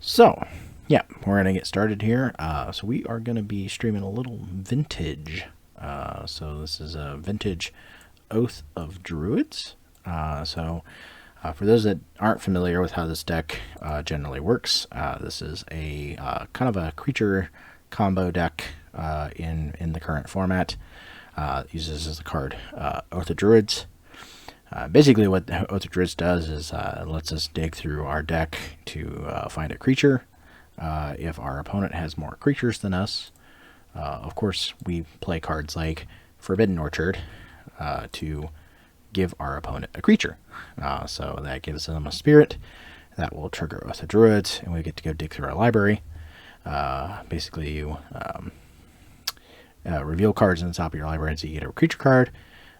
So, yeah, we're going to get started here. So we are going to be streaming a little vintage. So this is a vintage Oath of Druids. For those that aren't familiar with how this deck generally works, this is a kind of a creature combo deck in the current format. It uses as a card Oath of Druids. Basically what Oath of Druids does is it lets us dig through our deck to find a creature. If our opponent has more creatures than us, of course we play cards like Forbidden Orchard to give our opponent a creature. So that gives them a spirit that will trigger Oath of Druids, and we get to go dig through our library. Basically you reveal cards in the top of your library, and so you get a creature card,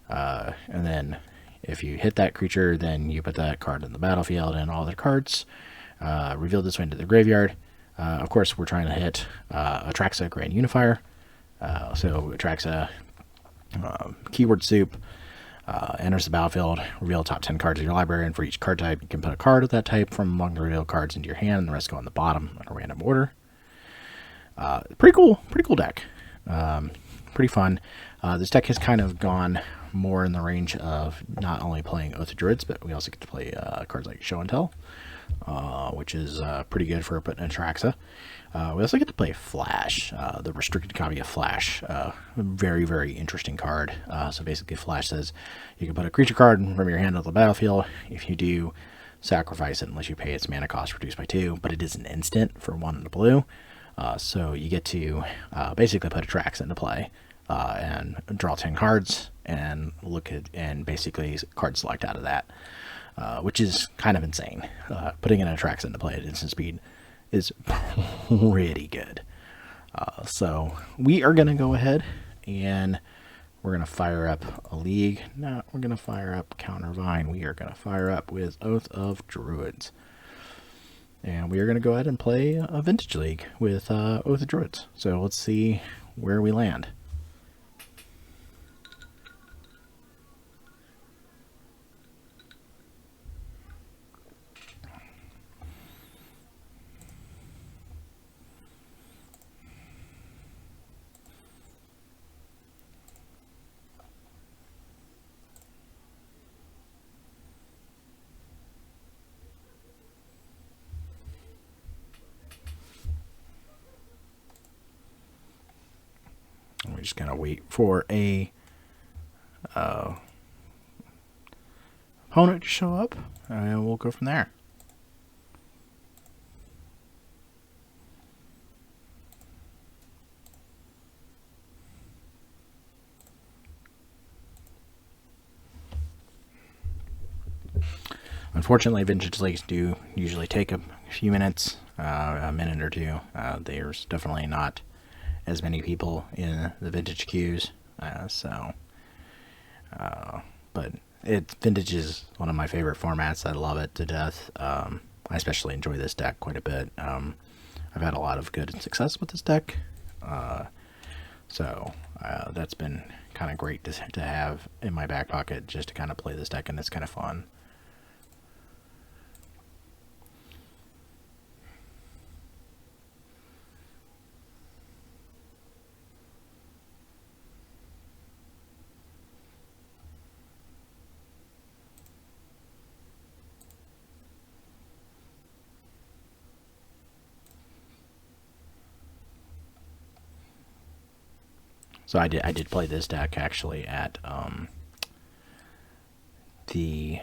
and then if you hit that creature, then you put that card in the battlefield, and all the cards revealed this way into the graveyard. Of course, we're trying to hit Atraxa Grand Unifier. So Atraxa, keyword soup, enters the battlefield, reveal the top 10 cards of your library, and for each card type, you can put a card of that type from among the revealed cards into your hand, and the rest go on the bottom in a random order. Pretty cool deck. Pretty fun. This deck has kind of gone more in the range of not only playing Oath of Druids, but we also get to play cards like Show and Tell, which is pretty good for putting in Atraxa. We also get to play Flash, the restricted copy of Flash. Very, very interesting card. So basically Flash says you can put a creature card from your hand on the battlefield. If you do, sacrifice it unless you pay its mana cost reduced by 2, but it is an instant for 1 and a blue. So you get to basically put Atraxa into play and draw 10 cards and look at and basically card select out of that, which is kind of insane. Putting an Atraxa into play at instant speed is pretty good. So we are going to go ahead and we're going to fire up a league. No, we're going to fire up Countervine. We are going to fire up with Oath of Druids. And we are going to go ahead and play a Vintage League with Oath of Druids. So let's see where we land. We're just going to wait for a opponent to show up, and we'll go from there. Unfortunately, Vintage Leagues do usually take a few minutes, a minute or two. There's definitely not as many people in the vintage queues, but vintage is one of my favorite formats. I love it to death. I especially enjoy this deck quite a bit. I've had a lot of good success with this deck, so that's been kind of great to have in my back pocket just to kind of play this deck, and it's kind of fun. So I did play this deck actually at the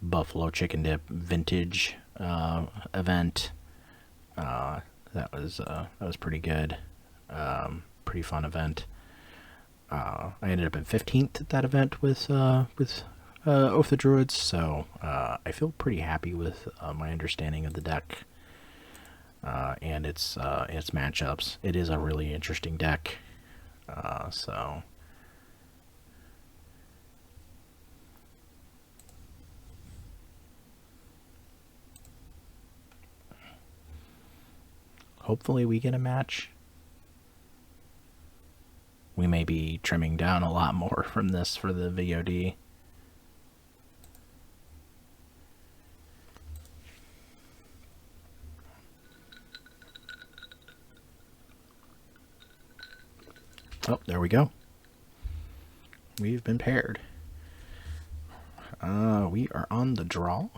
Buffalo Chicken Dip Vintage event. That was pretty good, pretty fun event. I ended up in 15th at that event with Oath of Druids, so I feel pretty happy with my understanding of the deck and its matchups. It is a really interesting deck. So hopefully we get a match. We may be trimming down a lot more from this for the VOD. Oh, there we go. We've been paired. We are on the draw.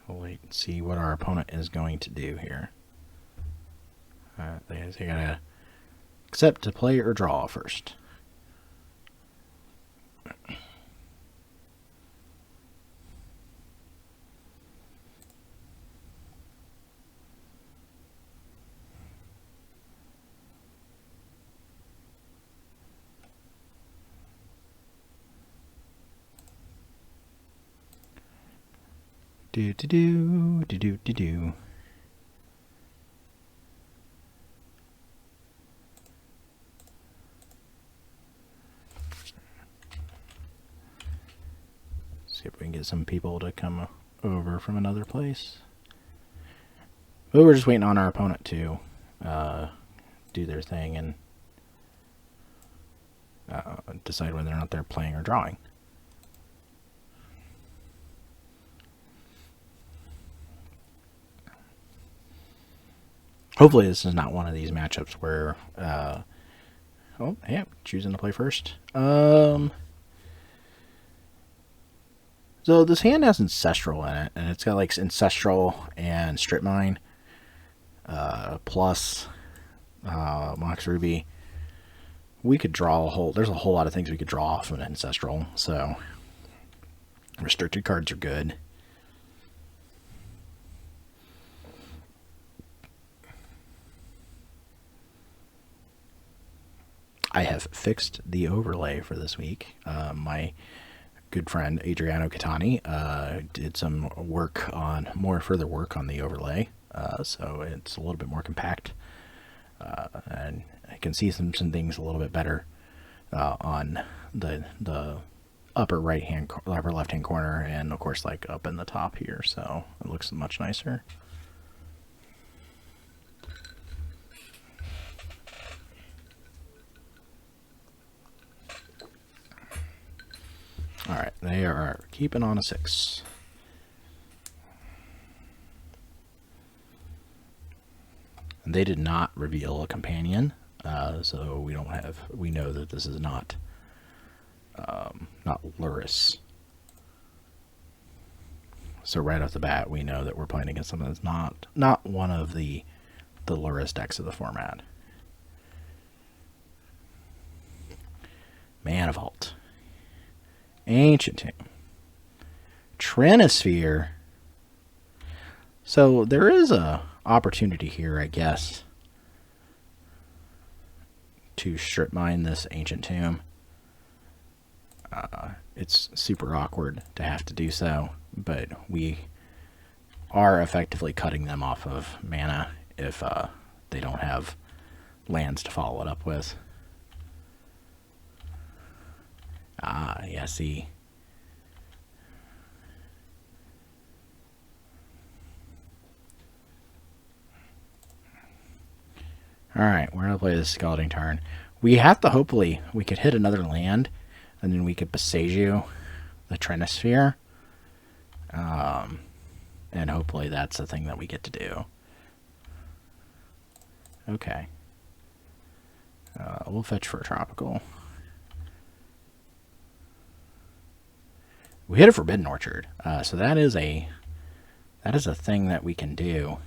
We'll wait and see what our opponent is going to do here. They gotta accept to play or draw first. Do do do do do do do. See if we can get some people to come over from another place. But we're just waiting on our opponent to do their thing and decide whether or not they're playing or drawing. Hopefully this is not one of these matchups where, oh, yeah, choosing to play first. So this hand has Ancestral in it, and it's got like Ancestral and Strip Mine, plus Mox Ruby. We could draw there's a whole lot of things we could draw off of an Ancestral, so restricted cards are good. I have fixed the overlay for this week. My good friend Adriano Catani did some further work on the overlay, so it's a little bit more compact, and I can see some things a little bit better on the upper left hand corner, and of course like up in the top here, so it looks much nicer. Alright, they are keeping on a 6. And they did not reveal a companion, so we know that this is not Luris. So right off the bat, we know that we're playing against something that's not one of the Luris decks of the format. Mana Vault. Ancient Tomb. Trinisphere. So there is a opportunity here, I guess, to strip mine this Ancient Tomb. It's super awkward to have to do so, but we are effectively cutting them off of mana if they don't have lands to follow it up with. Ah, yeah, see. Alright, we're going to play this Scalding Tarn. We have to hopefully, we could hit another land, and then we could Besagio the Trinisphere. And hopefully that's the thing that we get to do. Okay. We'll fetch for a Tropical. We hit a Forbidden Orchard, so that is a thing that we can do.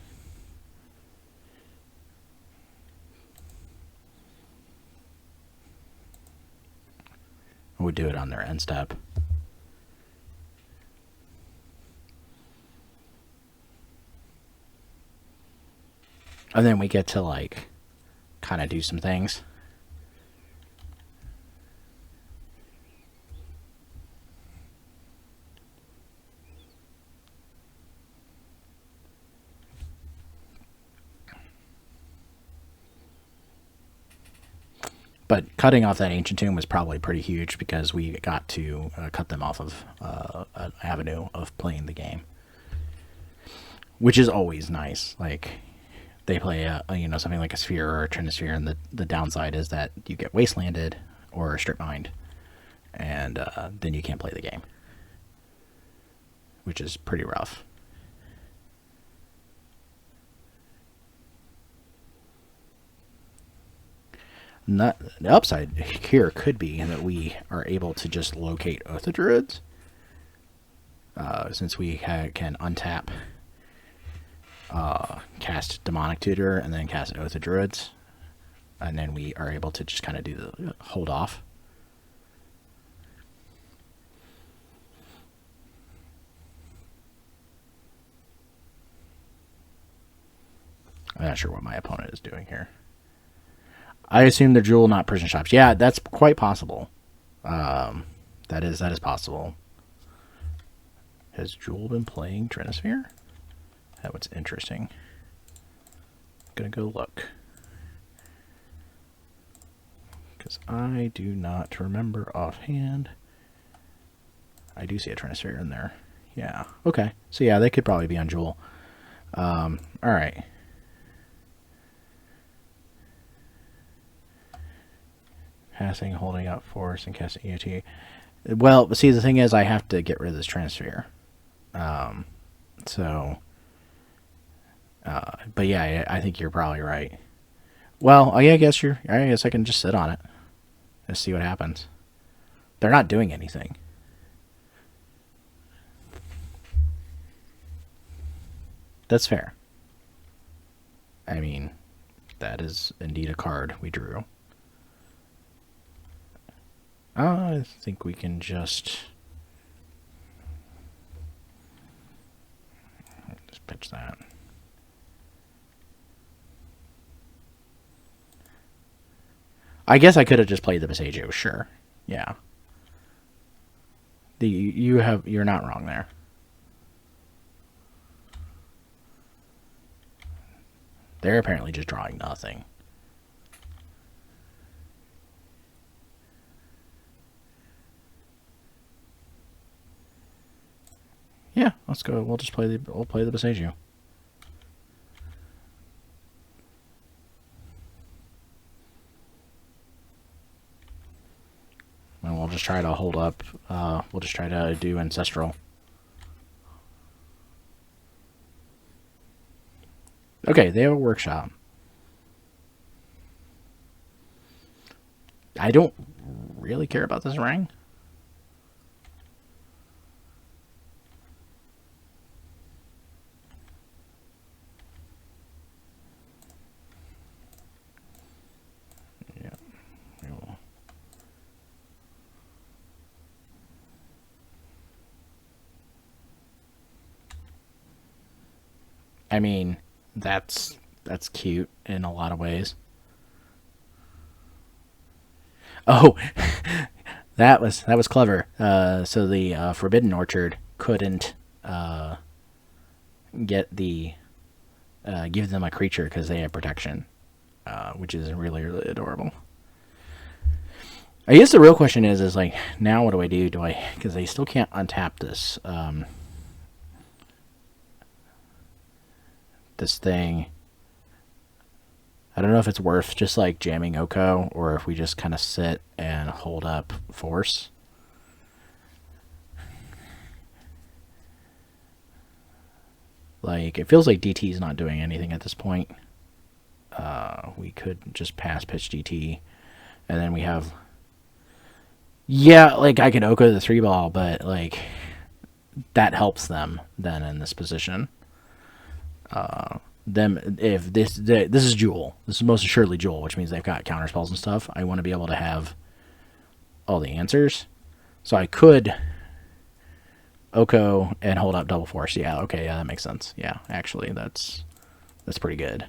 We'll do it on their end step. And then we get to like kind of do some things. But cutting off that Ancient Tomb was probably pretty huge because we got to cut them off of an avenue of playing the game, which is always nice. Like they play something like a Sphere or a Trinisphere, and the downside is that you get wastelanded or strip mined, and then you can't play the game, which is pretty rough. The upside here could be that we are able to just locate Oath of Druids, since we can untap, cast Demonic Tutor, and then cast Oath of Druids, and then we are able to just kind of do the hold off. I'm not sure what my opponent is doing here. I assume they're Jewel, not Prison Shops. Yeah, that's quite possible. That is possible. Has Jewel been playing Trinisphere? That was interesting. Gonna go look, because I do not remember offhand. I do see a Trinisphere in there. Yeah. Okay. So yeah, they could probably be on Jewel. All right. Passing, holding up force, and casting EOT. Well, see, the thing is, I have to get rid of this Trinisphere. But yeah, I think you're probably right. Well, I guess I can just sit on it and see what happens. They're not doing anything. That's fair. I mean, that is indeed a card we drew. I think we can just pitch that. I guess I could have just played the Besagio, sure. Yeah. You're not wrong there. They're apparently just drawing nothing. Yeah, let's go. We'll play the Besagio. And we'll just try to hold up. We'll just try to do Ancestral. Okay, they have a workshop. I don't really care about this ring. Yeah. I mean, that's cute in a lot of ways. Oh, that was clever. So the Forbidden Orchard couldn't get the give them a creature because they have protection, which is really, really adorable. I guess the real question is like, now what do I do? Because they still can't untap this this thing. I don't know if it's worth just like jamming Oko, or if we just kind of sit and hold up force. Like, it feels like DT is not doing anything at this point. We could just pass pitch DT, and then we have, yeah, like I can Oko the 3-ball, but like that helps them then in this position. Them, if this is Jewel, this is most assuredly Jewel, which means they've got counter spells and stuff. I want to be able to have all the answers, so I could Oko and hold up double force. Yeah, okay, yeah, that makes sense. Yeah, actually, that's pretty good.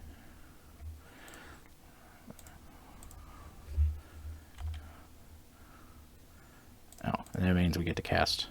Oh, and that means we get to cast.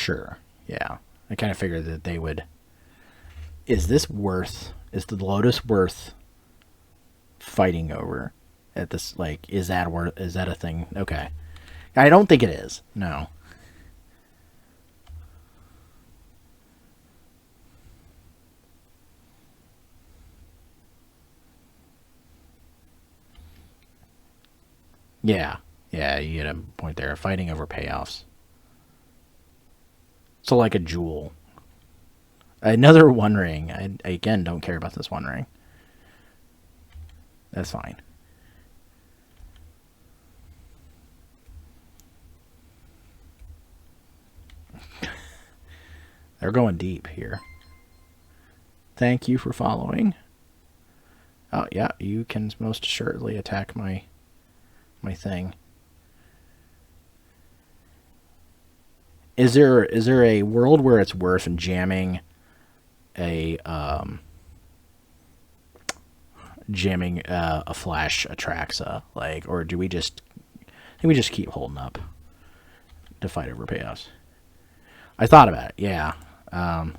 Sure. Yeah. I kind of figured that they would. Is this worth? Is the Lotus worth fighting over? At this, like, is that worth? Is that a thing? Okay. I don't think it is. No. Yeah. Yeah, you get a point there. Fighting over payoffs. So, like a jewel. Another One Ring. I again don't care about this One Ring. That's fine. They're going deep here. Thank you for following. Oh, yeah, you can most assuredly attack my thing. Is there a world where it's worth jamming a flash Atraxa, like, or do we just keep holding up to fight over payoffs? I thought about it. Yeah. I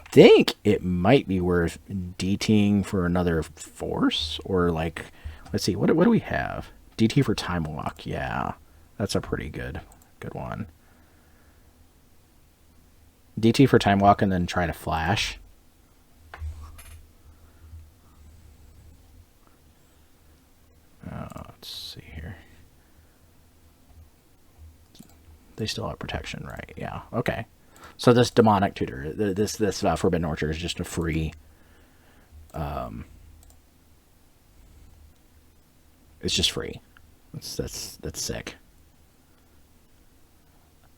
think it might be worth DTing for another force, or like, let's see, what do we have? DT for Time Walk. Yeah, that's a pretty good one. DT for Time Walk and then try to flash. Let's see here. They still have protection, right? Yeah. Okay. So this demonic tutor, this Forbidden Orchard is just a free. It's just free. That's sick.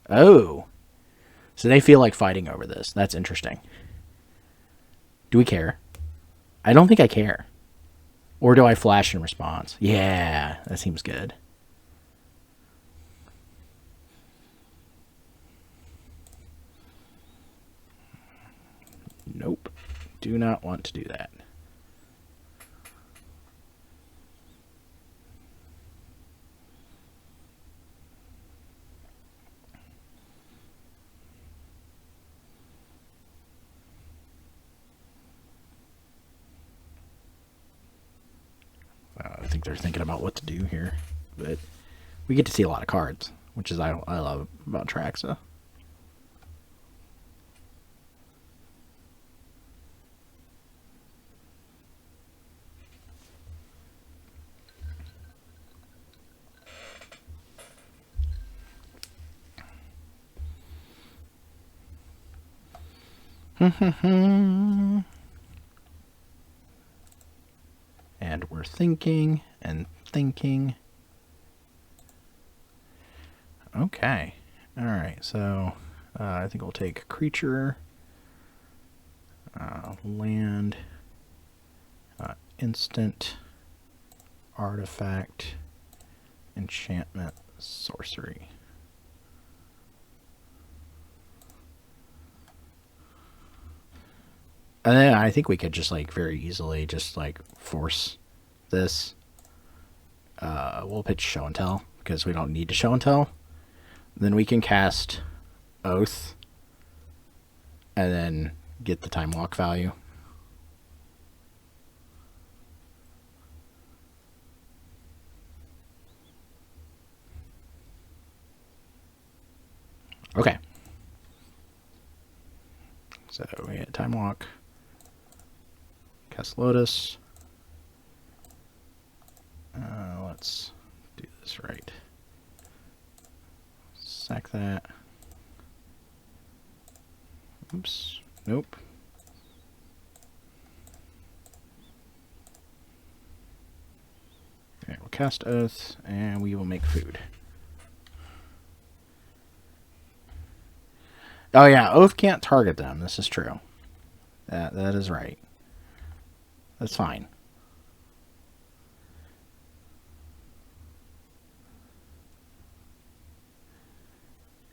Oh, so they feel like fighting over this. That's interesting. Do we care? I don't think I care. Or do I flash in response? Yeah, that seems good. Nope. Do not want to do that. I think they're thinking about what to do here. But we get to see a lot of cards, which is I love about Atraxa. And we're thinking and thinking. Okay. Alright, so I think we'll take creature, land, instant, artifact, enchantment, sorcery. And then I think we could just like very easily just like force this. We'll pitch show and tell because we don't need to show and tell. Then we can cast Oath and then get the time walk value. Okay. So we get time walk. Cast Lotus. Let's do this right. Sack that. Oops. Nope. Okay, we'll cast Oath, and we will make food. Oh yeah, Oath can't target them. This is true. That is right. That's fine.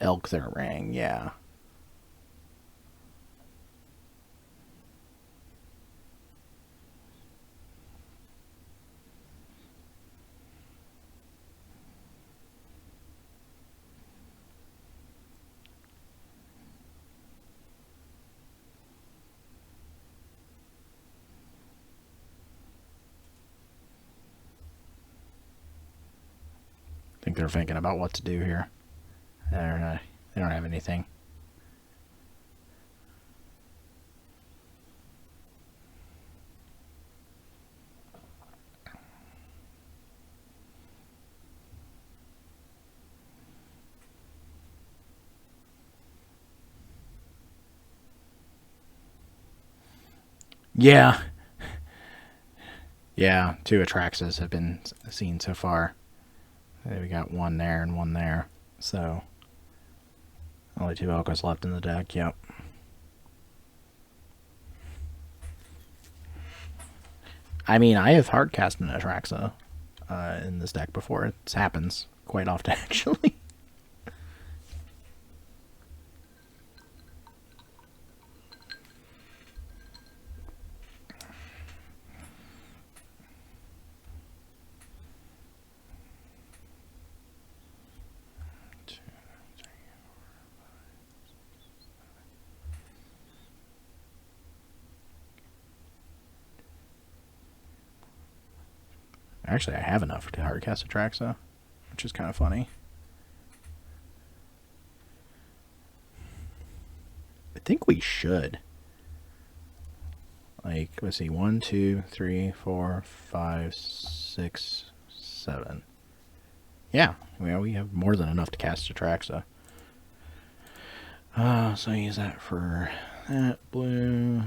Elk their ring, yeah. think they're thinking about what to do here. They don't have anything. Yeah. Yeah, 2 Atraxas have been seen so far. We got one there and one there. So, only 2 Elkos left in the deck, yep. I mean, I have hardcast an Atraxa in this deck before. It happens quite often, actually. Actually, I have enough to hardcast Atraxa, which is kind of funny. I think we should. Like, let's see, 1, 2, 3, 4, 5, 6, 7. Yeah, well, we have more than enough to cast Atraxa. So I use that for that. Blue,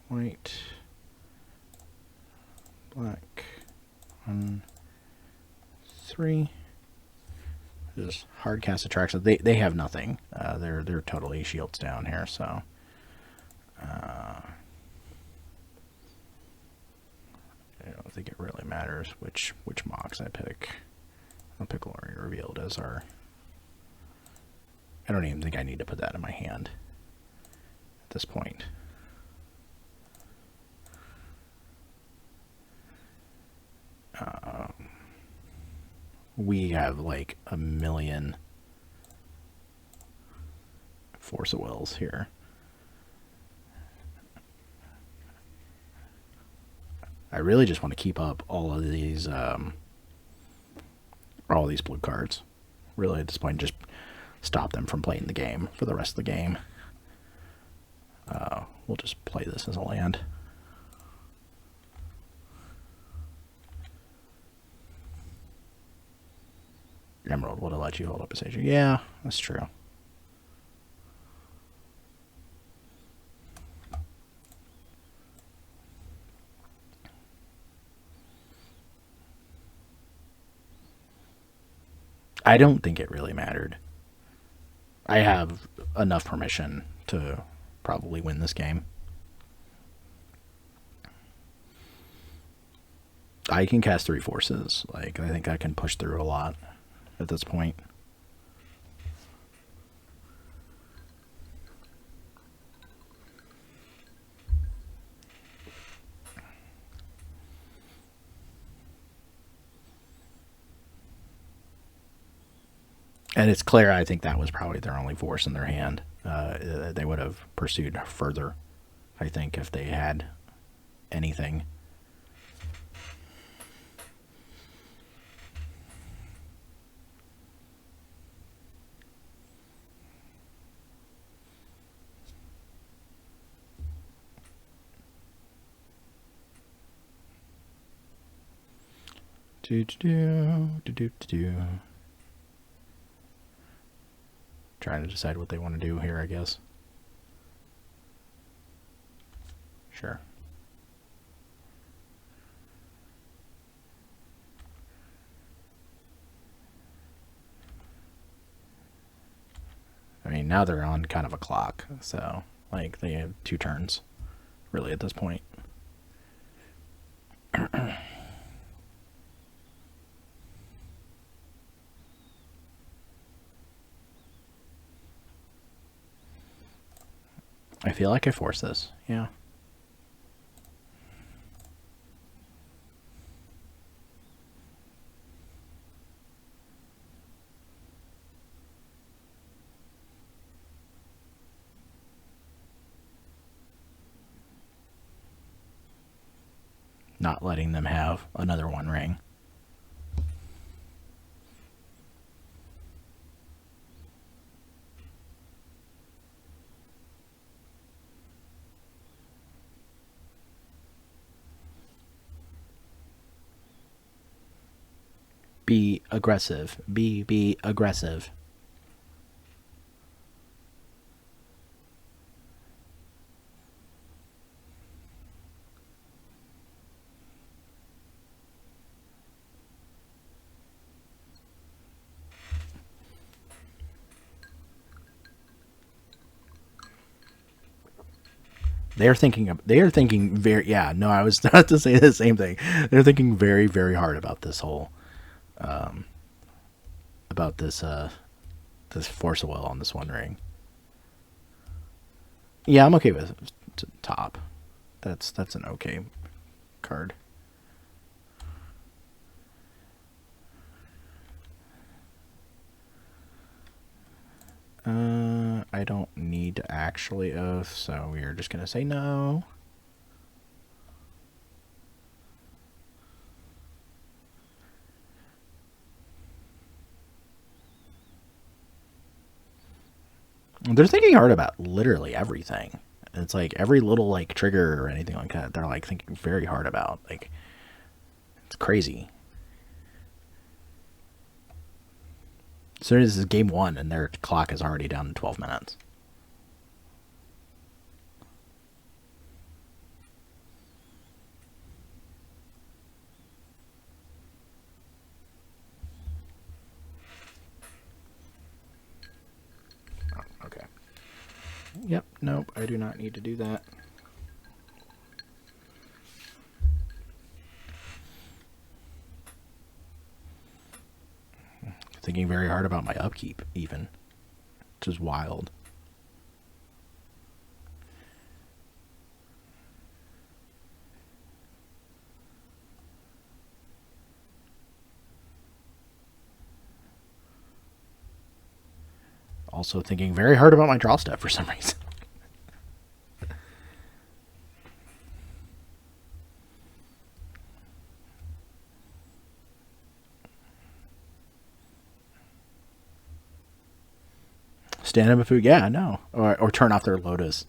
white, black, 1, 3. Just hard cast Atraxa. They have nothing. They're totally shields down here. So I don't think it really matters which mocks I pick. I'll pick Glory Revealed as our. I don't even think I need to put that in my hand at this point. We have like a million Force of Wills here. I really just want to keep up all these blue cards. Really, at this point, just stop them from playing the game for the rest of the game. We'll just play this as a land. Emerald would have let you hold up a Sage. Yeah, that's true. I don't think it really mattered. I have enough permission to probably win this game. I can cast 3 forces. Like, I think I can push through a lot at this point. And it's clear, I think that was probably their only force in their hand. They would have pursued further, I think, if they had anything. Trying to decide what they want to do here, I guess. Sure. I mean, now they're on kind of a clock, so, like, they have 2 turns, really, at this point. I feel like I force this, yeah. Not letting them have another 1 ring. Be aggressive. Be aggressive. They're thinking very, yeah, no, I was not to say the same thing. They're thinking very, very hard about this whole, about this Force of Will on this One Ring. Yeah, I'm okay with top. That's an okay card. I don't need to actually oath, so we are just gonna say no. They're thinking hard about literally everything. It's like every little like trigger or anything like that. They're like thinking very hard about. Like it's crazy. So this is game one, and their clock is already down to 12 minutes. Oh, okay. Yep. Nope. I do not need to do that. Thinking very hard about my upkeep, even, which is wild. Also thinking very hard about my draw step for some reason. Stand up a food, yeah, no, or turn off their Lotus.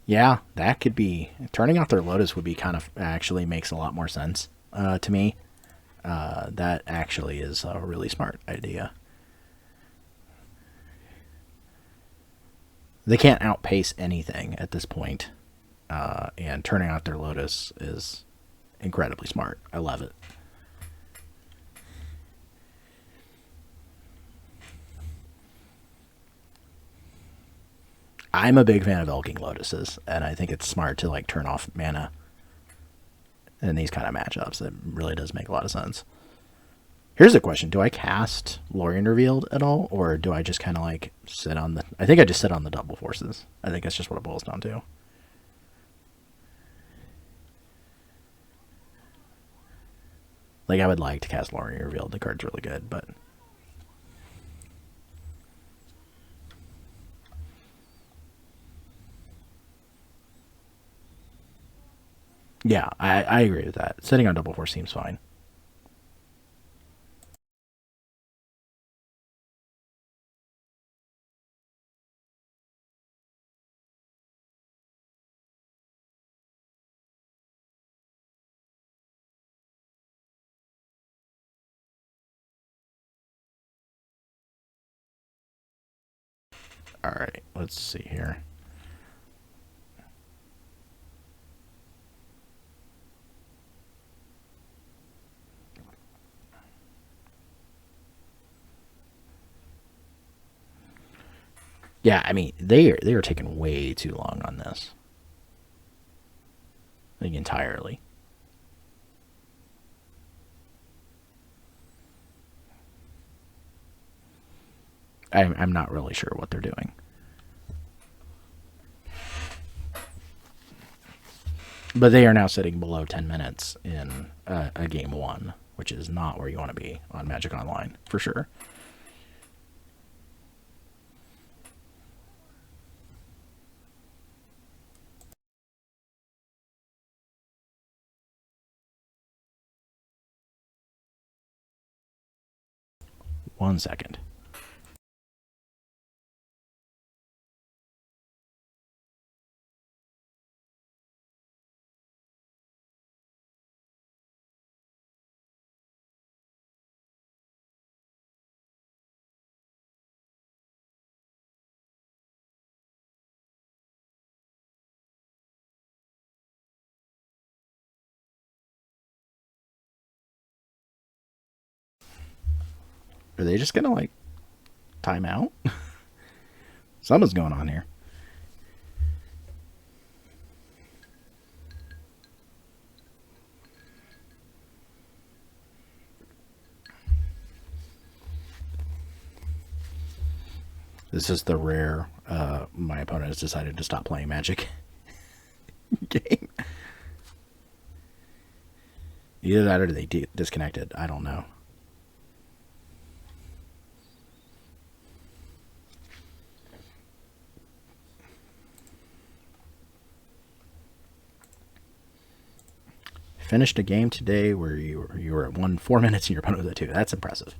Yeah, that could be turning off their Lotus would be kind of actually makes a lot more sense to me. That actually is a really smart idea. They can't outpace anything at this point, and turning off their Lotus is incredibly smart. I love it. I'm a big fan of Elking Lotuses, and I think it's smart to like turn off mana in these kind of matchups. It really does make a lot of sense. Here's the question: do I cast Lorien Revealed at all, or do I just kind of like sit on the? I think I just sit on the double forces. I think that's just what it boils down to. Like I would like to cast Lorien Revealed. The card's really good, but yeah, I agree with that. Sitting on double force seems fine. All right, let's see here. Yeah, I mean they are taking way too long on this, like entirely. I'm not really sure what they're doing. But they are now sitting below 10 minutes in a game one, which is not where you want to be on Magic Online, for sure. One second. Are they just gonna like time out? Something's going on here. This is the rare my opponent has decided to stop playing Magic game. Either that or they disconnected. I don't know. Finished a game today where you were at 4 minutes and your opponent was at 2. That's impressive.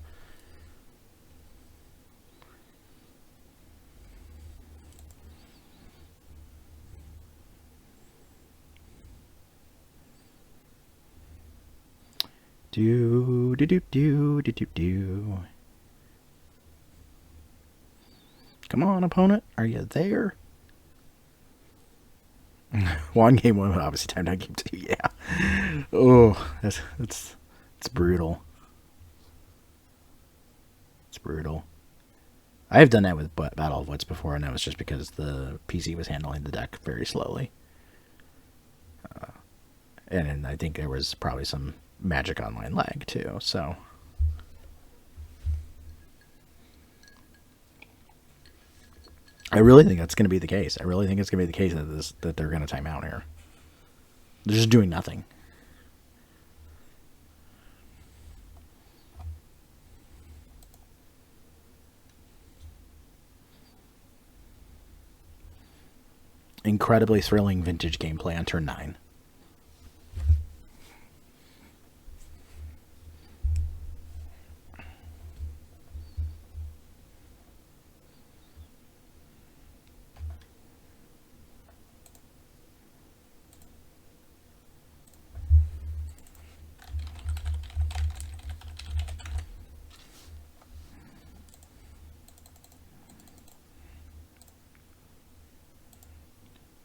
Do do do do do do do. Come on, opponent, are you there? One game one, obviously time down game 2. Yeah. Oh, it's brutal. It's brutal. I have done that with Battle of Wits before, and that was just because the PC was handling the deck very slowly. And I think there was probably some Magic Online lag too, so. I really think that's going to be the case. I really think it's going to be the case that they're going to time out here. They're just doing nothing. Incredibly thrilling vintage gameplay on turn 9.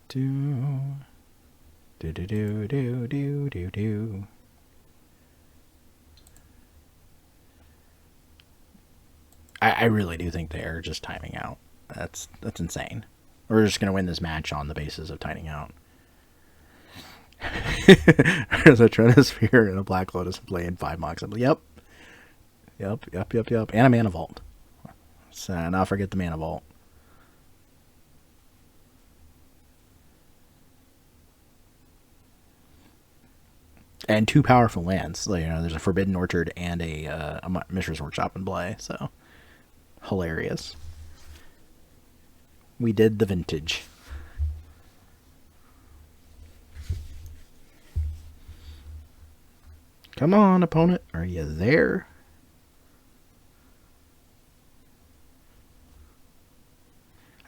Do do do do do do do do. I really do think they're just timing out. That's insane. We're just gonna win this match on the basis of timing out. There's a Tronosphere and a Black Lotus playing 5 Mox. Yep. And a Mana Vault. So not forget the Mana Vault. And 2 powerful lands. Like, there's a Forbidden Orchard and a Mishra's Workshop in play. So hilarious. We did the vintage. Come on, opponent. Are you there?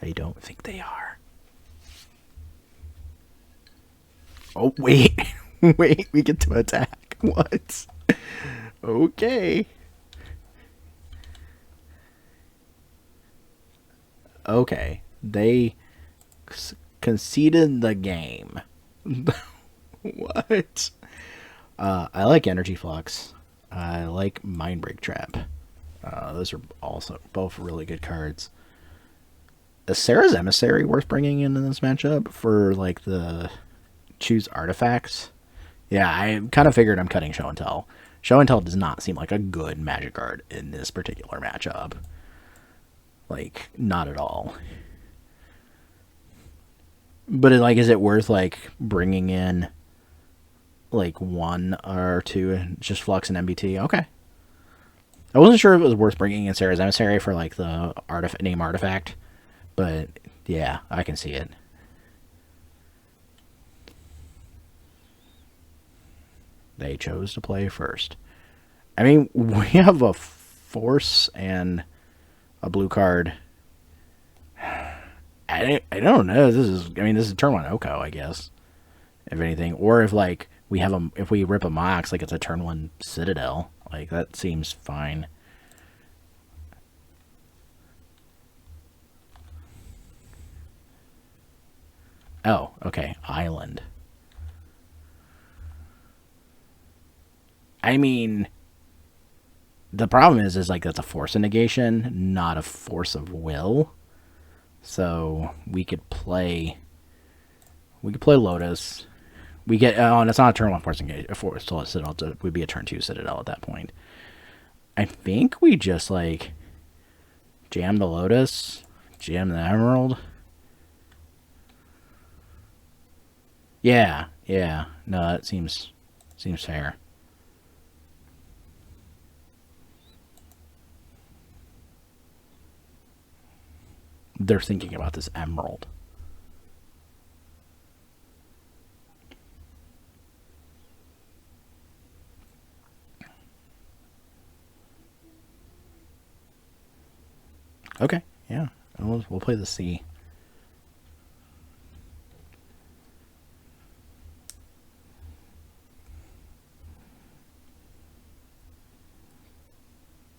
I don't think they are. Oh, wait. Wait, we get to attack. What? Okay. Okay. They conceded the game. What? I like Energy Flux. I like Mindbreak Trap. Those are also both really good cards. Is Sarah's Emissary worth bringing in this matchup for like the choose artifacts? Yeah, I kind of figured I'm cutting Show and Tell. Show and Tell does not seem like a good Magic card in this particular matchup. Like, not at all. But is it worth like bringing in like 1 or 2 and just Flux and MBT? Okay. I wasn't sure if it was worth bringing in Sarah's Emissary for like the name artifact, but yeah, I can see it. They chose to play first. I mean, we have a Force and a blue card. I don't know. This is turn 1 Oko, I guess. If anything, or if like if we rip a Mox, like it's a turn 1 Citadel, like that seems fine. Oh, okay, Island. I mean, The problem is like that's a force of negation, not a force of will. So we could play Lotus. We get and it's not a turn one force engage. Force Citadel would be a turn two Citadel at that point. I think we just like jam the Lotus, jam the Emerald. Yeah. No, that seems fair. They're thinking about this Emerald. Okay, yeah. We'll play the C.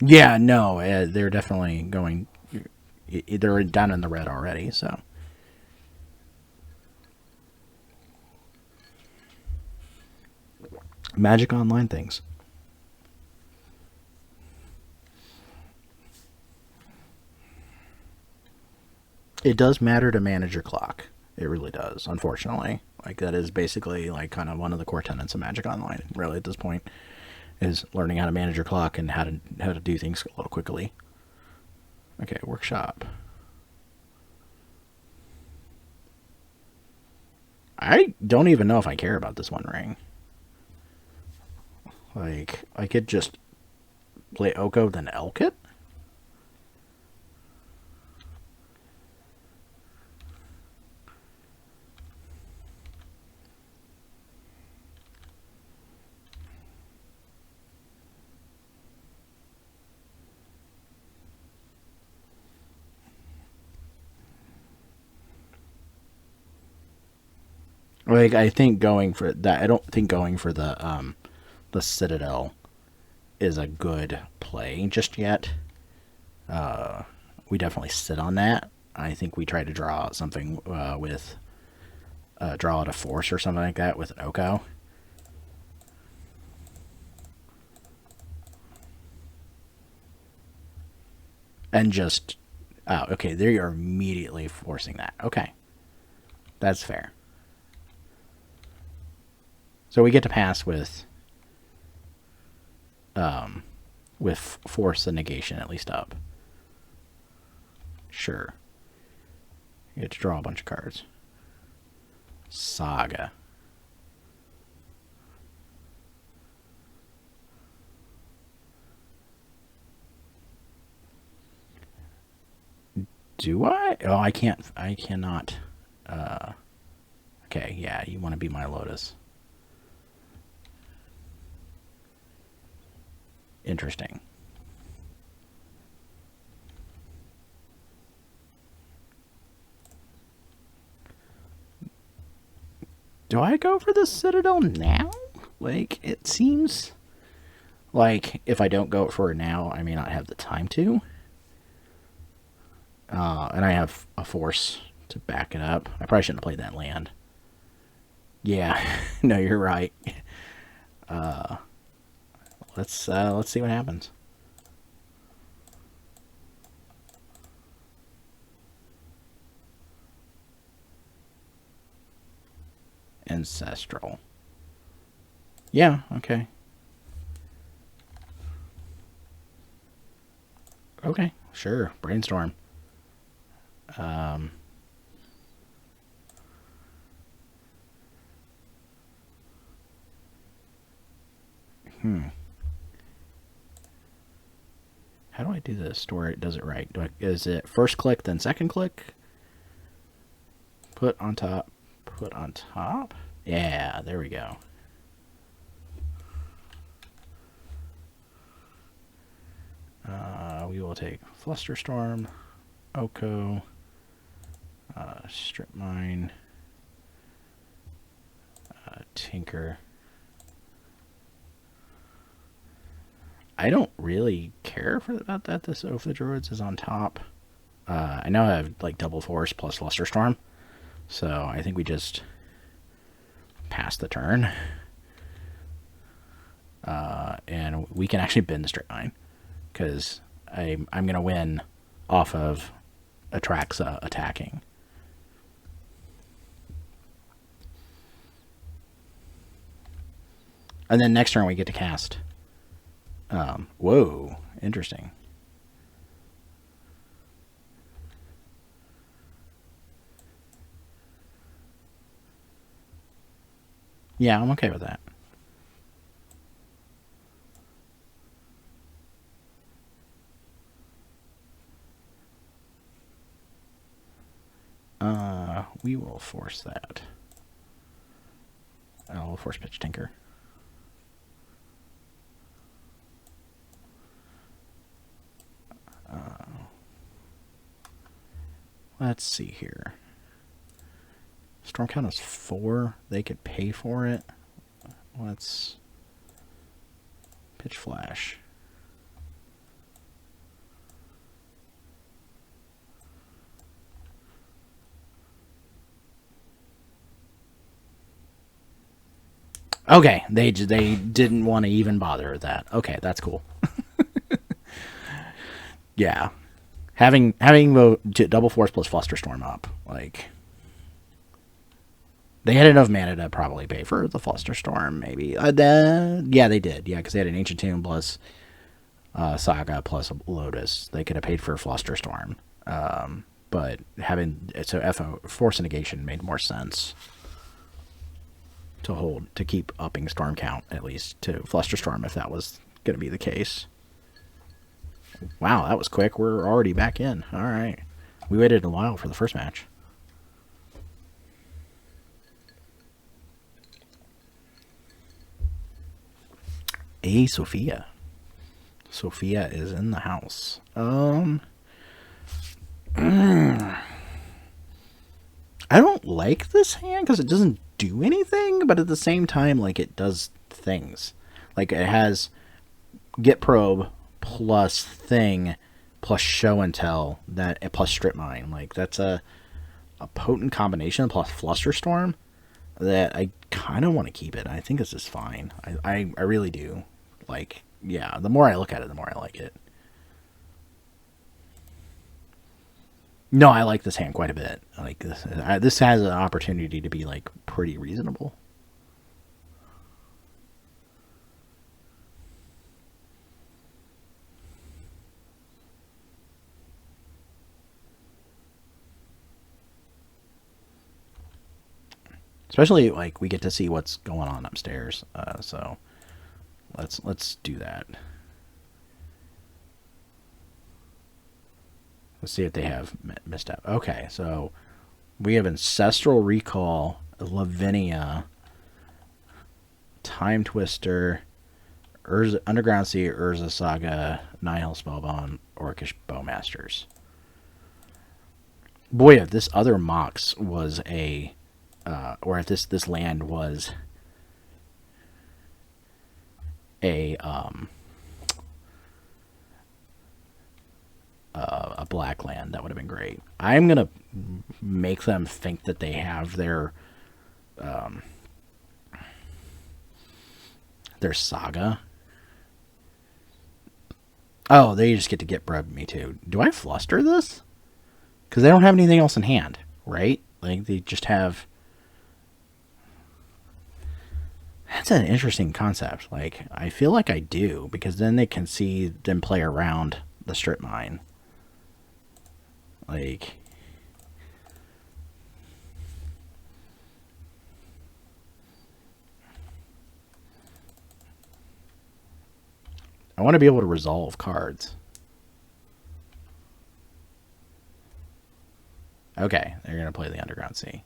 Yeah, no, they're definitely going. They're down in the red already, so. Magic Online things. It does matter to manage your clock. It really does, unfortunately. Like, that is basically, like, kind of one of the core tenets of Magic Online, really, at this point, is learning how to manage your clock and how to do things a little quickly. Okay, workshop. I don't even know if I care about this One Ring. Like, I could just play Oko, then elk it? Like, I think going for that, I don't think going for the Citadel is a good play just yet. We definitely sit on that. I think we try to draw out something with draw out a force or something like that with an Oko. And just okay, they are immediately forcing that. Okay, that's fair. So we get to pass with force and negation at least up. Sure. You get to draw a bunch of cards. Saga. Do I? Oh, I can't. I cannot. Okay, yeah, you want to be my Lotus. Interesting. Do I go for the Citadel now? Like, it seems like if I don't go for it now, I may not have the time to. And I have a force to back it up. I probably shouldn't have played that land. Yeah, no, you're right. Let's see what happens. Ancestral. Yeah, okay. Okay, sure. Brainstorm. How do I do this to where it does it right? Is it first click, then second click? Put on top. Put on top? Yeah, there we go. We will take Flusterstorm, Oko, Strip Mine, Tinker. I don't really care about that. This Oath of the Druids is on top. I know I have like double force plus Flusterstorm, so I think we just pass the turn. And we can actually bend the Strip Mine. because I'm going to win off of Atraxa attacking. And then next turn we get to cast. Whoa, interesting. Yeah, I'm okay with that. We will force that. We'll force pitch Tinker. Let's see here. Storm count is 4. They could pay for it. Let's pitch Flash. Okay, they didn't want to even bother with that. Okay, that's cool. Yeah, having double force plus Flusterstorm up, like they had enough mana to probably pay for the Flusterstorm, maybe. Yeah, they did. Yeah, because they had an Ancient Tomb plus Saga plus Lotus. They could have paid for Flusterstorm, but having FO Force Negation made more sense. To keep upping storm count, at least to Flusterstorm, if that was going to be the case. Wow, that was quick. We're already back in. All right. We waited a while for the first match. Hey, Sophia. Sophia is in the house. I don't like this hand because it doesn't do anything, but at the same time, like, it does things. Like, it has Get Probe plus Thing plus Show and Tell plus Strip Mine. Like, that's a potent combination plus Flusterstorm that I kind of want to keep it. I think this is fine. I really do. Like, yeah, the more I look at it, the more I like it. No, I like this hand quite a bit. Like this has an opportunity to be like pretty reasonable. Especially like we get to see what's going on upstairs. So let's do that. Let's see if they have misstep. Okay, so we have Ancestral Recall, Lavinia, Time Twister, Underground Sea, Urza Saga, Nihil Spellbound, Orcish Bowmasters. Boy, if this other Mox was or if this land was a black land, that would have been great. I'm gonna make them think that they have their Saga. Oh, they just get to Get Bread me too. Do I fluster this? Because they don't have anything else in hand, right? Like they just have. That's an interesting concept. Like I feel like I do, because then they can see them play around the Strip Mine. Like, I want to be able to resolve cards. Okay, they're going to play the Underground Sea.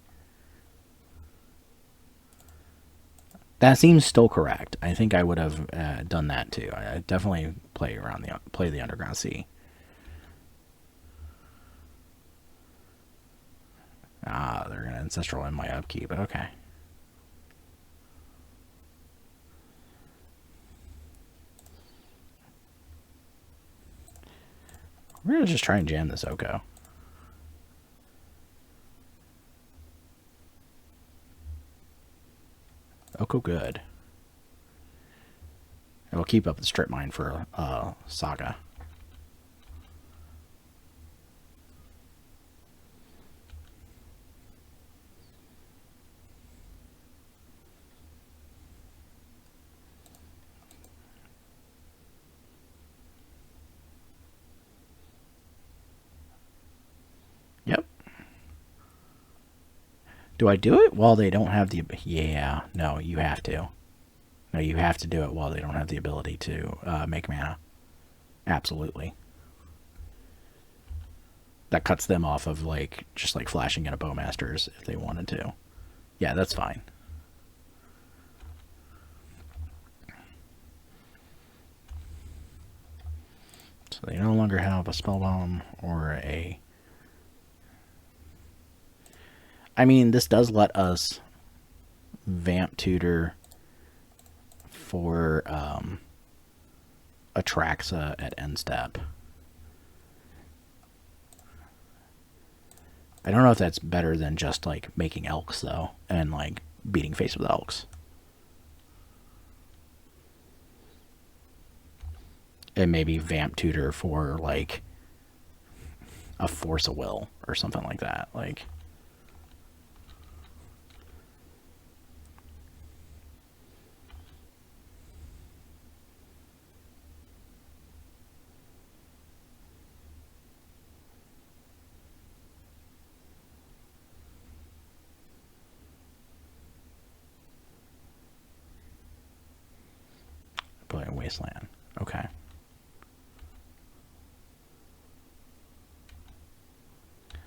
That seems still correct. I think I would have done that too. I definitely play the Underground Sea. Ah, they're going to Ancestral in my upkeep. Okay. We're going to just try and jam this Oko. Oko good. And we'll keep up the Strip Mine for Saga. Do I do it while they don't have the... Yeah, no, you have to. No, you have to do it while they don't have the ability to make mana. Absolutely. That cuts them off of, like, just, like, flashing into Bowmasters if they wanted to. Yeah, that's fine. So they no longer have a Spell Bomb or a... I mean, this does let us vamp tutor for Atraxa at end step. I don't know if that's better than just, like, making Elks, though, and, like, beating face with Elks. And maybe vamp tutor for, like, a Force of Will or something like that. Like... Playing Wasteland. Okay.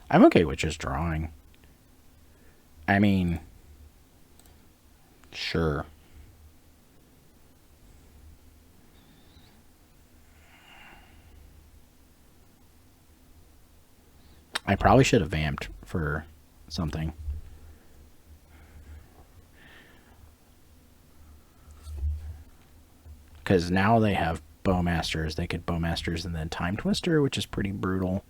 I'm okay with just drawing. I mean, sure. I probably should have vamped for something. Because now they have Bowmasters. They could Bowmasters and then Time Twister, which is pretty brutal.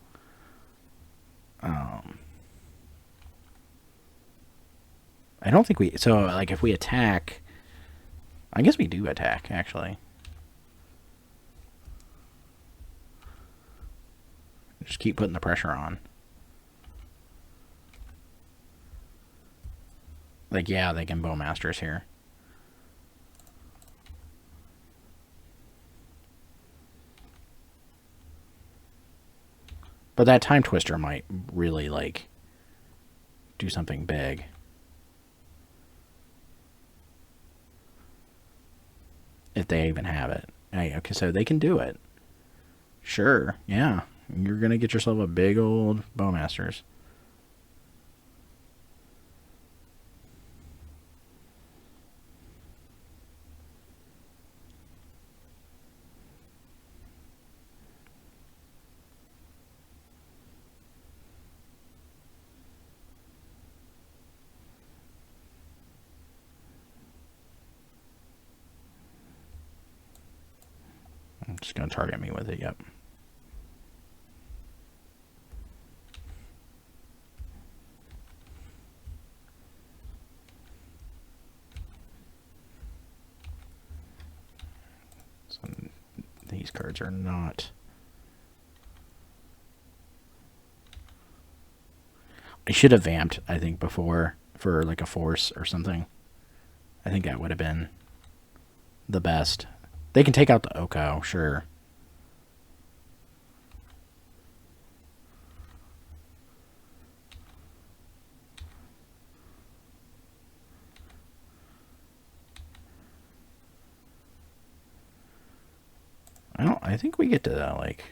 I don't think we... So, like, if we attack... I guess we do attack, actually. Just keep putting the pressure on. Like, yeah, they can Bowmasters here. But that Time Twister might really, like, do something big. If they even have it. Hey, okay, so they can do it. Sure, yeah. You're going to get yourself a big old Bowmasters. Just going to target me with it, yep. So these cards are not... I should have vamped, I think, before for like a Force or something. I think that would have been the best. They can take out the Oko, sure. I think we get to, like...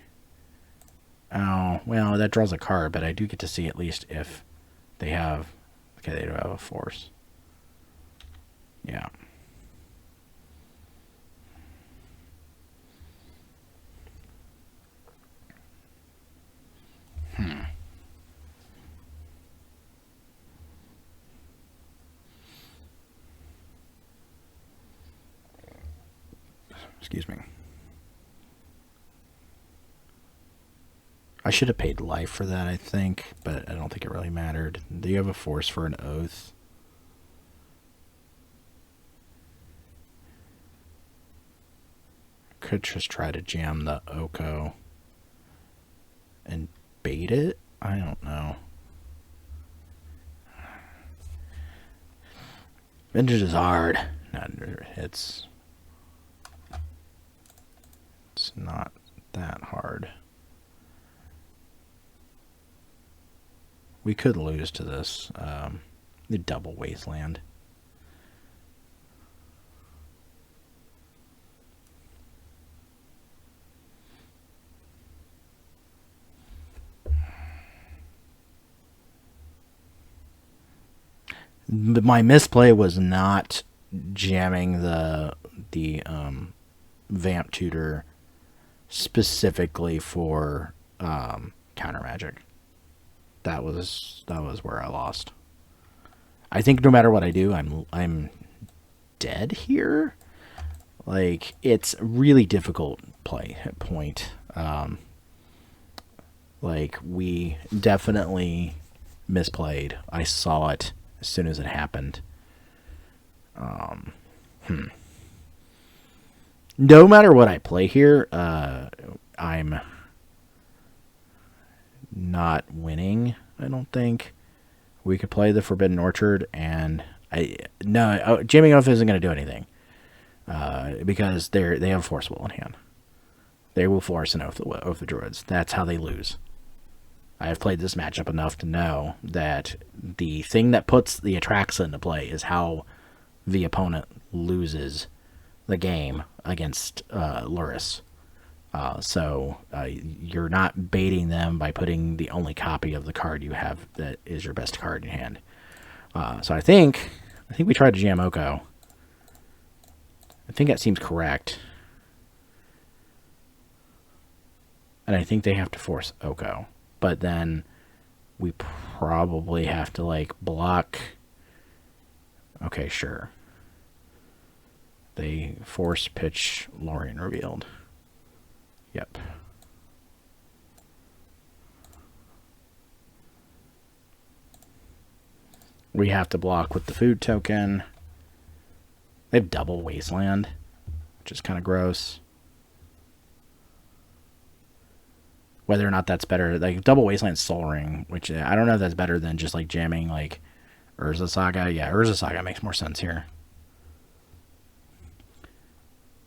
Oh, well, that draws a card, but I do get to see at least if they have... Okay, they do have a Force. Yeah. Excuse me. I should have paid life for that, I think, but I don't think it really mattered. Do you have a Force for an Oath? Could just try to jam the Oko and bait it? I don't know. Vintage is hard. It's not that hard. We could lose to this. The double wasteland. My misplay was not jamming the Vamp Tutor specifically for counter magic. That was where I lost. I think no matter what I do, I'm dead here. Like, it's really difficult play at point. Like, we definitely misplayed. I saw it as soon as it happened. No matter what I play here, I'm not winning, I don't think. We could play the Forbidden Orchard, and jamming off isn't going to do anything. Because they have Force Will in hand. They will force an Oath of the Druids. That's how they lose. I have played this matchup enough to know that the thing that puts the Atraxa into play is how the opponent loses the game against Luris. So you're not baiting them by putting the only copy of the card you have that is your best card in hand. So I think we tried to jam Oko. I think that seems correct. And I think they have to force Oko. But then we probably have to, like, block. Okay, sure. They force pitch Lorien Revealed. Yep. We have to block with the food token. They have double Wasteland, which is kind of gross. Whether or not that's better, like double Wasteland Soul Ring, which I don't know if that's better than just like jamming like Urza Saga. Yeah, Urza Saga makes more sense here.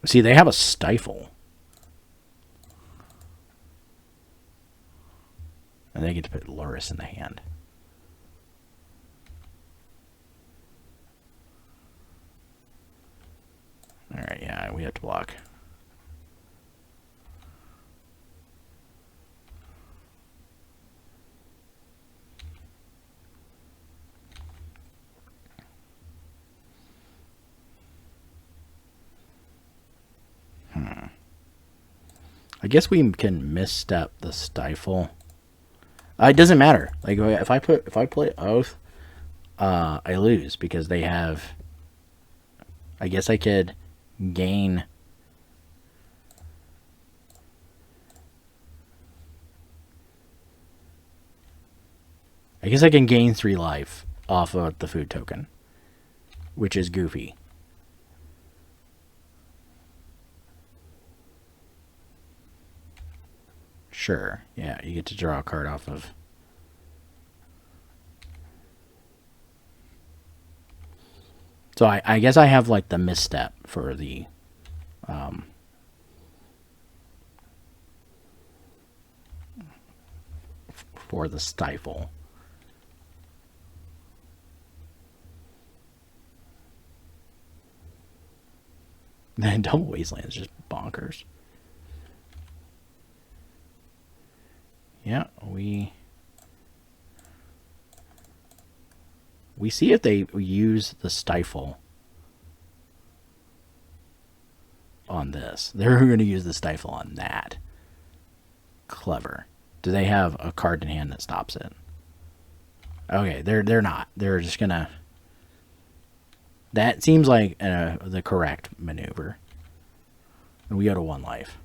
See, they have a Stifle. And they get to put Luris in the hand. Alright, yeah, we have to block. I guess we can misstep the Stifle. It doesn't matter. Like if I play Oath, I lose because they have. I guess I could gain. I guess I can gain 3 life off of the food token, which is goofy. Sure, yeah, you get to draw a card off of. So I guess I have like the misstep for the Stifle. Then double Wasteland is just bonkers. Yeah, we see if they use the Stifle on this. They're going to use the Stifle on that. Clever. Do they have a card in hand that stops it? Okay, they're not. They're just gonna. That seems like the correct maneuver. And we go to 1 life.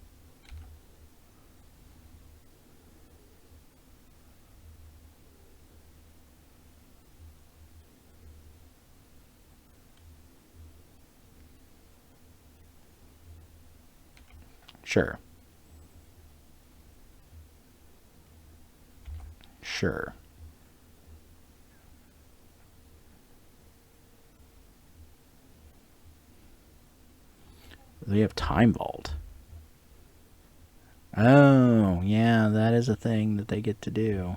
Sure. Sure. They have Time Vault. Oh, yeah, that is a thing that they get to do.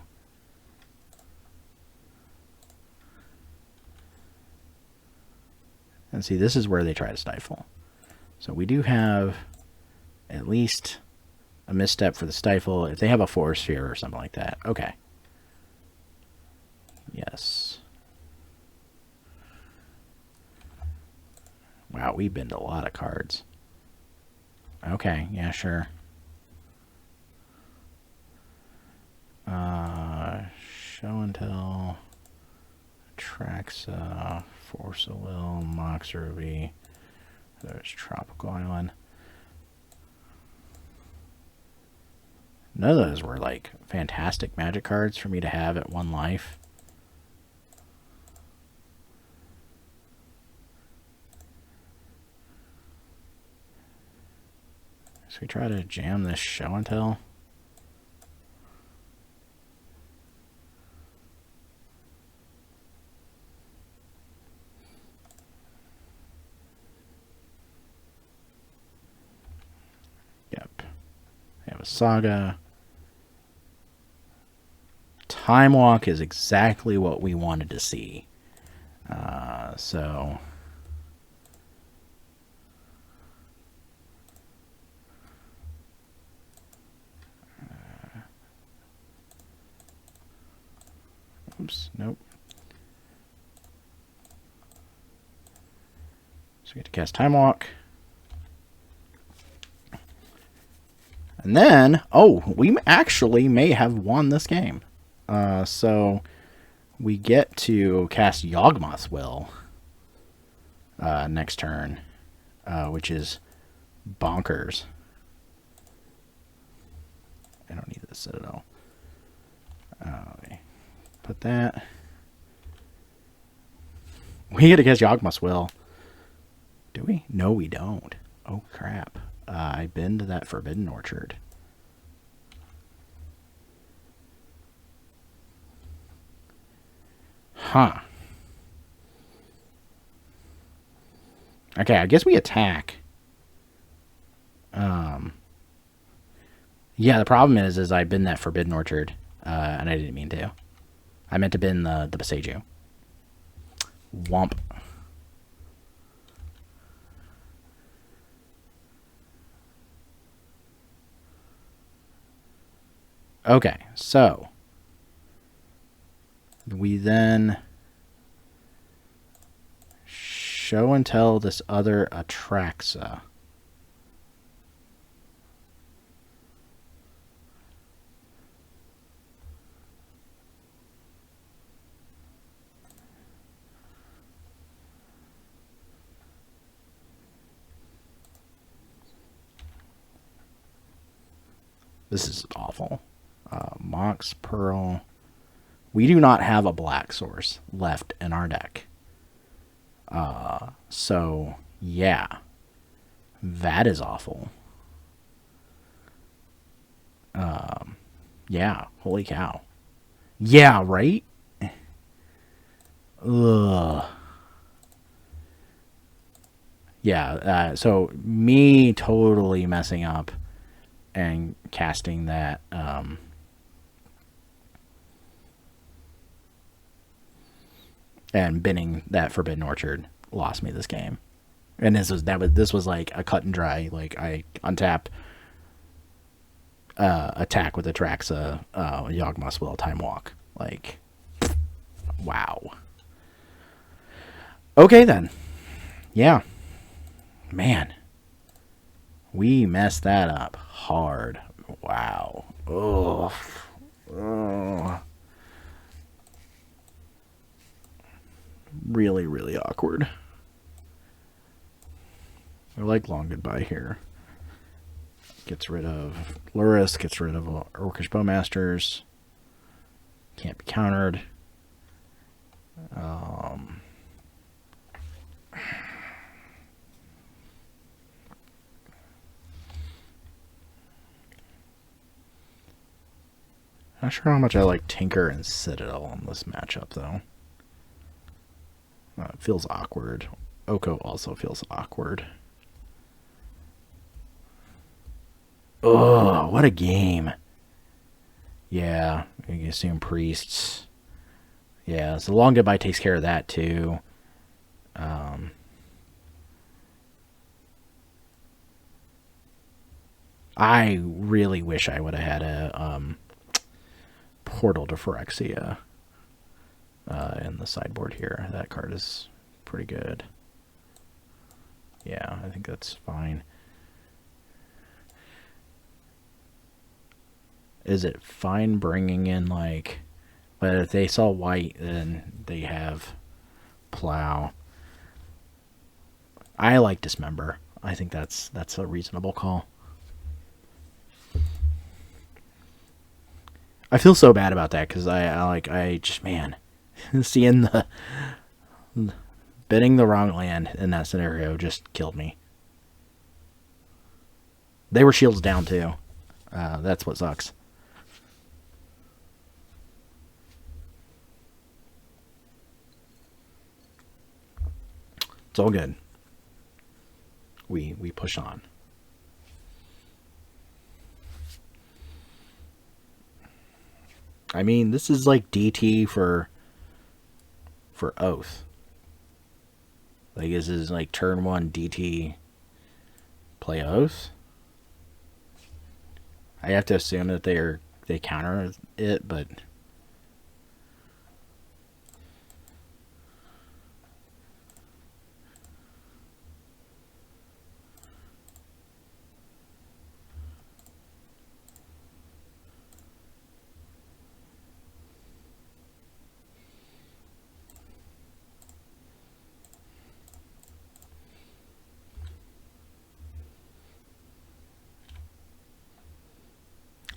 And see, this is where they try to stifle. So we do have at least a misstep for the stifle. If they have a force sphere or something like that. Okay. Yes. Wow, we binned a lot of cards. Okay, yeah, sure. Show and tell. Atraxa, Force of Will, Mox Ruby. There's Tropical Island. None of those were like fantastic magic cards for me to have at 1 life. So we try to jam this show and tell. Yep. We have a Saga. Time Walk is exactly what we wanted to see. So... Oops, nope. So we get to cast Time Walk. And then, oh, we actually may have won this game. So we get to cast Yawgmoth's Will next turn, which is bonkers. I don't need the Citadel. Okay. Put that. We get to cast Yawgmoth's Will. Do we? No, we don't. Oh, crap. I binned that Forbidden Orchard. Huh. Okay, I guess we attack. Yeah, the problem is I binned that Forbidden Orchard, and I didn't mean to. I meant to bin the Boseiju. Womp. Okay, so we then show and tell this other Atraxa. This is awful. Mox, Pearl. We do not have a black source left in our deck. So, yeah. That is awful. Yeah, holy cow. Yeah, right? Ugh. Yeah, so me totally messing up and casting that and binning that Forbidden Orchard lost me this game. And this was like a cut and dry, like I untap, attack with Atraxa, Yawgmoth's Will, Time Walk. Like, wow. Okay then. Yeah. Man. We messed that up hard. Wow. Ugh. Ugh. Really, really awkward. I like Long Goodbye here. Gets rid of Luris, gets rid of Orcish Bowmasters. Can't be countered. Not sure how much I like Tinker and Citadel on this matchup, though. It feels awkward. Oko also feels awkward. Ugh, what a game. Yeah, you can assume Priests. Yeah, so Long Goodbye takes care of that, too. I really wish I would have had a Portal to Phyrexia in the sideboard here. That card is pretty good. Yeah, I think that's fine. Is it fine bringing in, like... But if they saw white, then they have Plow. I like Dismember. I think that's a reasonable call. I feel so bad about that because I just, man, seeing the bidding the wrong land in that scenario just killed me. They were shields down too. That's what sucks. It's all good. We push on. I mean, this is like DT for Oath. Like, this is like turn 1 DT play Oath. I have to assume that they counter it, but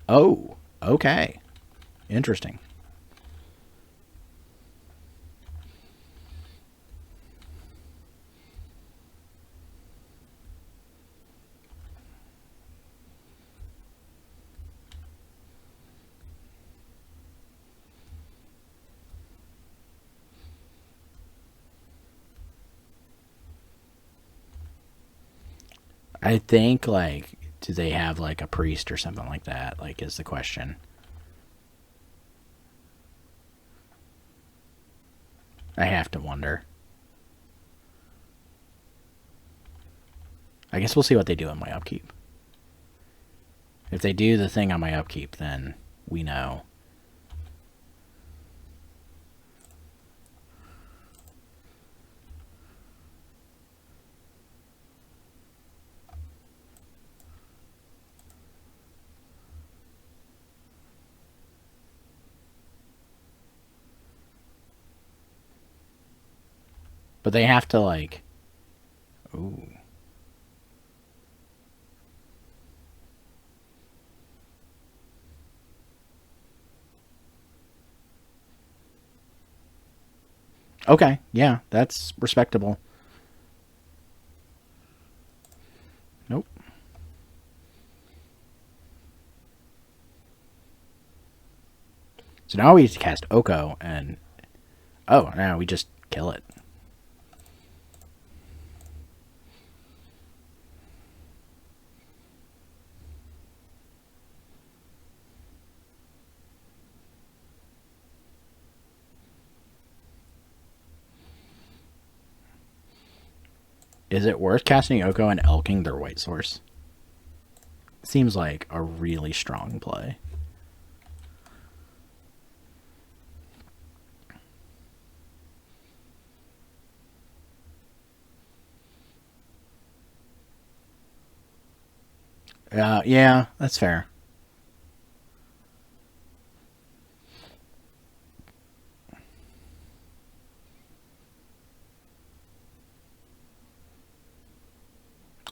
oh, okay. Interesting. I think, like, do they have like a priest or something like that? Like, is the question. I have to wonder. I guess we'll see what they do on my upkeep. If they do the thing on my upkeep, then we know. But they have to, like... Ooh. Okay, yeah, that's respectable. Nope. So now we cast Oko, and... Oh, now we just kill it. Is it worth casting Oko and elking their white source? Seems like a really strong play. Yeah, that's fair.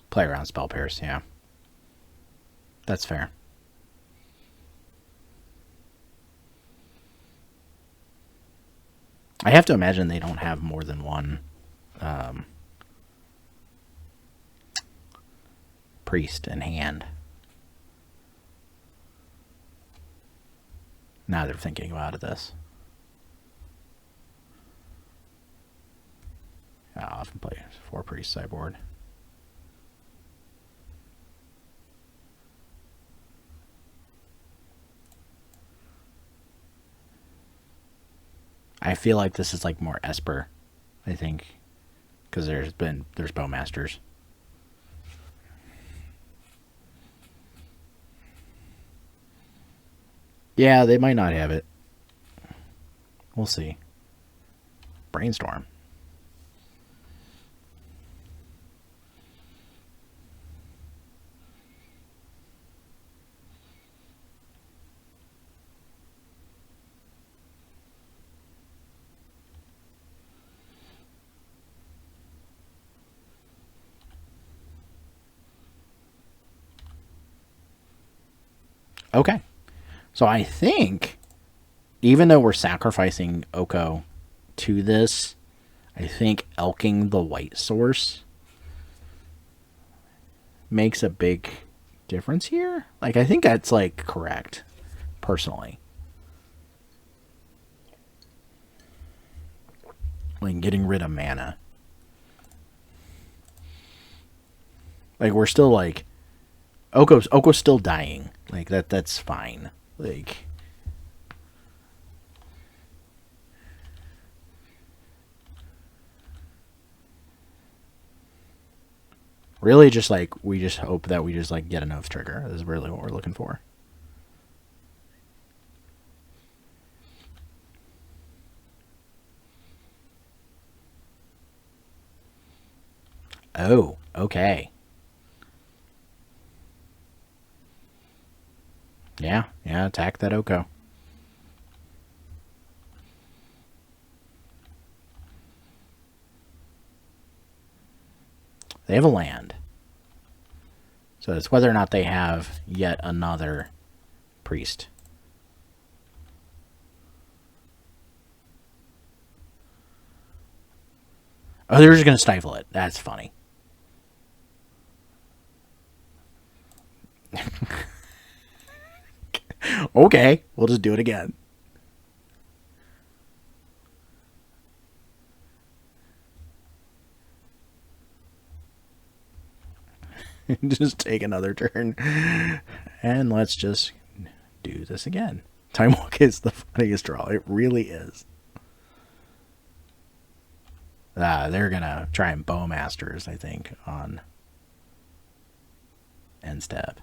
Play around spell pairs, yeah. That's fair. I have to imagine they don't have more than one priest in hand. Now they're thinking about this. I often play 4 priest sideboard. I feel like this is like more Esper, I think, because there's Bowmasters. Yeah, they might not have it. We'll see. Brainstorm. Okay. So I think, even though we're sacrificing Oko to this, I think elking the white source makes a big difference here. Like, I think that's, like, correct, personally. Like, getting rid of mana. Like, we're still, like, Oko's still dying. Like, that's fine. Like, really just, like, we just hope that we just, like, get enough trigger. This is really what we're looking for. Oh, okay. Yeah, attack that Oko. They have a land. So it's whether or not they have yet another priest. Oh, they're just going to stifle it. That's funny. Okay, we'll just do it again. Just take another turn. And let's just do this again. Time Walk is the funniest draw. It really is. They're going to try and Bowmasters, I think, on end step.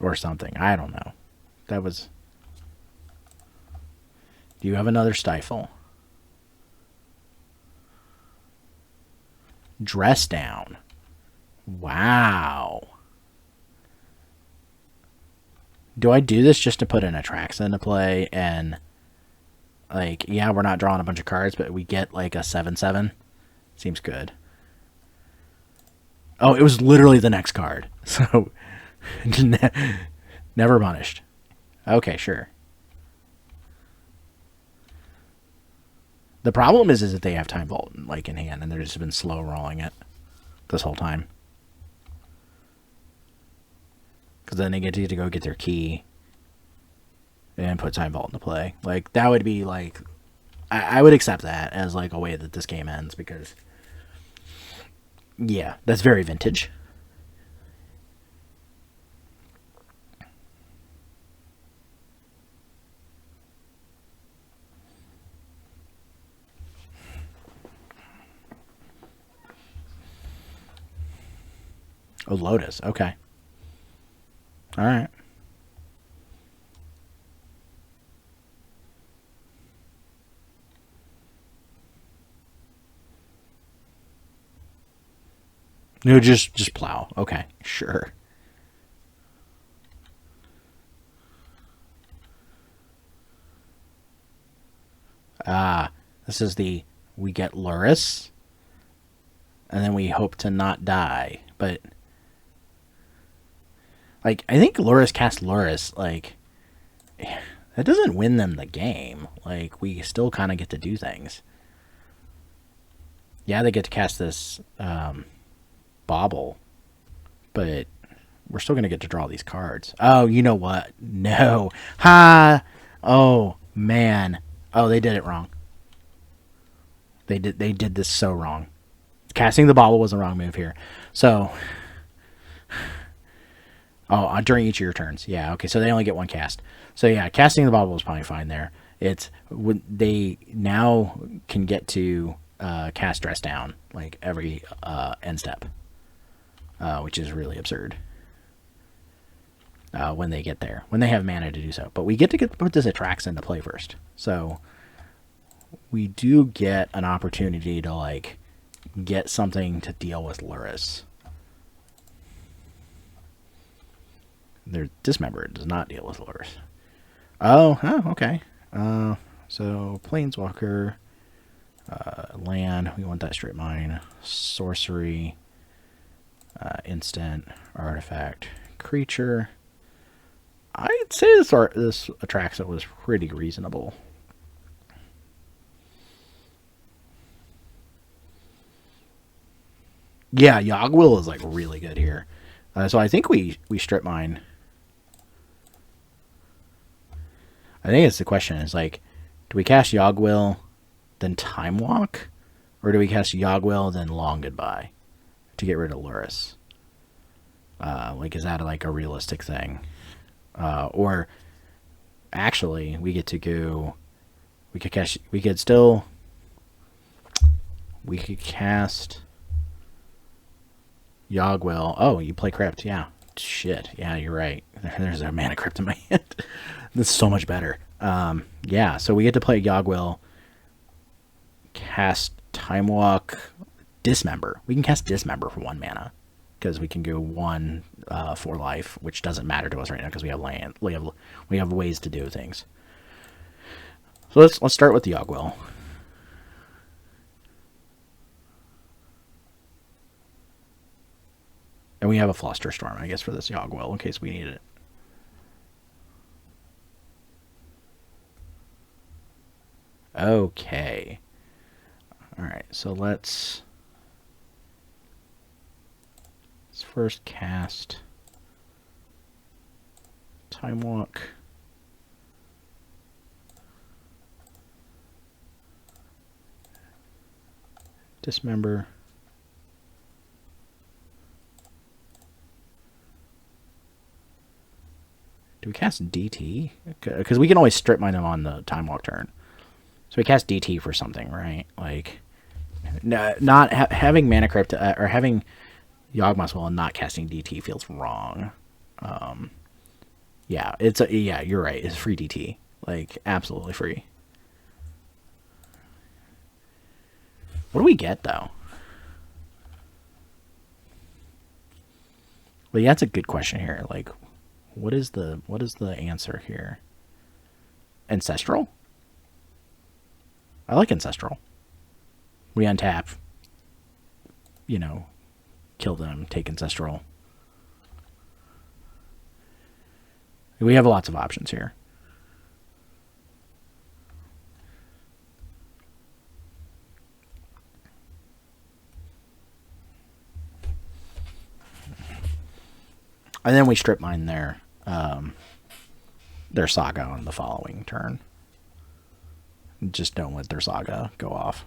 Or something. I don't know. That was... Do you have another Stifle? Dress Down. Wow. Do I do this just to put an Atraxa into play and, like, yeah, we're not drawing a bunch of cards, but we get, like, a 7/7? Seems good. Oh, it was literally the next card. So, never punished. Okay, sure. The problem is that they have Time Vault, like, in hand, and they've just been slow rolling it this whole time. Because then they get to go get their key and put Time Vault into play. Like, that would be, like... I would accept that as, like, a way that this game ends, because... Yeah, that's very vintage. Oh, Lotus. Okay. All right. No, just plow. Okay, sure. This is the... We get Luris, and then we hope to not die. But, like, I think Luris cast Luris, like, that doesn't win them the game. Like, we still kind of get to do things. Yeah, they get to cast this Bauble, but we're still going to get to draw these cards. Oh, you know what? No. Ha! Oh, man. Oh, they did it wrong. They did this so wrong. Casting the Bauble was the wrong move here. So, oh, during each of your turns. Yeah, okay, so they only get one cast. So, yeah, casting the Bauble was probably fine there. It's when they now can get to cast Dress Down like every end step, which is really absurd. When they get there, when they have mana to do so, but we get to put this Atraxa into play first, so we do get an opportunity to like get something to deal with Luris. Their Dismember does not deal with Luris. Oh, okay. So Planeswalker, land. We want that straight mine. Sorcery, instant, artifact, creature. I'd say this Atraxa was pretty reasonable. Yeah, Yogwill is like really good here. So I think we strip mine. I think it's the question is like, do we cast Yogwill, then Time Walk, or do we cast Yogwill then Long Goodbye to get rid of Luris? Like, is that like a realistic thing? Or actually, we get to go. We could cast. We could still. We could cast Yogwill. Oh, you play Crypt. Yeah. Shit. Yeah, you're right. There's a mana Crypt in my hand. This is so much better. Yeah, so we get to play Yogwill, cast Time Walk, Dismember. We can cast Dismember for 1 mana because we can go 1 for life, which doesn't matter to us right now because we have land. We have ways to do things. So let's start with the Yogwill. And we have a Flusterstorm, I guess, for this Yogwill in case we need it. Okay. Alright, so let's first cast Time Walk. Dismember. Do we cast DT? Because we can always strip mine them on the Time Walk turn. So we cast DT for something, right? Like, not having Mana Crypt or having Yawgmoth's Will and not casting DT feels wrong. Yeah, yeah, you're right. It's free DT, like absolutely free. What do we get though? Well, yeah, that's a good question here. Like, what is the answer here? Ancestral? I like Ancestral. We untap. You know, kill them, take Ancestral. We have lots of options here. And then we strip mine their Saga on the following turn. Just don't let their Saga go off.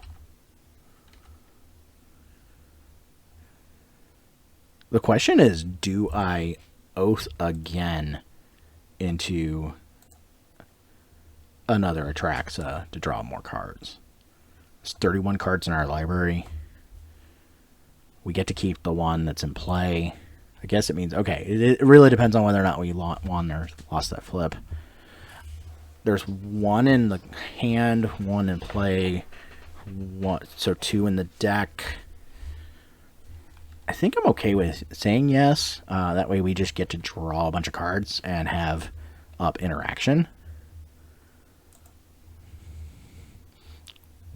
The question is, do I Oath again into another Atraxa to draw more cards? There's 31 cards in our library. We get to keep the one that's in play. I guess it means, okay, it really depends on whether or not we won or lost that flip. There's 1 in the hand, 1 in play, so 2 in the deck. I think I'm okay with saying yes. That way we just get to draw a bunch of cards and have up interaction.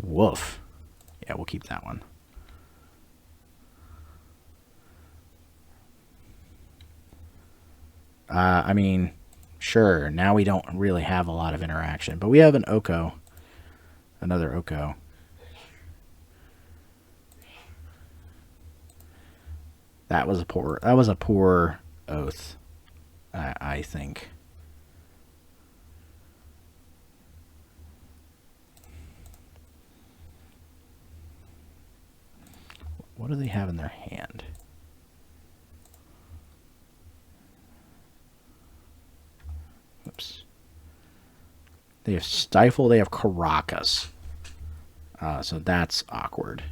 Woof. Yeah, we'll keep that one. I mean, sure, now we don't really have a lot of interaction, but we have an Oko. Another Oko. That was a poor Oath, I think. What do they have in their hand? Oops. They have Stifle. They have Caracas. So that's awkward.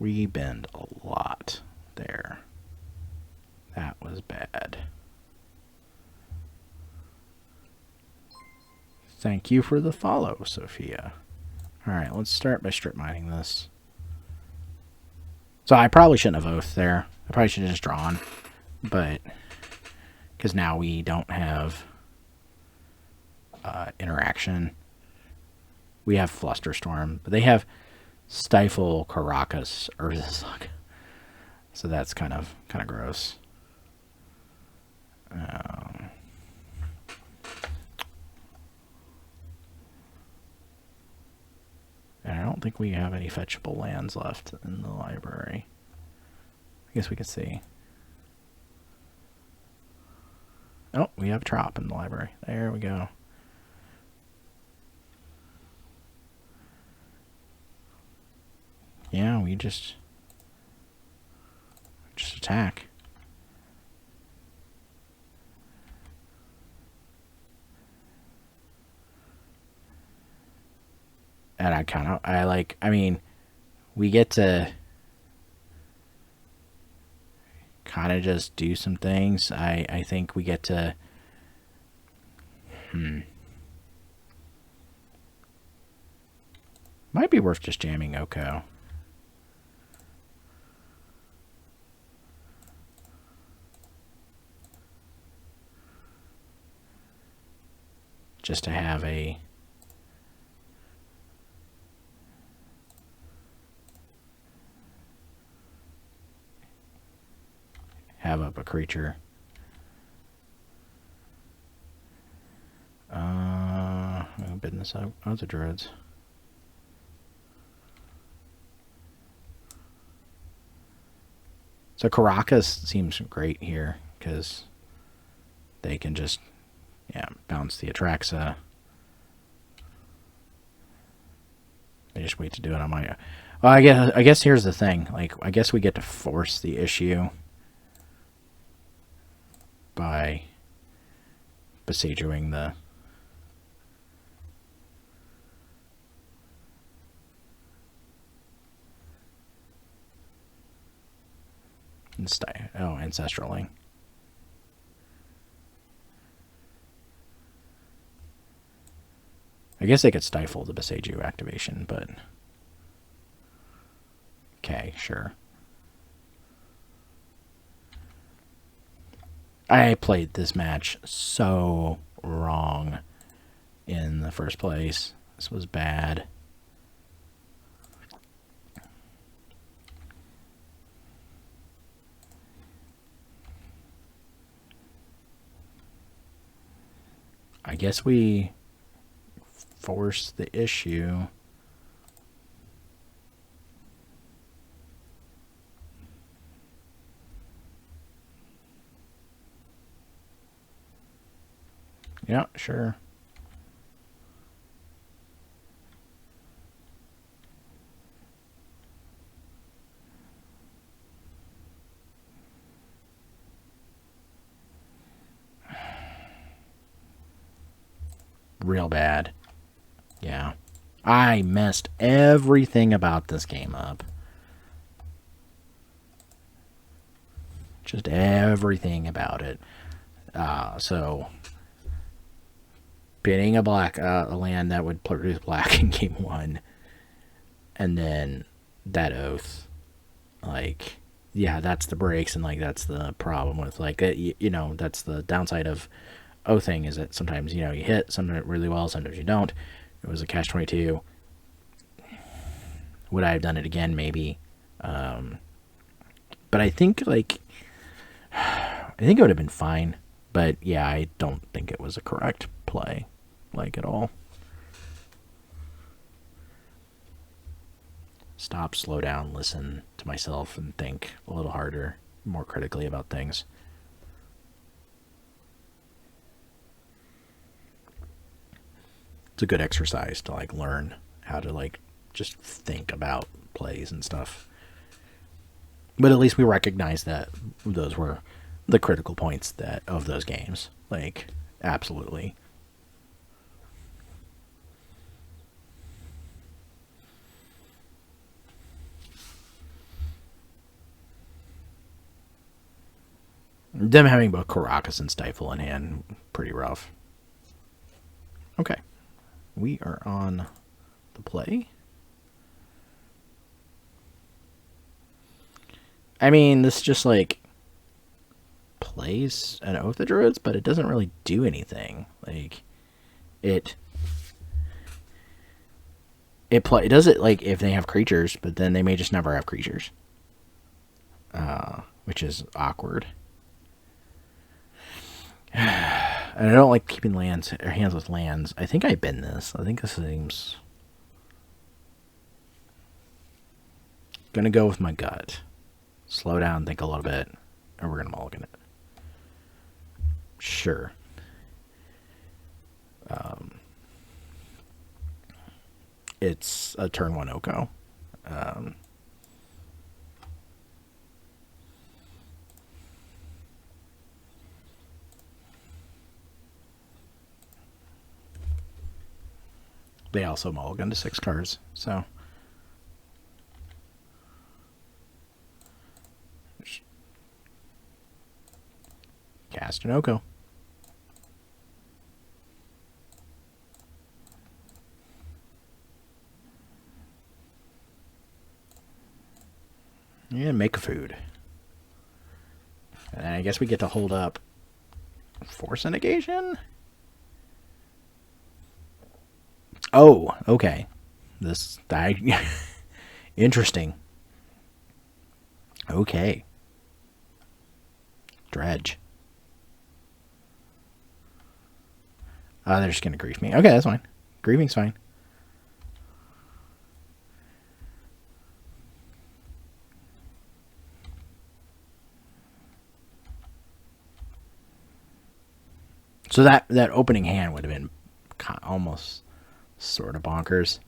We bend a lot there. That was bad. Thank you for the follow, Sophia. Alright, let's start by strip mining this. So I probably shouldn't have oathed there. I probably should have just drawn. But, because now we don't have interaction. We have Flusterstorm, but they have Stifle, Caracas, Urzaslug. So that's kind of gross. And I don't think we have any fetchable lands left in the library. I guess we could see. Oh, we have Trop in the library. There we go. Yeah, we just attack. And I mean, we get to kind of just do some things. I think we get to, might be worth just jamming Oko. Just to have up a creature. I'm bidding this out. Oh, the Druids. So Caracas seems great here because they can just bounce the Atraxa. I just wait to do it on my. Well, I guess here's the thing. Like, I guess we get to force the issue by besieging the. Ancestraling. I guess they could stifle the Beseiju activation, but okay, sure. I played this match so wrong in the first place. This was bad. I guess we force the issue. Yeah, sure. Real bad. Yeah. I messed everything about this game up. Just everything about it. So bidding a land that would produce black in game 1, and then that oath, like, yeah, that's the breaks, and like that's the problem with like that's the downside of oathing, is that sometimes you hit sometimes really well, sometimes you don't. It was a catch-22. Would I have done it again? Maybe. But I think it would have been fine. But yeah, I don't think it was a correct play, like, at all. Stop, slow down, listen to myself, and think a little harder, more critically about things. it's a good exercise to like learn how to like just think about plays and stuff. But at least we recognize that those were the critical points that of those games. Like, absolutely. Them having both Caracas and Stifle in hand, pretty rough. Okay. We are on the play. I mean, this just like plays an Oath of Druids, but it doesn't really do anything. Like, it does it like if they have creatures, but then they may just never have creatures, which is awkward. And I don't like keeping lands or hands with lands. I think I bend this. I think this seems gonna go with my gut. Slow down, think a little bit, and we're gonna mulligan it. Sure. It's a turn 1 Oko. They also mulligan to 6 cards, so cast an Oko. Yeah, make a food. And I guess we get to hold up Force Negation? Oh, okay. This interesting. Okay. Dredge. They're just gonna grief me. Okay, that's fine. Grieving's fine. So that opening hand would have been almost sort of bonkers.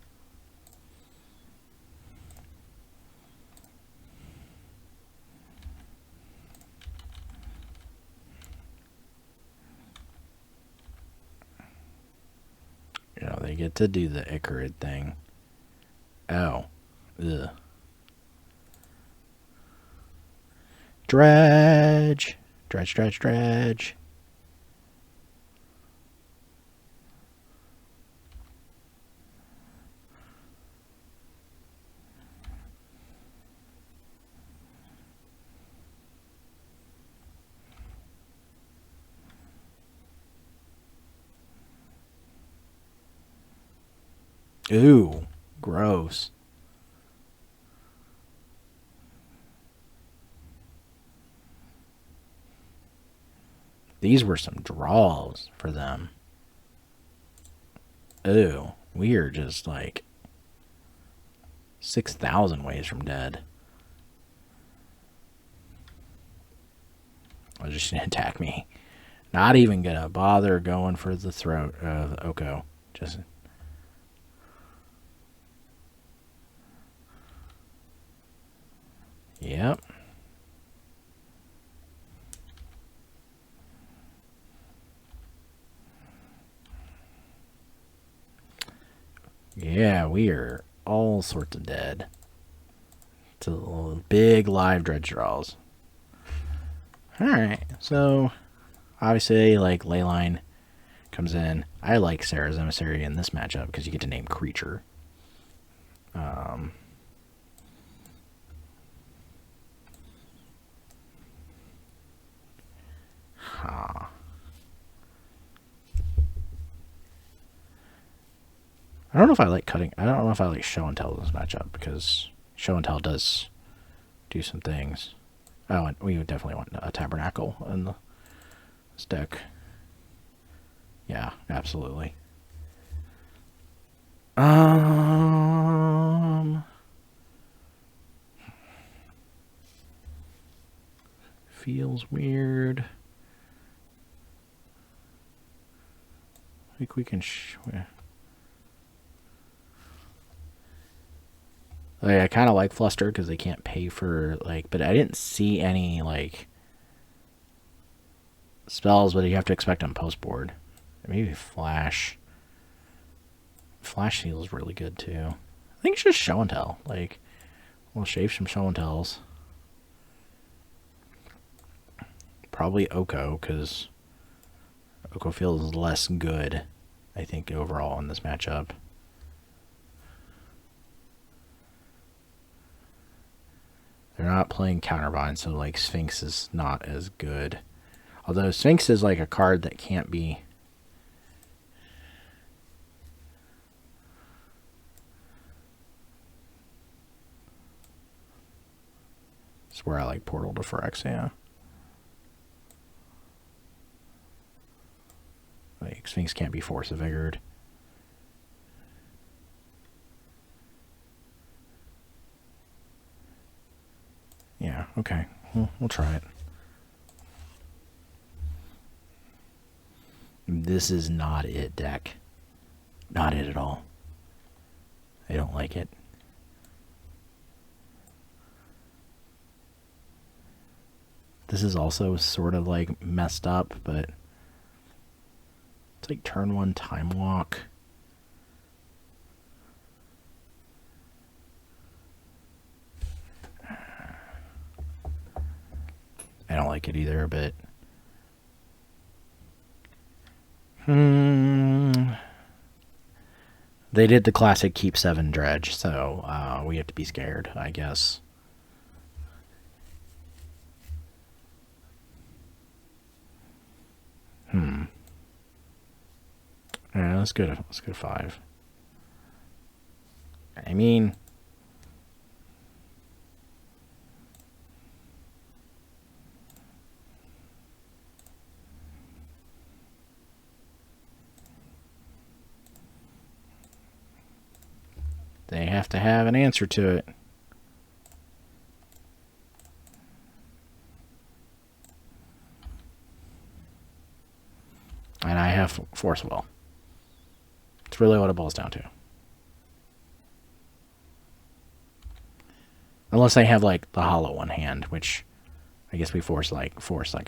You know, they get to do the Icarid thing. Oh. Ugh. Dredge. Dredge, dredge, dredge. Ooh, gross. These were some draws for them. Ooh, we are just like 6,000 ways from dead. They're just gonna attack me. Not even gonna bother going for the throat of Oko. Just. Yep. Yeah, we are all sorts of dead. To big live dredge draws. Alright, so obviously, like, Leyline comes in. I like Sarah's Emissary in this matchup because you get to name creature. I don't know if I like cutting. I don't know if I like show and tell this matchup because show and tell does do some things. Oh, and we would definitely want a Tabernacle in this deck. Yeah, absolutely. Feels weird. I think we can. Like, I kind of like Fluster because they can't pay for, like, but I didn't see any, like, spells, but you have to expect them post board. Maybe Flash. Flash Seal is really good, too. I think it's just Show and Tell. Like, we'll shave some Show and Tells. Probably Oko, because Oko feels less good, I think, overall in this matchup. They're not playing Counterbind, so, like, Sphinx is not as good. Although Sphinx is, like, a card that can't be... That's where I like Portal to Phyrexia. Like, Sphinx can't be Force of Vigor. Yeah, okay. We'll try it. This is not it, deck. Not it at all. I don't like it. This is also sort of like messed up, but it's like turn 1 Time Walk. I don't like it either, but they did the classic keep 7 dredge, so we have to be scared, I guess. Yeah, let's go to 5. I mean, they have to have an answer to it. And I have Force Will. It's really what it boils down to. Unless they have, like, the hollow one hand, which I guess we force like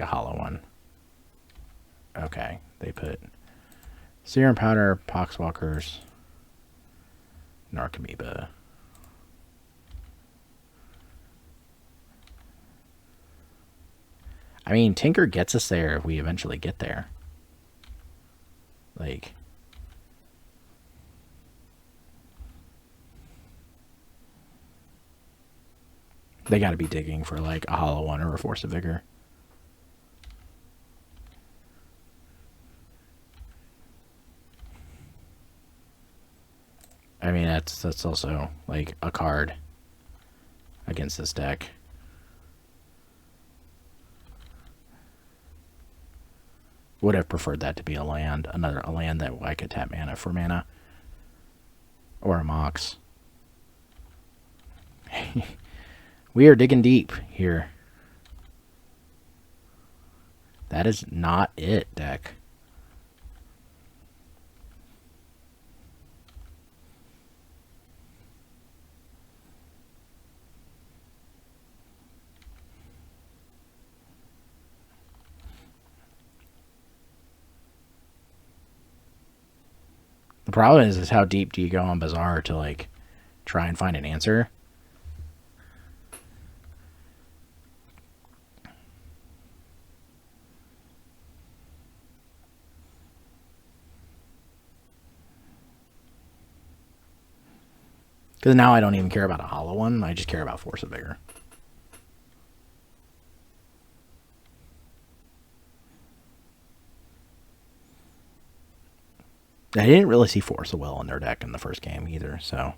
a hollow one. Okay, they put Serum Powder, Poxwalkers, Narcomoeba. I mean, Tinker gets us there if we eventually get there. Like, they gotta be digging for, like, a hollow one or a Force of Vigor. I mean, that's also, like, a card against this deck. Would have preferred that to be a land, a land that I could tap mana for mana. Or a Mox. We are digging deep here. That is not it, deck. The problem is how deep do you go on Bazaar to, like, try and find an answer? Because now I don't even care about a hollow one. I just care about Force of Vigor. I didn't really see Force of Will in their deck in the first game either, so...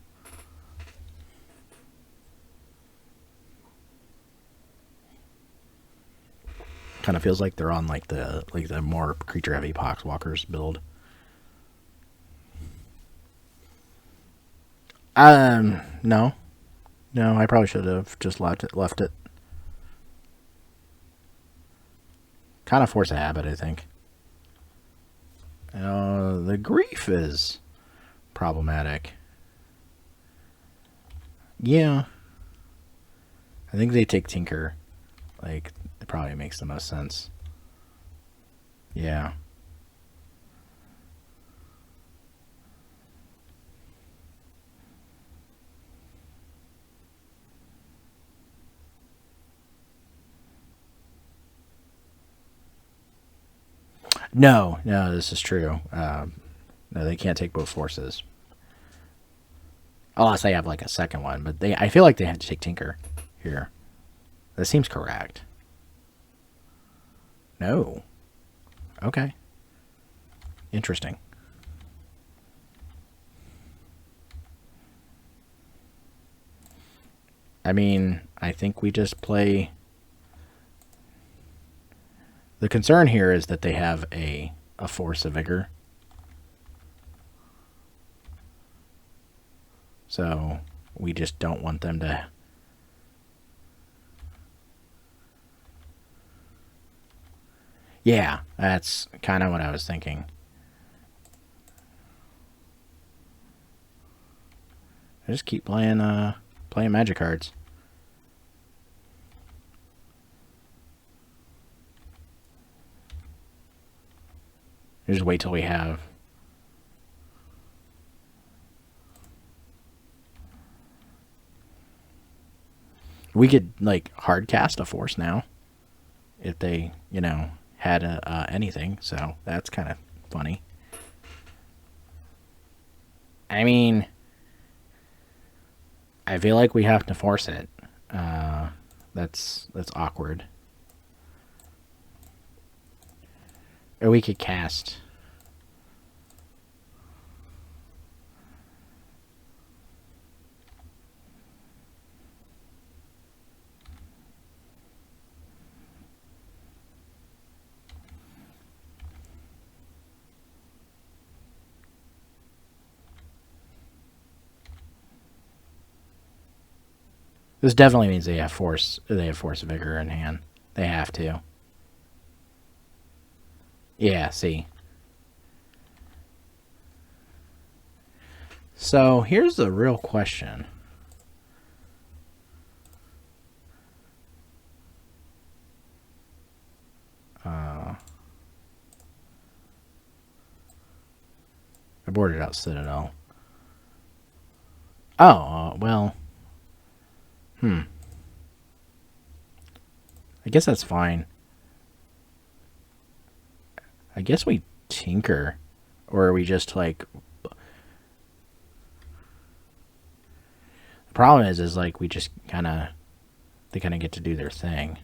Kind of feels like they're on, like, the more creature-heavy Poxwalkers build. No. No, I probably should have just left it. Kind of force a habit, I think. The grief is problematic. Yeah. I think they take Tinker. Like, it probably makes the most sense. Yeah. No, this is true. No, they can't take both forces. Unless they have like a second one, but I feel like they had to take Tinker here. That seems correct. No. Okay. Interesting. I mean, I think we just play. The concern here is that they have a Force of Vigor. So we just don't want them to. Yeah, that's kind of what I was thinking. I just keep playing magic cards. Just wait till we have. We could like hard cast a force now, if they had anything. So that's kind of funny. I mean, I feel like we have to force it. That's awkward. Or we could cast. This definitely means they have force. They have Force of Vigor in hand. They have to. Yeah. See. So here's the real question. I boarded out Citadel. Oh, well. I guess that's fine. I guess we Tinker. Or are we just like... The problem is like we just kind of... They kind of get to do their thing.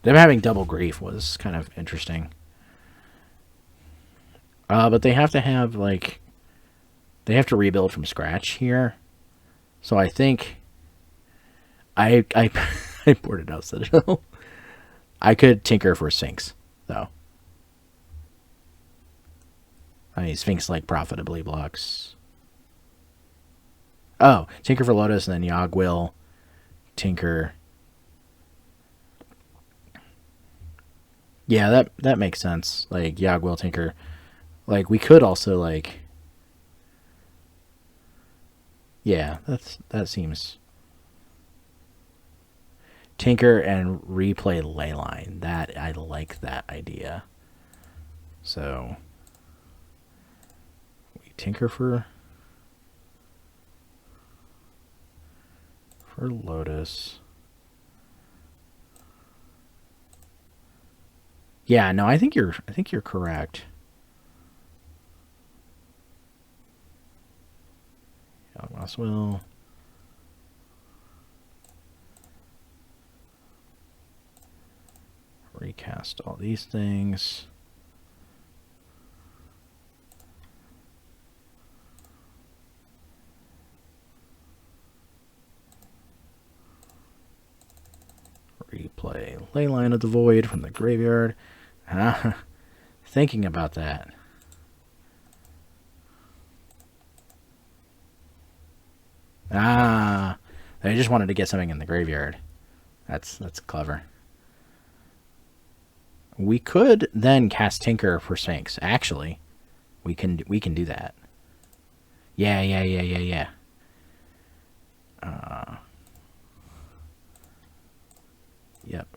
Them having double grief was kind of interesting. But they have to have, like... They have to rebuild from scratch here. So I think... I boarded out Citadel. I could Tinker for Sphinx, though. I mean, Sphinx, like, profitably blocks... Oh, Tinker for Lotus, and then Yogg will Tinker... Yeah, that makes sense. Like, Yogg will Tinker... Like, we could also, like... Yeah, that seems... Tinker and replay Leyline. That, I like that idea. So... We Tinker for Lotus. Yeah, no, I think you're correct. Will recast all these things. Replay Leyline of the Void from the graveyard. Thinking about that. They just wanted to get something in the graveyard. That's clever. We could then cast Tinker for Sphinx. Actually, we can do that. Yeah. Yep.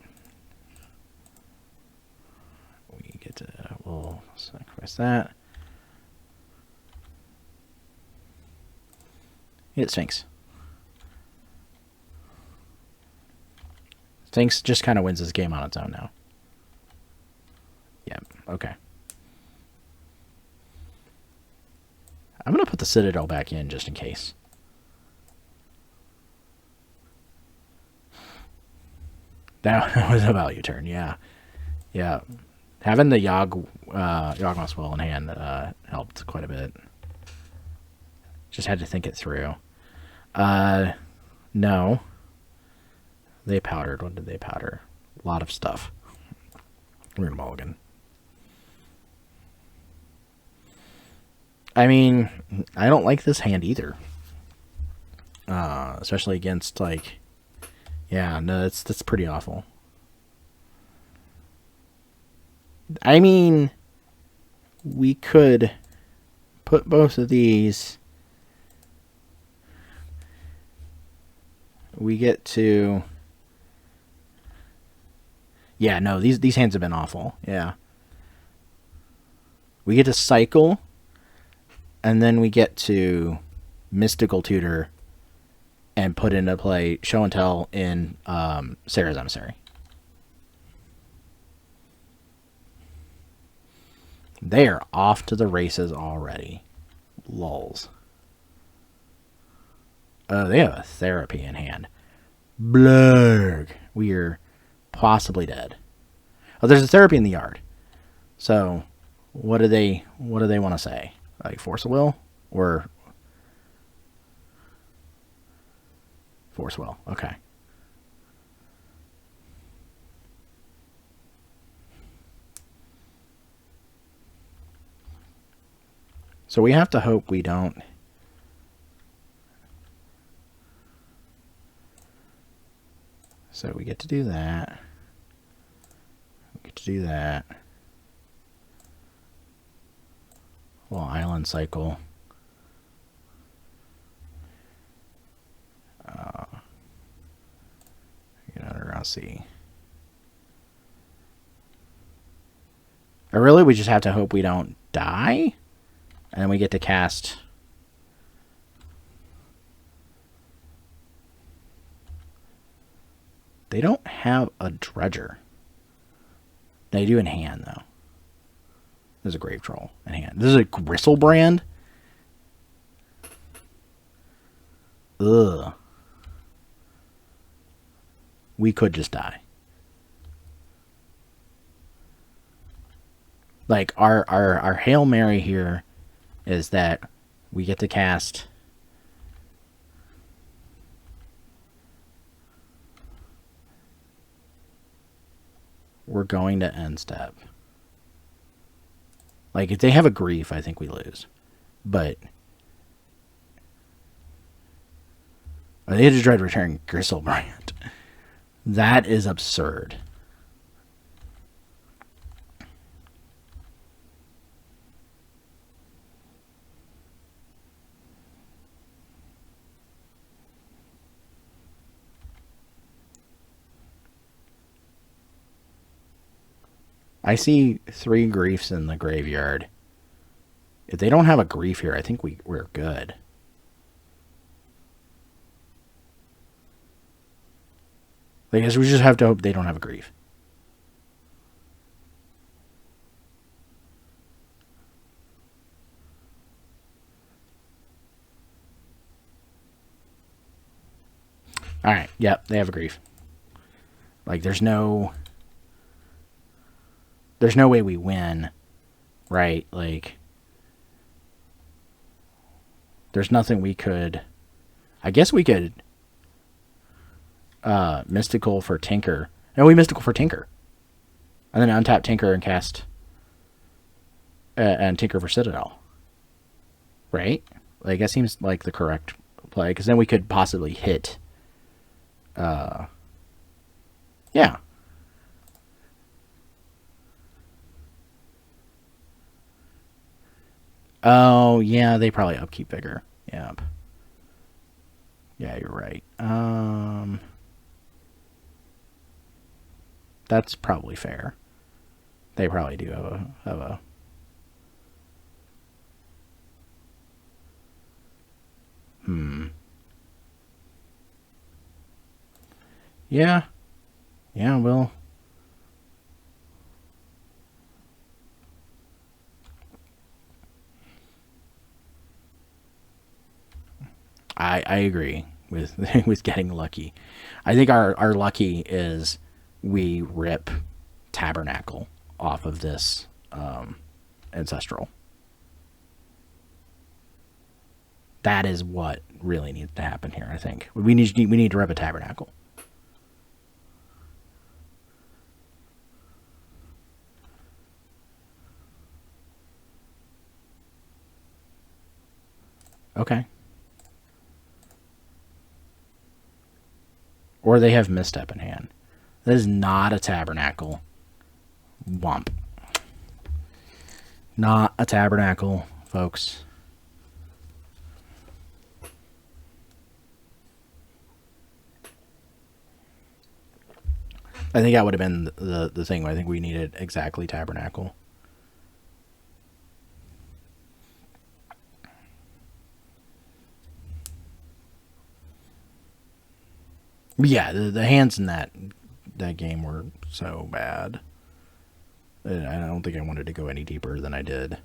We get to, we'll sacrifice that. Hit Sphinx. Sphinx just kind of wins this game on its own now. Yep, okay. I'm going to put the Citadel back in just in case. That was a value turn, yeah. Yeah. Having the Yawgmoth's Will in hand helped quite a bit. Just had to think it through. No. They powdered. What did they powder? A lot of stuff. We're going to mulligan. I mean, I don't like this hand either. Especially against, like... Yeah, no, that's pretty awful. I mean, we could put both of these. We get to... Yeah, no, these hands have been awful. Yeah. We get to cycle, and then we get to Mystical Tutor and put into play Show and Tell in Sarah's Emissary. They are off to the races already. Lulz. Oh, they have a Therapy in hand. Blurg. We are possibly dead. Oh, there's a Therapy in the yard. So, what do they want to say? Like Force of Will or Force Will? Okay. So we have to hope we don't. So we get to do that. We get to do that. Well, Island Cycle. Get underground sea. Or really, we just have to hope we don't die, and then we get to cast. They don't have a Dredger. They do in hand, though. There's a Grave Troll in hand. This is a Gristlebrand. Ugh. We could just die. Like, our Hail Mary here is that we get to cast... We're going to end step. Like, if they have a Grief, I think we lose. But... They had to try to return Gristlebrand. That is absurd. I see 3 Griefs in the graveyard. If they don't have a Grief here, I think we're good. I guess we just have to hope they don't have a Grief. Alright, yep, they have a Grief. Like, there's no way we win, right? Like, there's nothing we could... I guess we could... Mystical for Tinker. No, we Mystical for Tinker. And then untap Tinker and cast... and Tinker for Citadel. Right? Like, that seems like the correct play, because then we could possibly hit... yeah. Oh, yeah, they probably upkeep Vigor. Yep. Yeah, you're right. That's probably fair. They probably do have a Yeah. Yeah, well. I agree with with getting lucky. I think our lucky is we rip Tabernacle off of this ancestral. That is what really needs to happen here. I think we need to rip a Tabernacle. Okay. Or they have Misstep in hand. That is not a Tabernacle. Womp. Not a Tabernacle, folks. I think that would have been the thing. I think we needed exactly Tabernacle. But yeah, the hands in that game were so bad. I don't think I wanted to go any deeper than I did.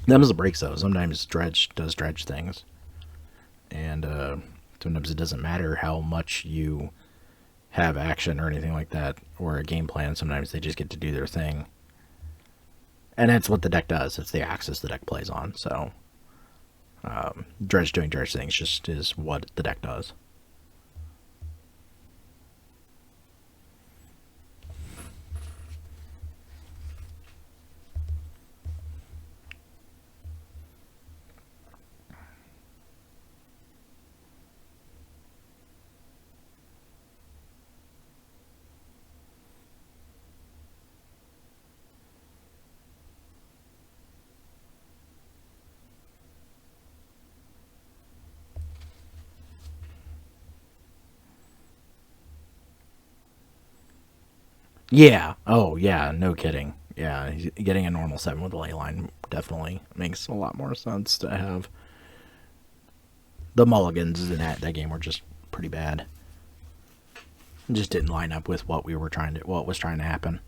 Them's the breaks though. Sometimes Dredge does Dredge things, and sometimes it doesn't matter how much you have action or anything like that, or a game plan. Sometimes they just get to do their thing, and that's what the deck does. It's the axis the deck plays on. So Dredge doing Dredge things just is what the deck does. Yeah. Oh, yeah. No kidding. Yeah, getting a normal 7 with a ley line definitely makes a lot more sense to have. The mulligans in that game were just pretty bad. It just didn't line up with what was trying to happen.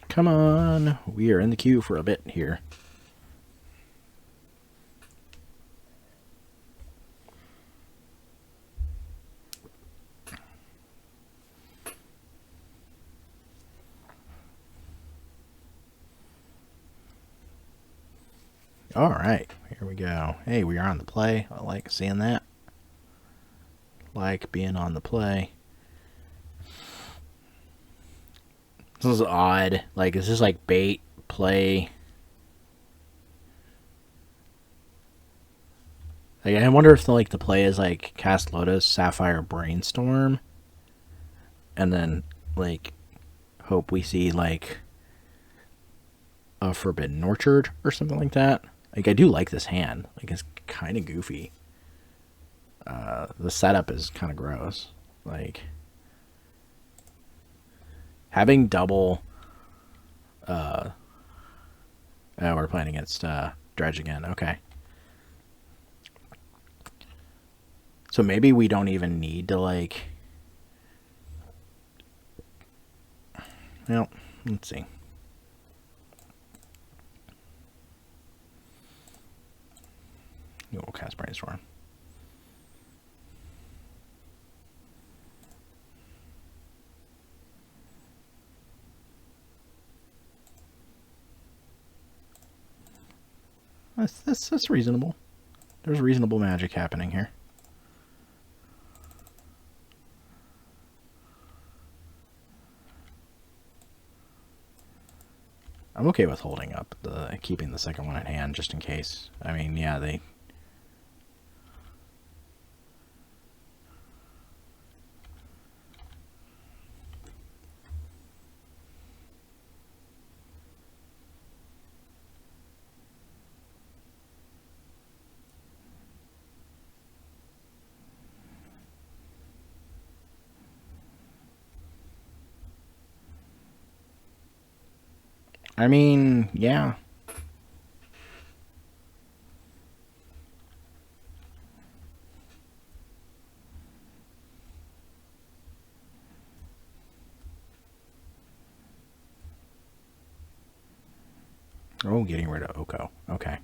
Come on, we are in the queue for a bit here. All right, here we go. Hey, we are on the play. I like seeing that. Like being on the play. This is odd. Like, is this like bait, play? Like, I wonder if the play is like Cast Lotus, Sapphire, Brainstorm. and then like hope we see like a Forbidden Orchard or something like that. Like, I do like this hand. Like, it's kind of goofy. The setup is kind of gross. Like, having double... Oh, we're playing against Dredge again. Okay. So maybe we don't even need to, like... Well, let's see. We'll cast Brainstorm. That's reasonable. There's reasonable magic happening here. I'm okay with holding up keeping the second one in hand just in case. I mean, yeah, they... I mean, yeah. Oh, getting rid of Oko. Okay.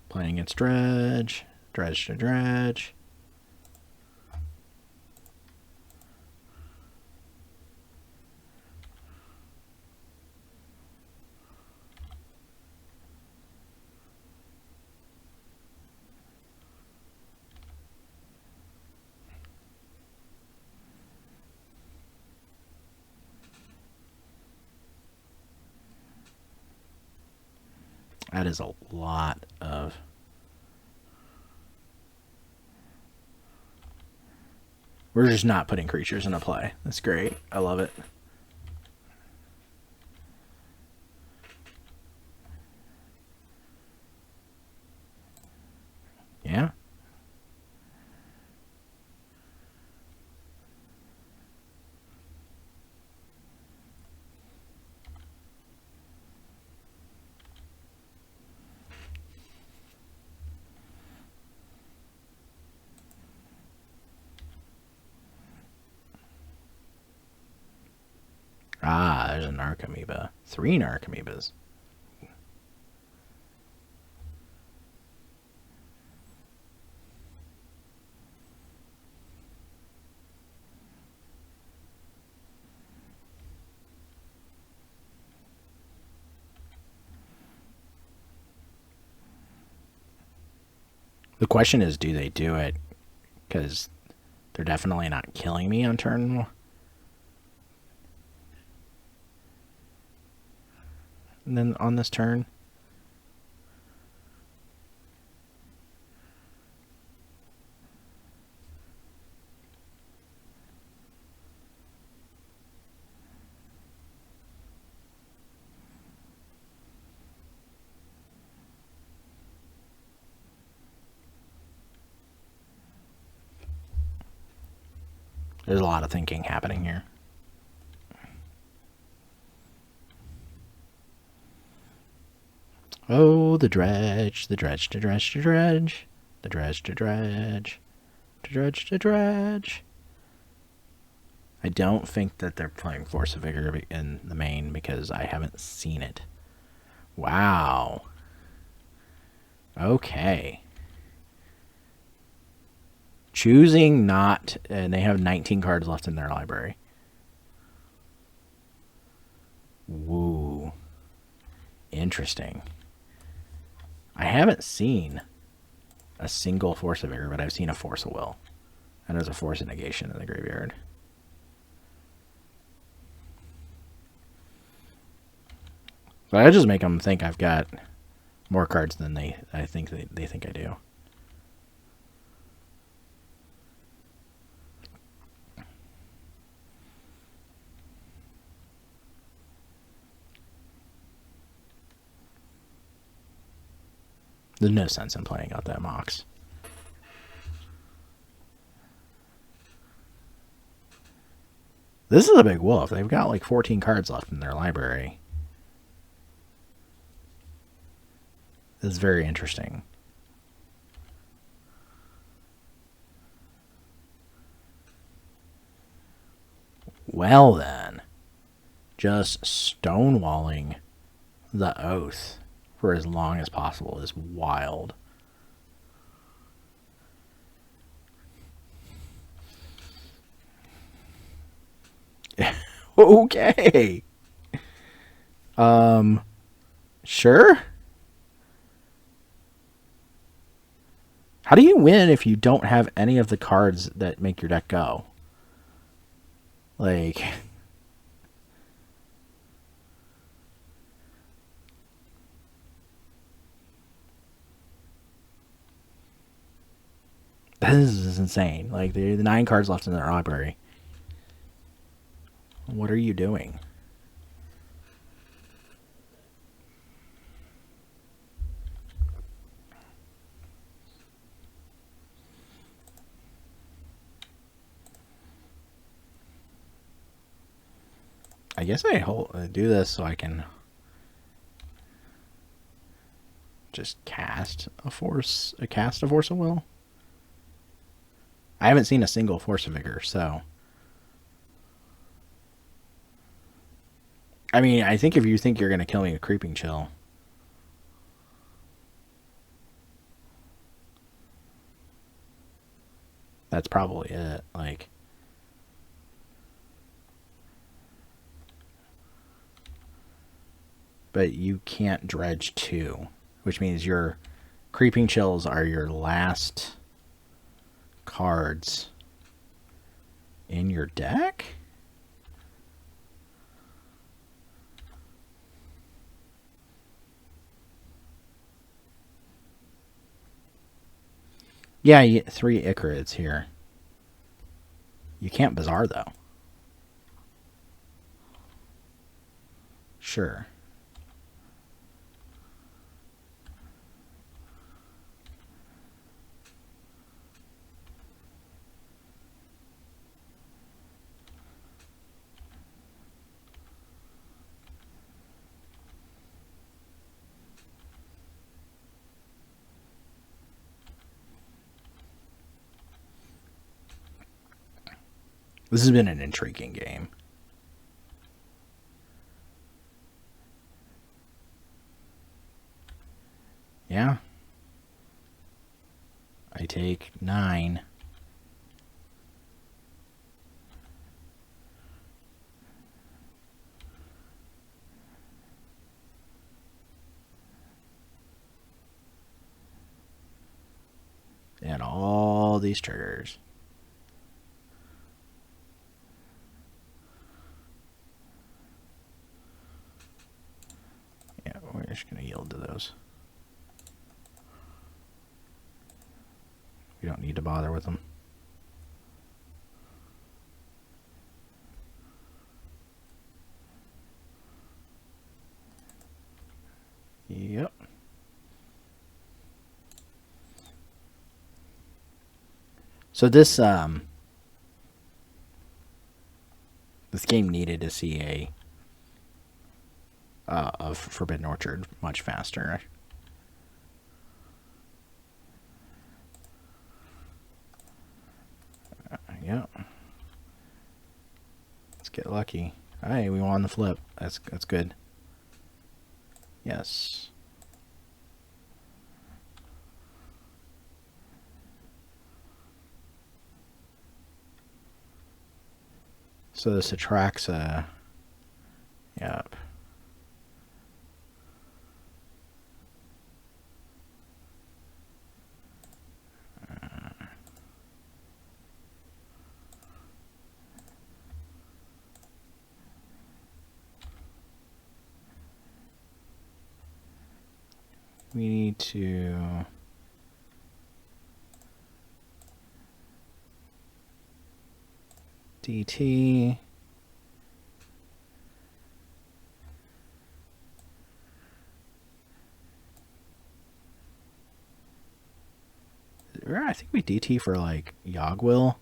Playing against Dredge. Dredge to Dredge. That is a lot of... We're just not putting creatures into play. That's great. I love it. Yeah. Ah, there's an Archamoeba. 3 Archamoebas. The question is, do they do it? Because they're definitely not killing me on turn 1. And then on this turn. There's a lot of thinking happening here. Oh, the Dredge, the Dredge, the Dredge, the Dredge, the Dredge, the Dredge, the Dredge, the Dredge. I don't think that they're playing Force of Vigor in the main because I haven't seen it. Wow. Okay. Choosing not, and they have 19 cards left in their library. Woo. Interesting. I haven't seen a single Force of Vigor, but I've seen a Force of Will. And there's a force of negation in the graveyard. But I just make them think I've got more cards than I think they think I do. There's no sense in playing out that Mox. This is a big wolf. They've got like 14 cards left in their library. This is very interesting. Well then, just stonewalling the Oath for as long as possible is wild. Okay. Sure. How do you win if you don't have any of the cards that make your deck go? Like, this is insane. Like, the 9 cards left in their library. What are you doing? I guess I do this so I can just cast a force of will. I haven't seen a single Force of Vigor, so I mean, I think if you think you're gonna kill me with Creeping Chill, that's probably it. Like, but you can't dredge 2, which means your Creeping Chills are your last cards in your deck? Yeah, you get 3 Icarids here. You can't Bazaar, though. Sure. This has been an intriguing game. Yeah. I take 9. And all these triggers. Yeah, we're just going to yield to those. We don't need to bother with them. Yep. So this this game needed to see a of Forbidden Orchard much faster. Yep. Let's get lucky. Hey, we won the flip. That's good. Yes. So this Atraxa. Yep. we need to DT. I think we DT for like Yogwill.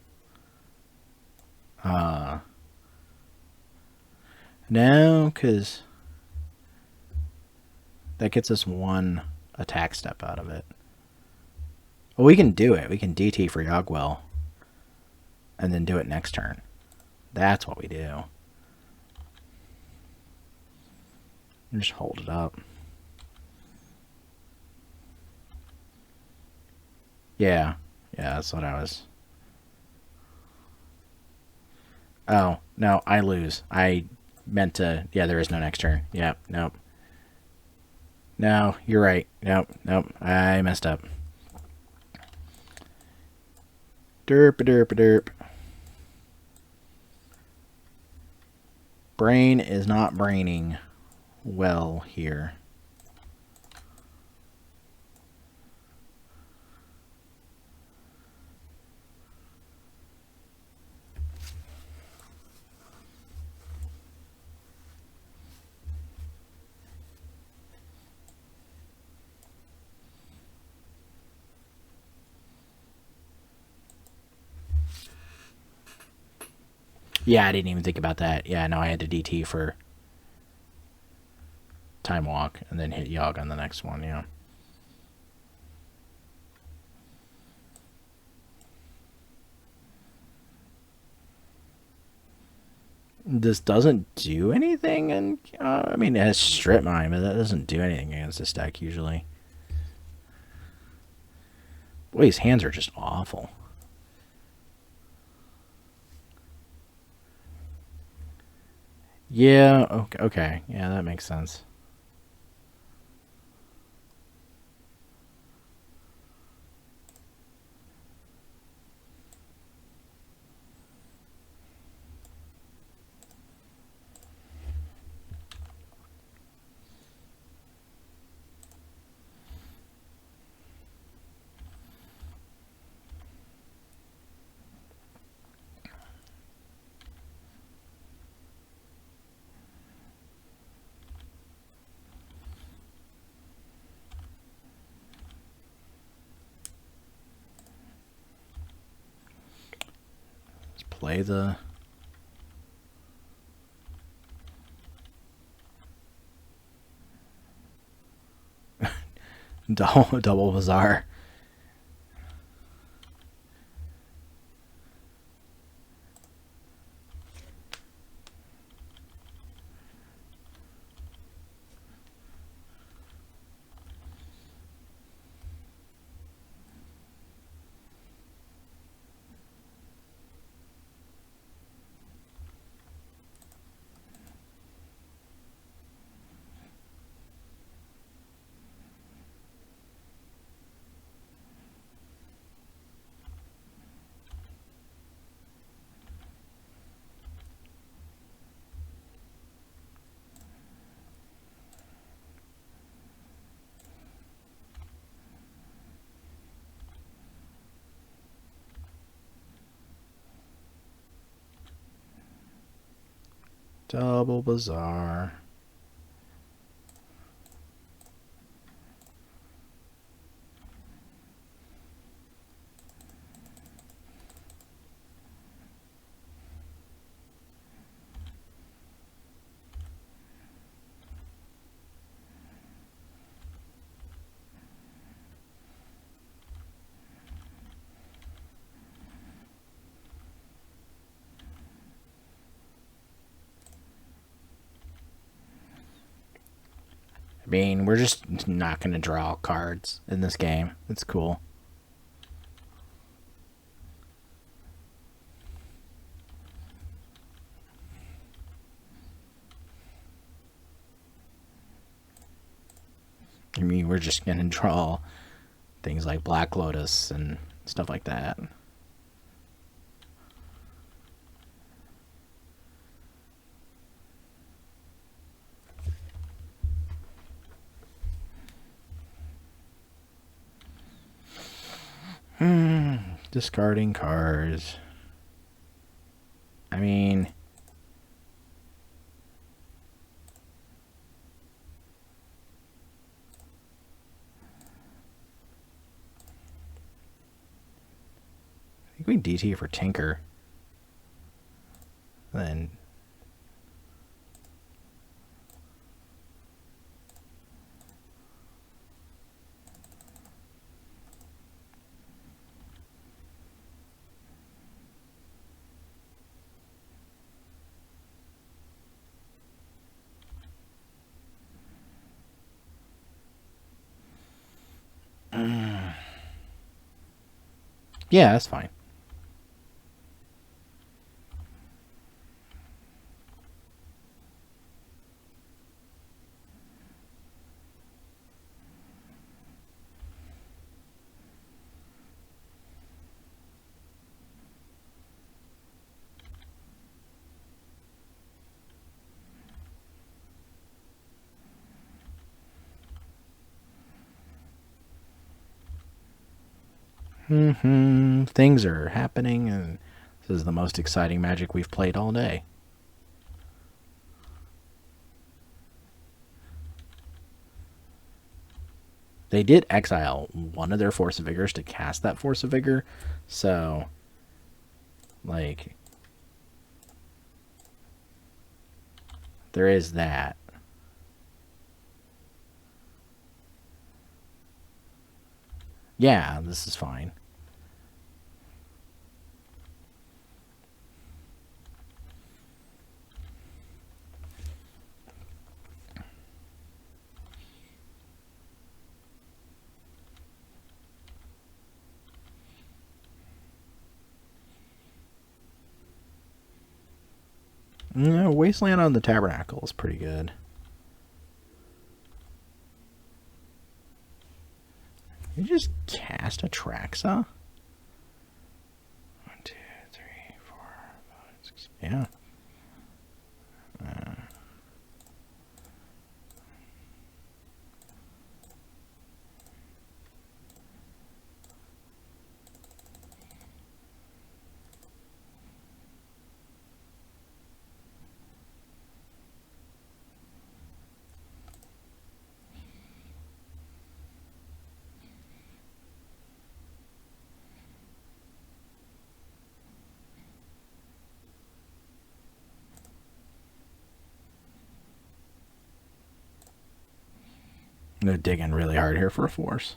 No, because that gets us one attack step out of it. Well, we can do it. We can DT for Yogwill and then do it next turn. That's what we do. Just hold it up. Yeah. Yeah, that's what I was. Oh, no, I lose. I meant to... Yeah, there is no next turn. Yep, nope. No, you're right. Nope, nope. I messed up. Derp-a-derp-a-derp. Brain is not braining well here. Yeah, I didn't even think about that. Yeah, no, I had to DT for Time Walk and then hit Yogg on the next one, yeah. This doesn't do anything, and I mean, it has Strip Mine, but that doesn't do anything against this deck usually. Boy, his hands are just awful. Yeah, okay. Yeah, that makes sense. Let's play the... double Bazaar. Double Bazaar. I mean, we're just not going to draw cards in this game. It's cool. I mean, we're just going to draw things like Black Lotus and stuff like that. Discarding cards. I mean, I think we can DT for Tinker. Then yeah, that's fine. Things are happening, and this is the most exciting Magic we've played all day. They did exile one of their Force of Vigors to cast that Force of Vigor, so, like, there is that. Yeah, this is fine. No, Wasteland on the Tabernacle is pretty good. You just cast Atraxa? 1, 2, 3, 4, 5, 6. Yeah. I'm going to dig in really hard here for a force.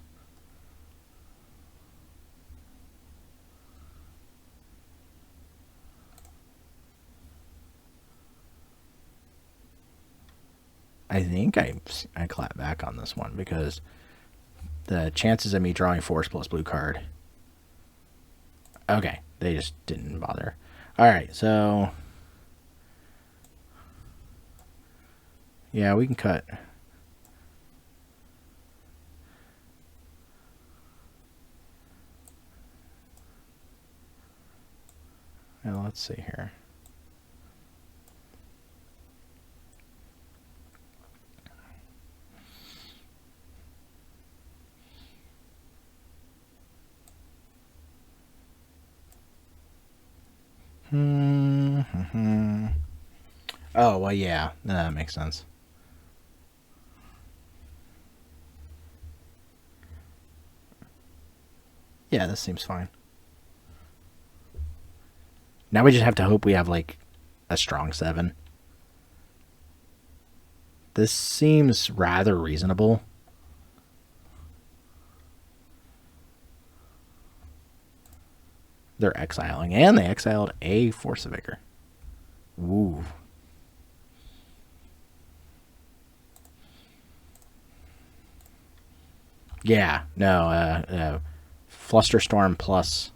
I think I clap back on this one because the chances of me drawing force plus blue card. Okay, they just didn't bother. Alright, so yeah, we can cut. Well, let's see here. Oh, well, yeah, that makes sense. Yeah, this seems fine. Now we just have to hope we have, like, a strong 7. This seems rather reasonable. They're exiling, and they exiled a Force of Vigor. Woo. Yeah, no, Flusterstorm plus.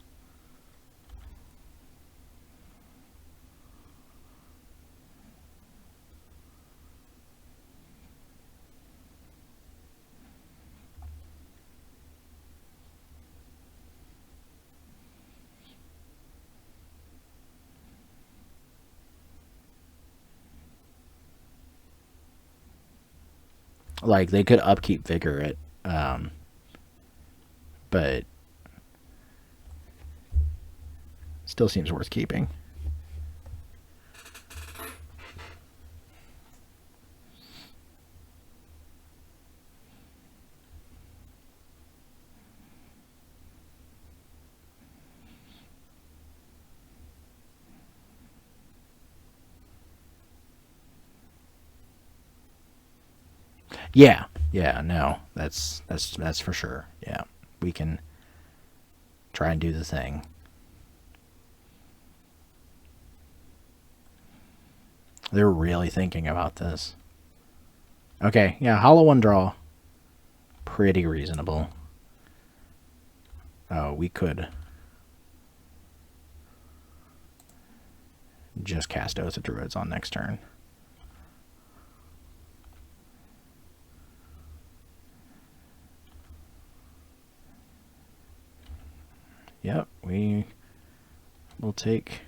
Like, they could upkeep Vigor it, but Still seems worth keeping. Yeah, yeah, no, that's for sure. Yeah, we can try and do the thing. They're really thinking about this. Okay, yeah, hollow one draw. Pretty reasonable. Oh, we could just cast Oath of Druids on next turn. Yep, we will take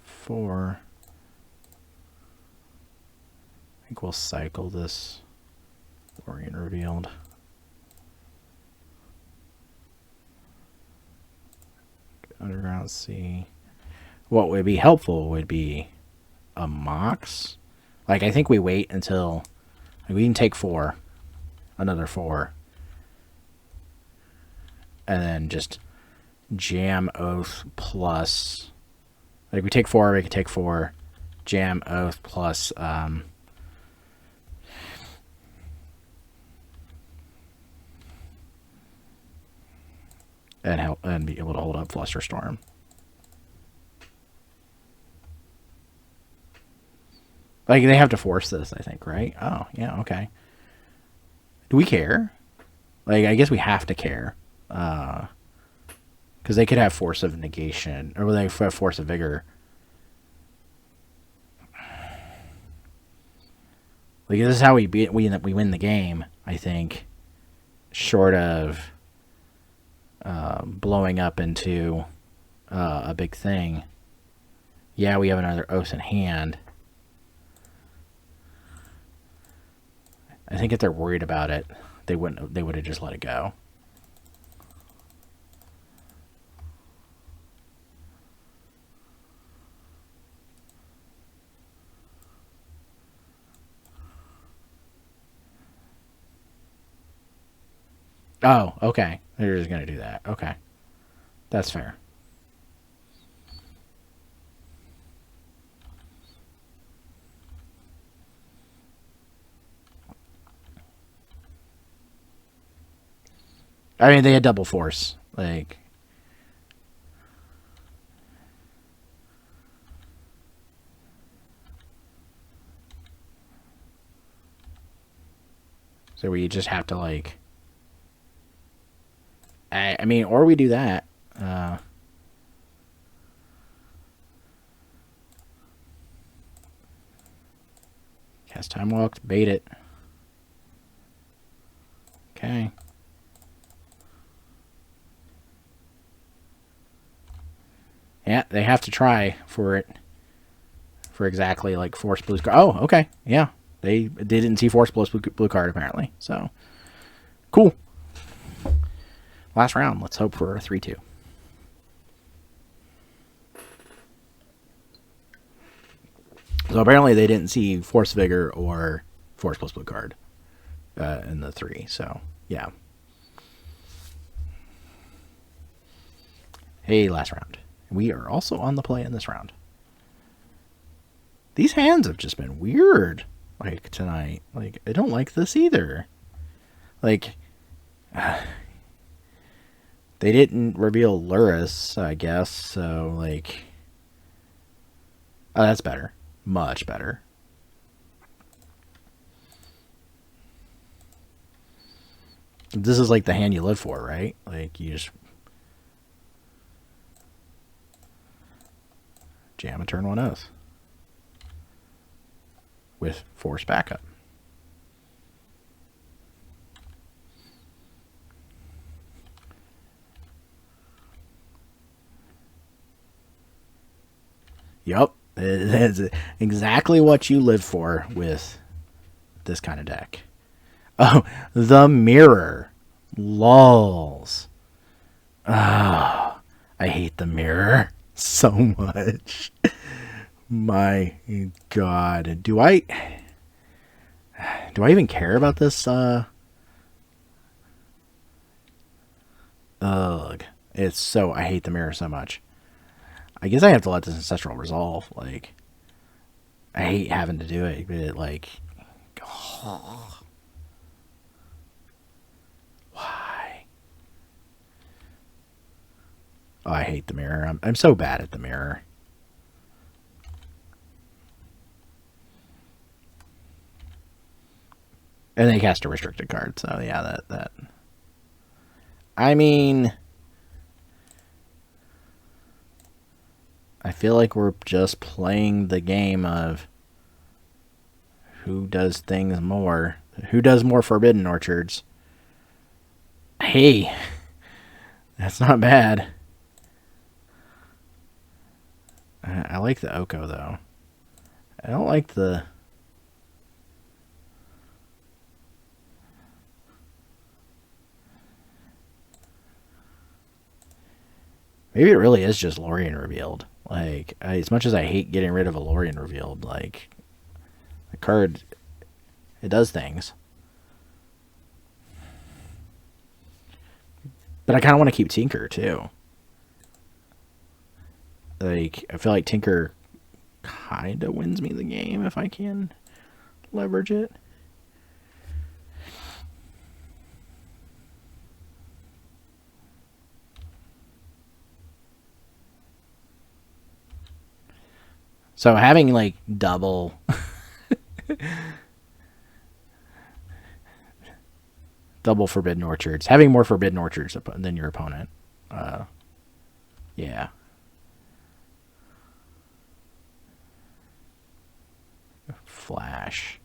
4. I think we'll cycle this Orient Revealed. Underground Sea. What would be helpful would be a Mox. Like, I think we wait until we can take 4, another 4, and then just jam Oath plus. Like, we take 4, we can take 4, jam Oath plus. And be able to hold up Flusterstorm. Like, they have to force this, I think, right? Oh, yeah, okay. Do we care? Like, I guess we have to care. Because they could have Force of Negation. Or they have Force of Vigor. Like, this is how we win the game, I think. Short of blowing up into a big thing. Yeah, we have another Oath in hand. I think if they're worried about it, they would have just let it go. Oh, okay. They're just going to do that. Okay. That's fair. I mean, they had double force. Like, so we just have to, like, I mean, or we do that. Cast Time Walked, bait it. Okay. Yeah, they have to try for it. For exactly, like, Force Blue card. Oh, okay. Yeah. They didn't see Force Blue card, apparently. So, cool. Last round. Let's hope for a 3-2. So apparently they didn't see Force Vigor or Force plus Blue card in the 3. So, yeah. Hey, last round. We are also on the play in this round. These hands have just been weird, like, tonight. Like, I don't like this either. Like, they didn't reveal Luris, I guess, so, like... Oh, that's better. Much better. This is like the hand you live for, right? Like, you just... jam a turn 1 Oath. With Force backup. Yup. It's exactly what you live for with this kind of deck. Oh, the mirror. Lols. Ah, I hate the mirror so much. My God, do I even care about this? Ugh, it's so, I hate the mirror so much. I guess I have to let this ancestral resolve. Like, I hate having to do it, but it, like, oh, why? Oh, I hate the mirror. I'm so bad at the mirror. And they cast a restricted card, so yeah, that. I mean, I feel like we're just playing the game of who does things more. Who does more Forbidden Orchards? Hey, that's not bad. I like the Oko, though. I don't like the... Maybe it really is just Lorien revealed. Like, as much as I hate getting rid of a Lorien revealed, like, the card, it does things. But I kind of want to keep Tinker, too. Like, I feel like Tinker kind of wins me the game if I can leverage it. So having, like, double... double Forbidden Orchards. Having more Forbidden Orchards than your opponent. Yeah. Flash.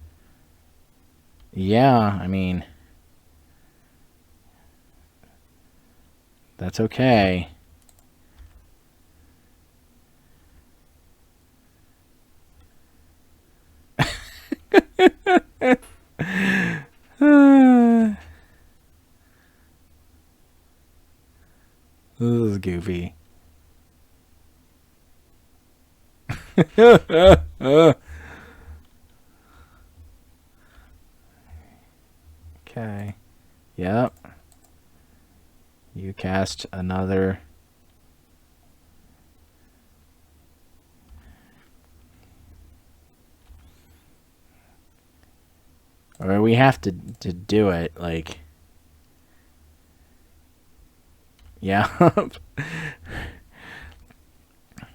Yeah, I mean... That's okay. This is goofy. Okay. Yep. You cast another. Or we have to do it, like... Yeah.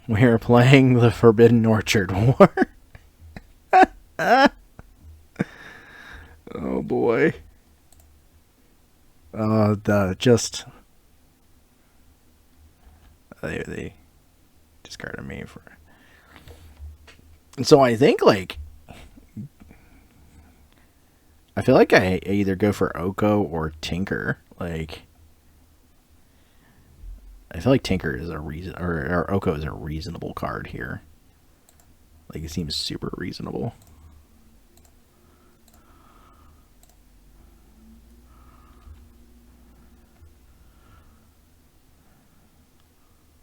We are playing the Forbidden Orchard War. Oh boy. Just... They discarded me for... So I think, like... I feel like I either go for Oko or Tinker. Like... I feel like Tinker is a reason... Or Oko is a reasonable card here. Like, it seems super reasonable.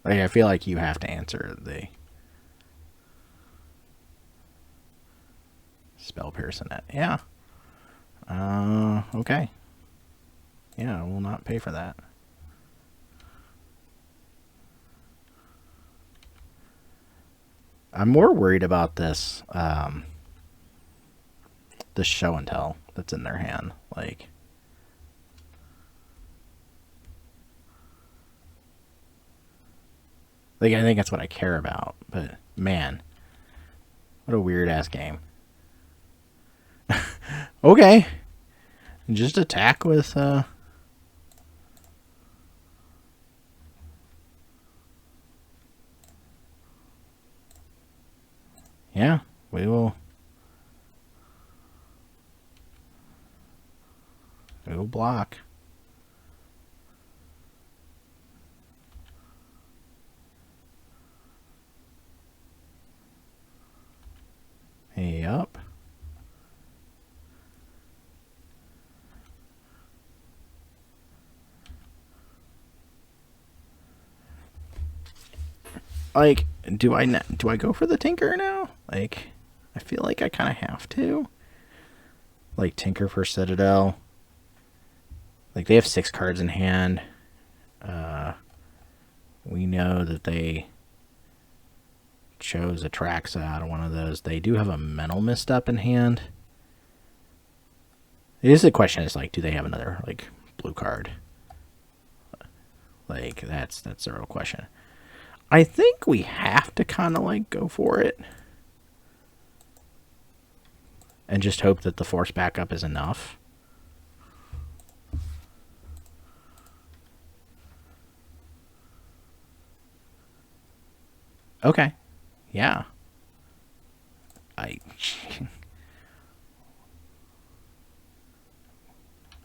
Like, I feel like you have to answer the Spell Personet. Yeah. Okay. Yeah, I will not pay for that. I'm more worried about this, this show and tell that's in their hand. Like, I think that's what I care about. But, man, what a weird-ass game. Okay. Just attack with, yeah, we will block. Yup. Like, do I go for the Tinker now? Like, I feel like I kind of have to. Like, Tinker for Citadel. Like, they have 6 cards in hand. We know that they chose Atraxa out of one of those. They do have a Mental Misstep in hand. It is the question is, like, do they have another, like, blue card? Like, that's the real question. I think we have to kind of, like, go for it. And just hope that the force backup is enough. Okay. Yeah.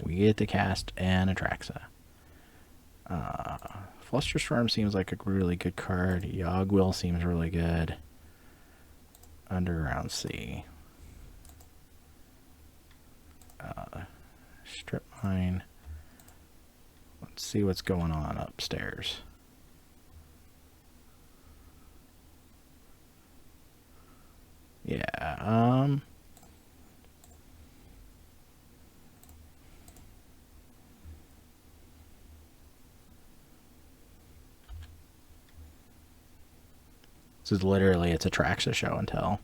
We get to cast an Atraxa. Flusterstorm seems like a really good card. Yogwill seems really good. Underground Sea. Strip Mine. Let's see what's going on upstairs. Yeah, this is literally, it's Atraxa show and tell.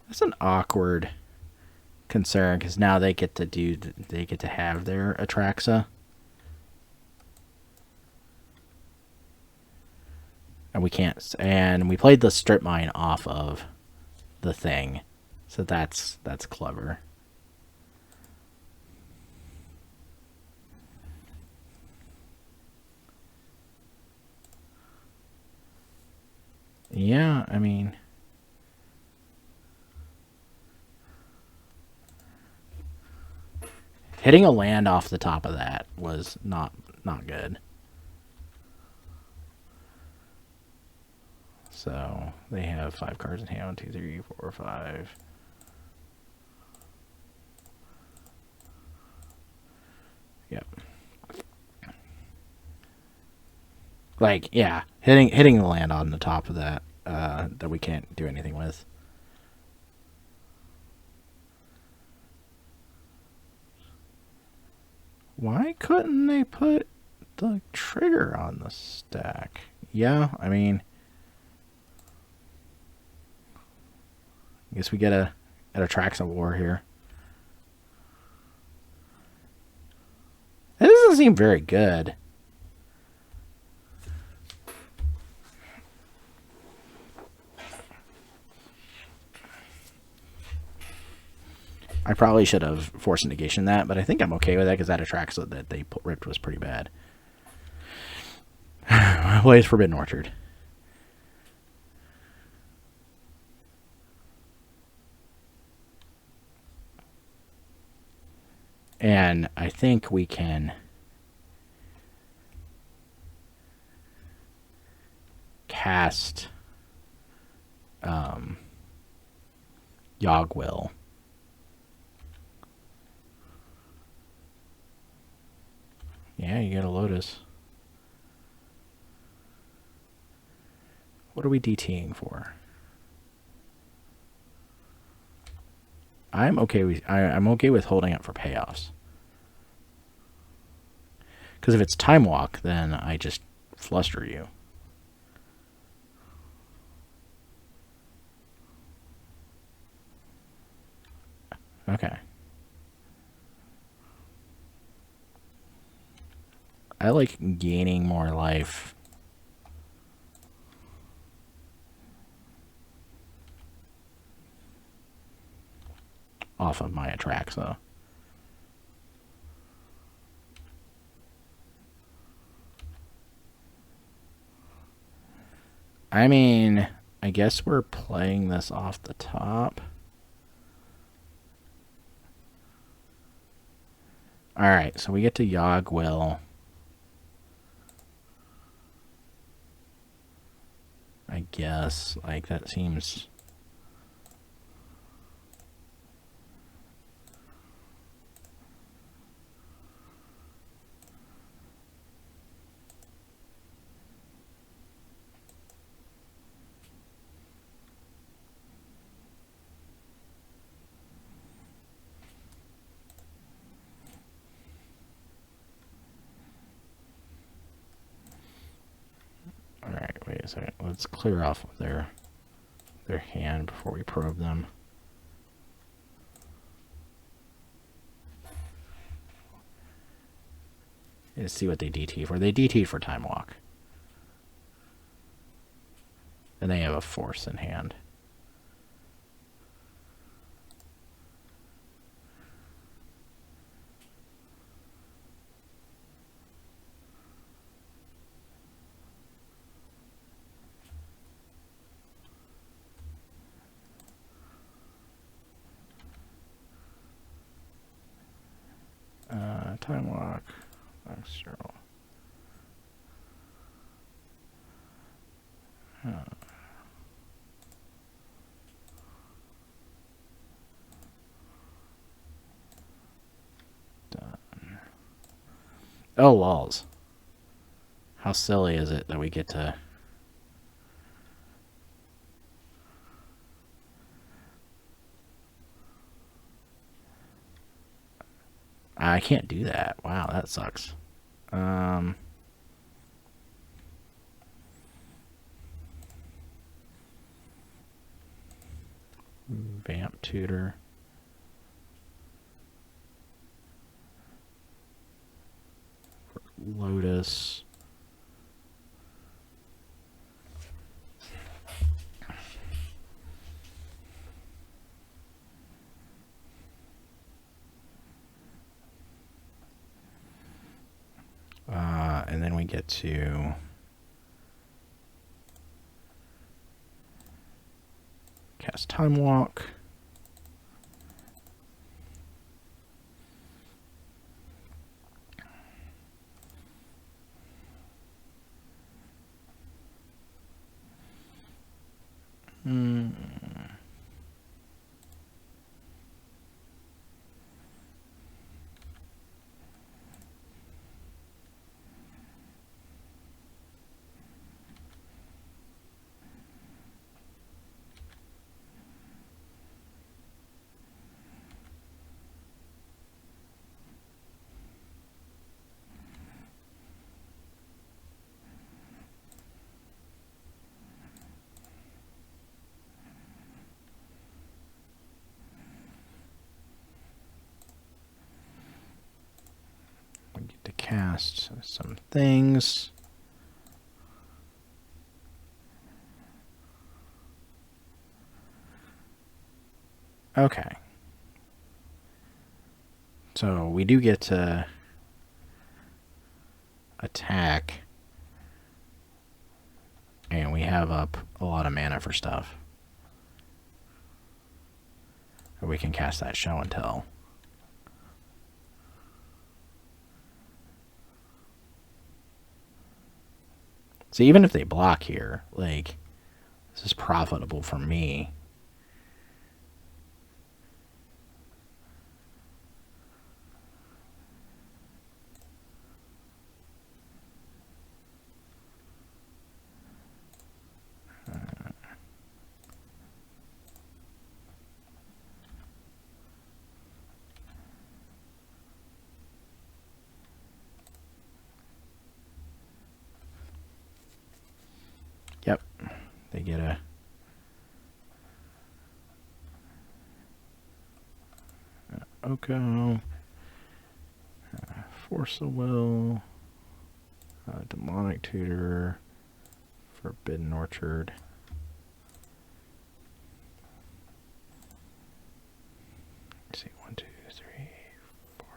That's an awkward concern because now they get to have their Atraxa, and we can't. And we played the strip mine off of the thing, so that's clever. Yeah, I mean, hitting a land off the top of that was not good. So they have 5 cards in hand. 1, 2, 3, 4, 5. Yep. Like, yeah, hitting the land on the top of that that we can't do anything with. Why couldn't they put the trigger on the stack? Yeah, I mean, I guess we get an Atraxa war here. That doesn't seem very good. I probably should have forced negation that, but I think I'm okay with that because that Atraxa that they ripped was pretty bad. Plays Forbidden Orchard. And I think we can cast Yogwill. Yeah, you get a Lotus. What are we DTing for? I'm okay with holding up for payoffs. Because if it's Time Walk, then I just fluster you. Okay. I like gaining more life. Off of my Atraxa. I mean, I guess we're playing this off the top. Alright, so we get to Yogwill. I guess, like, that seems... a second. Let's clear off their hand before we probe them. Let's see what they DT for. They DT for Time Walk. And they have a Force in hand. Time Walk. External. Done. Oh, walls. How silly is it that we get to... I can't do that. Wow, that sucks. Vamp Tutor. Lotus. And then we get to cast Time Walk. We get to cast some things. Okay. So we do get to attack. And we have up a lot of mana for stuff. Or we can cast that Show and Tell. So even if they block here, like, this is profitable for me. Yep, they get a Oko, Force of Will, Demonic Tutor, Forbidden Orchard. Let's see, 1, 2, 3, 4,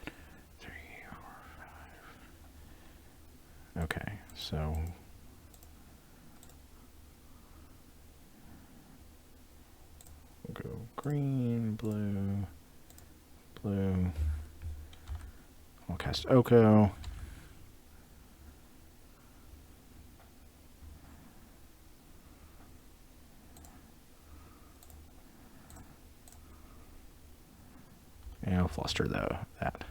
5, 3, 4, 5. Okay, so we'll go green, blue, blue. We'll cast Oko. And I'll fluster though that.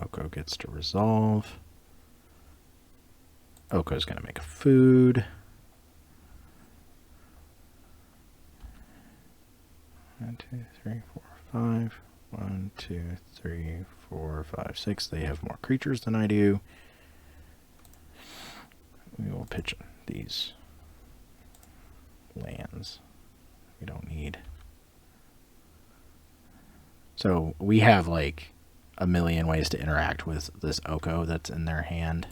Oko gets to resolve. Oko's going to make a food. 1, 2, 3, 4, 5. 1, 2, 3, 4, 5, 6. They have more creatures than I do. We will pitch these lands we don't need. So we have like a million ways to interact with this Oko that's in their hand.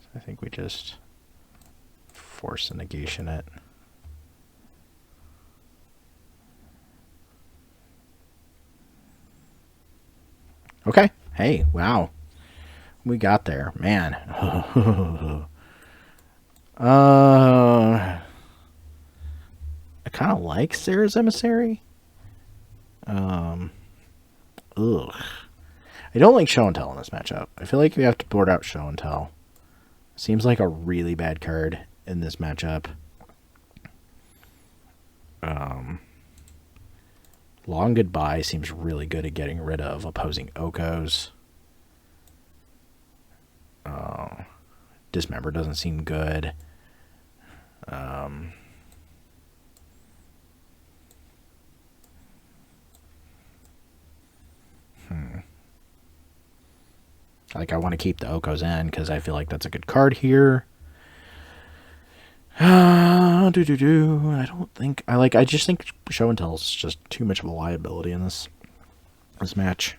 So I think we just force a negation it. Okay. Hey, wow. We got there. Man. I kind of like Sarah's Emissary. Ugh. I don't like Show and Tell in this matchup. I feel like we have to board out Show and Tell. Seems like a really bad card in this matchup. Long Goodbye seems really good at getting rid of opposing Okos. Dismember doesn't seem good. Like, I want to keep the Okos in because I feel like that's a good card here. I don't think I just think Show and Tell is just too much of a liability in this match.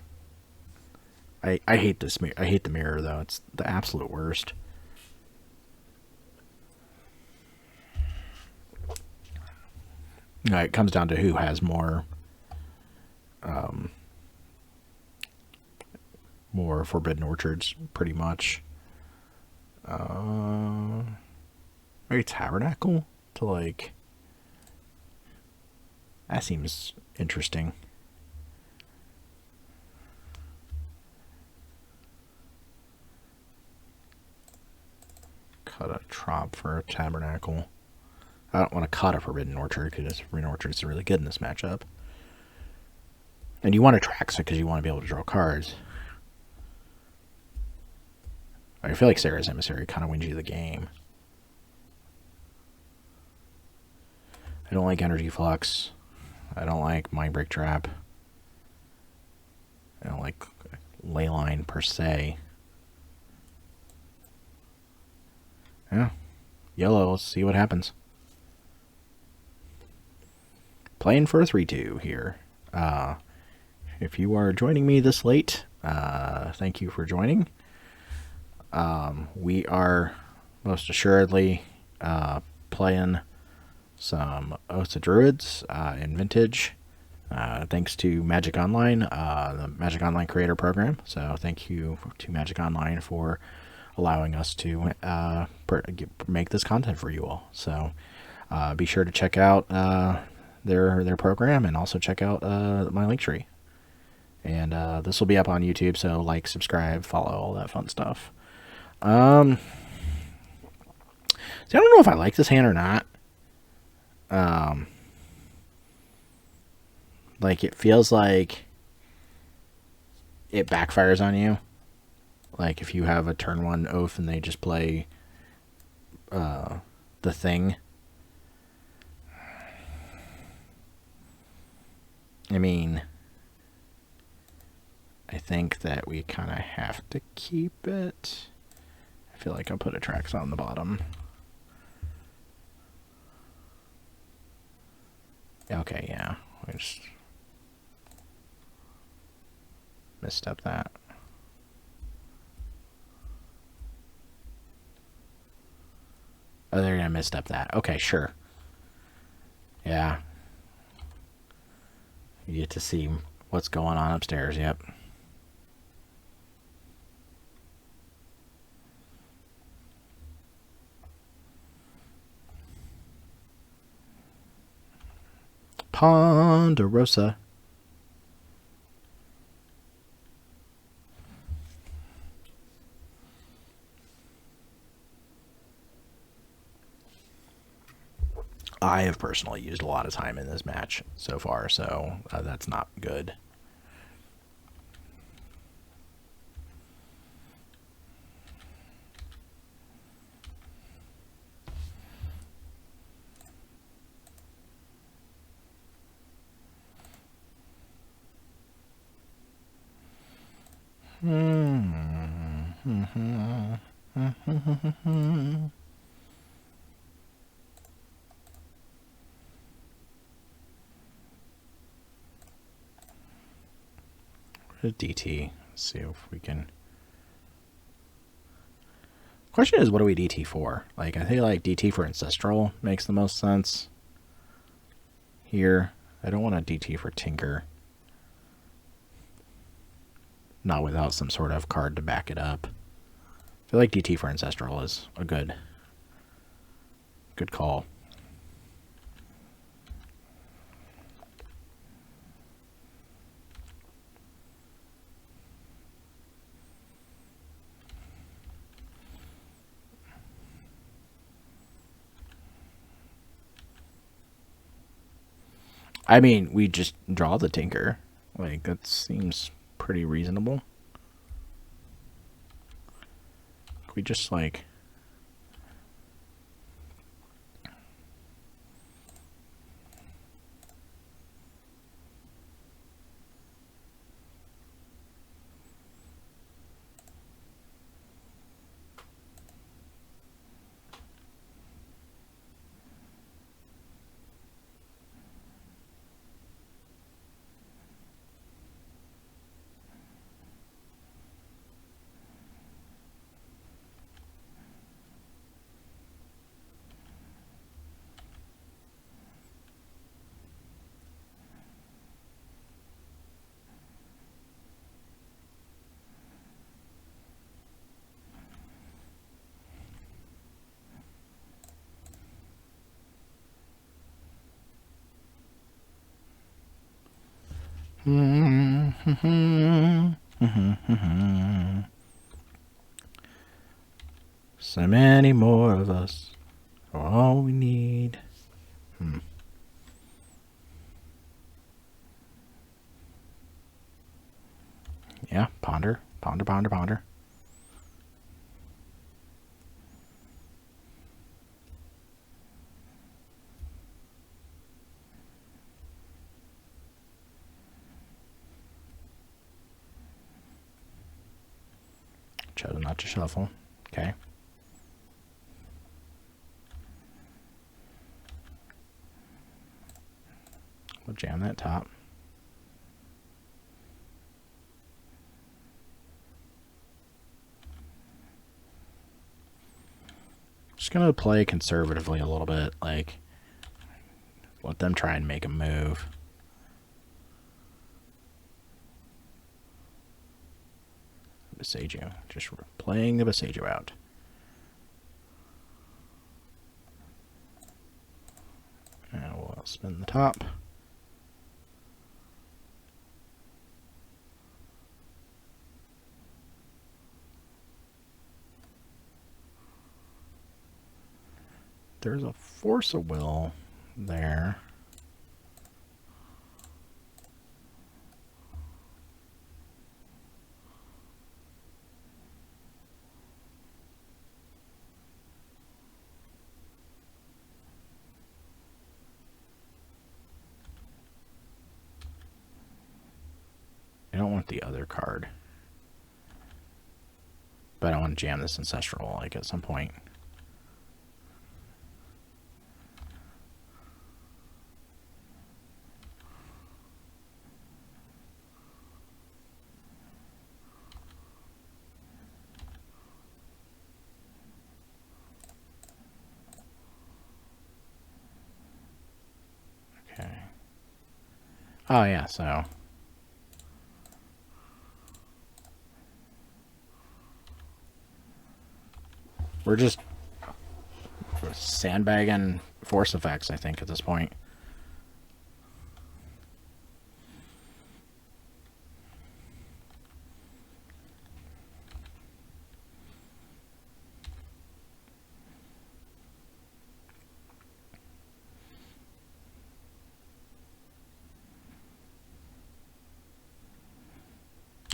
I hate this mirror. I hate the mirror though. It's the absolute worst. It comes down to who has more Forbidden Orchards, pretty much. Maybe Tabernacle to like. That seems interesting. Cut a Trop for a Tabernacle. I don't want to cut a Forbidden Orchard because Forbidden Orchards are really good in this matchup. And you want Atraxa because you want to be able to draw cards. I feel like Sarah's Emissary kind of wins you the game. I don't like Energy Flux. I don't like Mindbreak Trap. I don't like Leyline per se. Yeah. Yellow, let's see what happens. Playing for a 3-2 here. If you are joining me this late, thank you for joining. We are most assuredly playing some Oaths of Druids in Vintage, thanks to Magic Online, the Magic Online Creator Program. So thank you to Magic Online for allowing us to make this content for you all. So be sure to check out their program and also check out my link tree. And this will be up on YouTube, so like, subscribe, follow, all that fun stuff. See, I don't know if I like this hand or not. Like, it feels like it backfires on you. Like, if you have a turn 1 Oath and they just play the thing. I mean, I think that we kind of have to keep it. I feel like I'll put Atraxa on the bottom. Okay, yeah. We just misstep that. Oh, they're gonna misstep that. Okay, sure. Yeah. You get to see what's going on upstairs, yep. Ponderosa. I have personally used a lot of time in this match so far, so that's not good. DT. Let's see if we can. Question is, what do we DT for? Like, I feel like DT for Ancestral makes the most sense here. I don't want to DT for Tinker. Not without some sort of card to back it up. I feel like DT for Ancestral is a good call. I mean, we just draw the Tinker. Like, that seems pretty reasonable. We just, like... So many more of us are all we need. Yeah, ponder, ponder, ponder, ponder. Chose not to shuffle. Okay. We'll jam that top. Just gonna play conservatively a little bit, like let them try and make a move. Besagio, just playing the Besagio out. And we'll spin the top. There's a Force of Will there. I don't want the other card, but I want to jam this Ancestral like at some point. Okay. Oh yeah, so we're just sandbagging force effects, I think, at this point.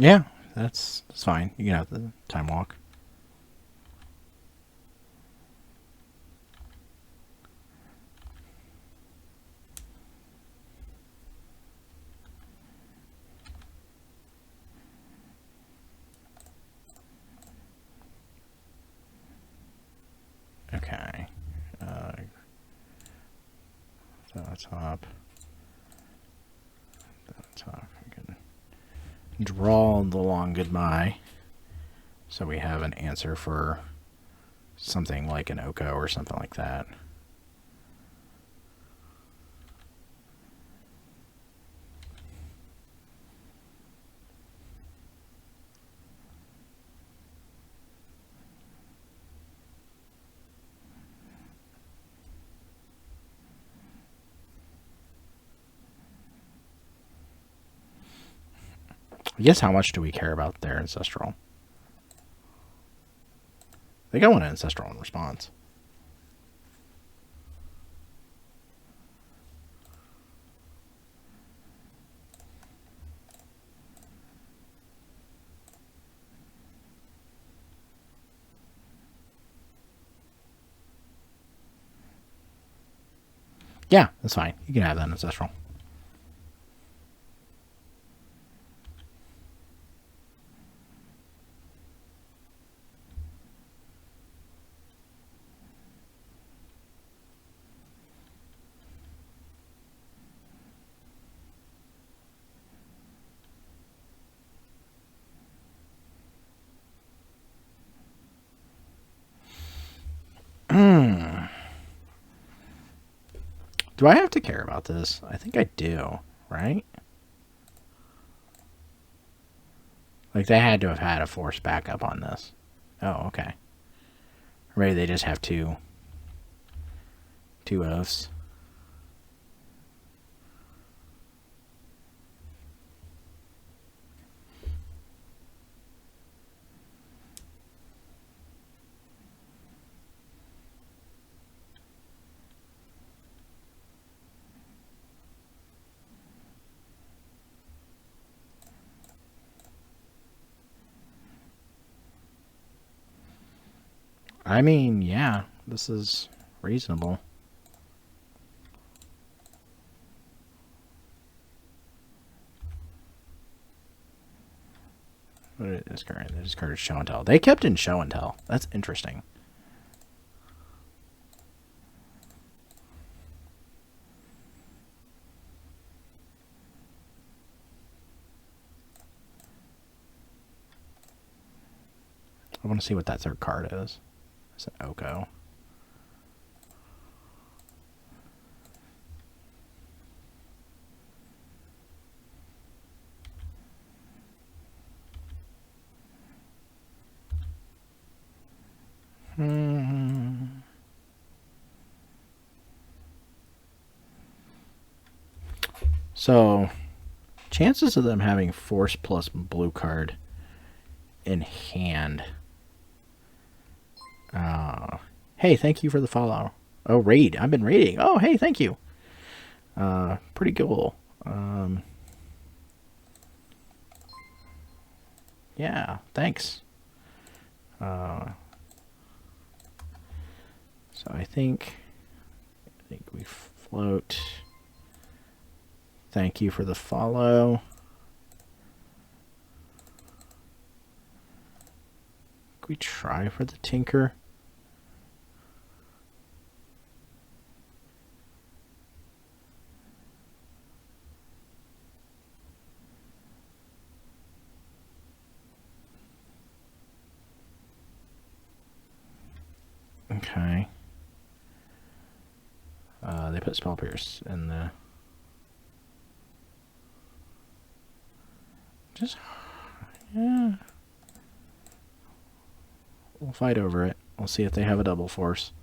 Yeah, that's fine. You can have the time walk. Okay. Top. Top. We can draw the long goodbye. So we have an answer for something like an Oko or something like that. I guess how much do we care about their ancestral? They got one ancestral in response. Yeah, that's fine. You can have that ancestral. Do I have to care about this? I think I do, right? Like, they had to have had a force backup on this. Oh, okay. Or maybe they just have two oaths. I mean, yeah, this is reasonable. What is this card? This card is show and tell. They kept in show and tell. That's interesting. I want to see what that third card is. It's an Oko. So, chances of them having force plus blue card in hand. Hey, thank you for the follow. Oh, raid. I've been raiding. Oh, hey, thank you. Pretty cool. Yeah, thanks. So I think we float. Thank you for the follow. Can we try for the Tinker? Okay. They put Spell Pierce in the... Just... Yeah. We'll fight over it. We'll see if they have a double force.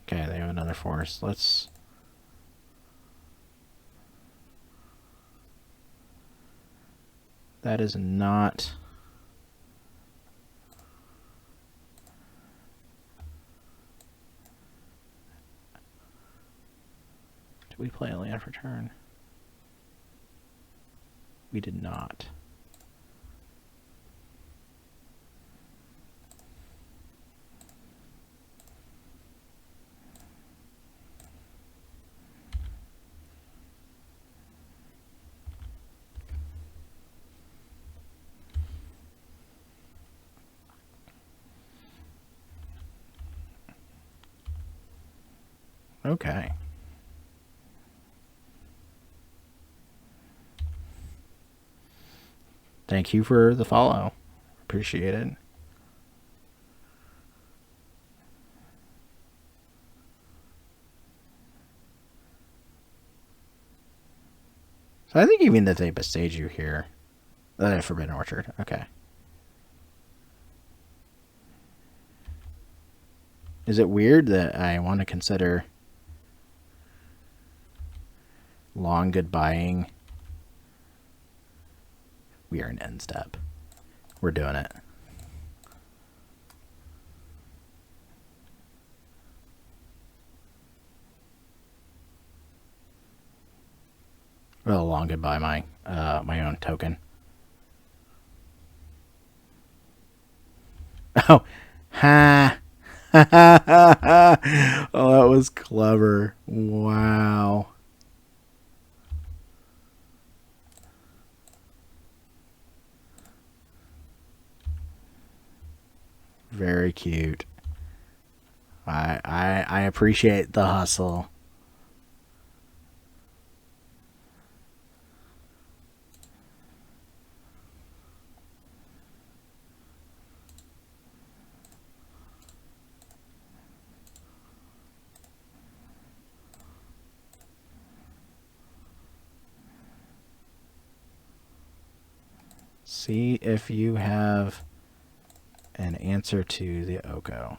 Okay, they have another force. Let's... That is not... we play a land for turn? We did not. Okay. Thank you for the follow. Appreciate it. So I think even if they bestage you here, Forbidden Orchard. Okay. Is it weird that I want to consider long goodbying? We are an end step. We're doing it. Well, long goodbye my my own token. Oh, ha! Oh, that was clever. Wow. Very cute. I appreciate the hustle. See if you have an answer to the Oko.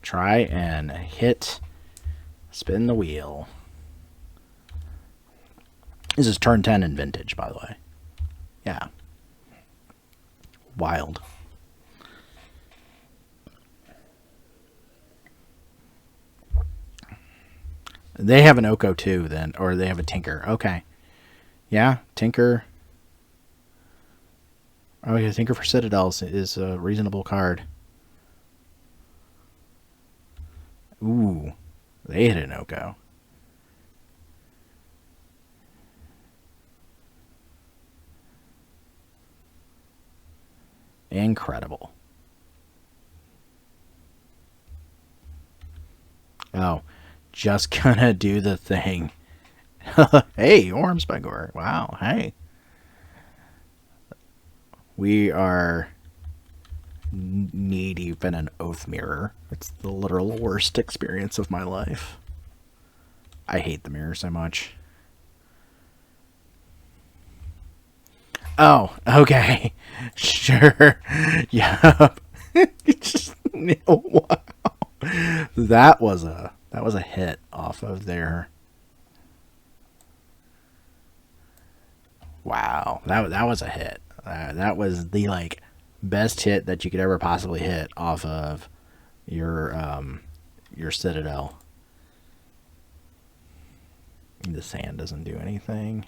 Try and hit, spin the wheel. This is turn 10 in Vintage, by the way. Yeah. Wild. They have an Oko too, then, or they have a Tinker. Okay. Yeah, Tinker. Oh, yeah, Tinker for Citadels is a reasonable card. Ooh, they hit an Oko. Incredible. Oh, just gonna do the thing. Hey, Ormsbengor. Wow, hey. We are knee deep in an Oath Mirror. It's the literal worst experience of my life. I hate the mirror so much. Oh, okay. Sure. Yep. Wow. That was a hit off of their. Wow. That was a hit. That was the like best hit that you could ever possibly hit off of your Citadel. The sand doesn't do anything.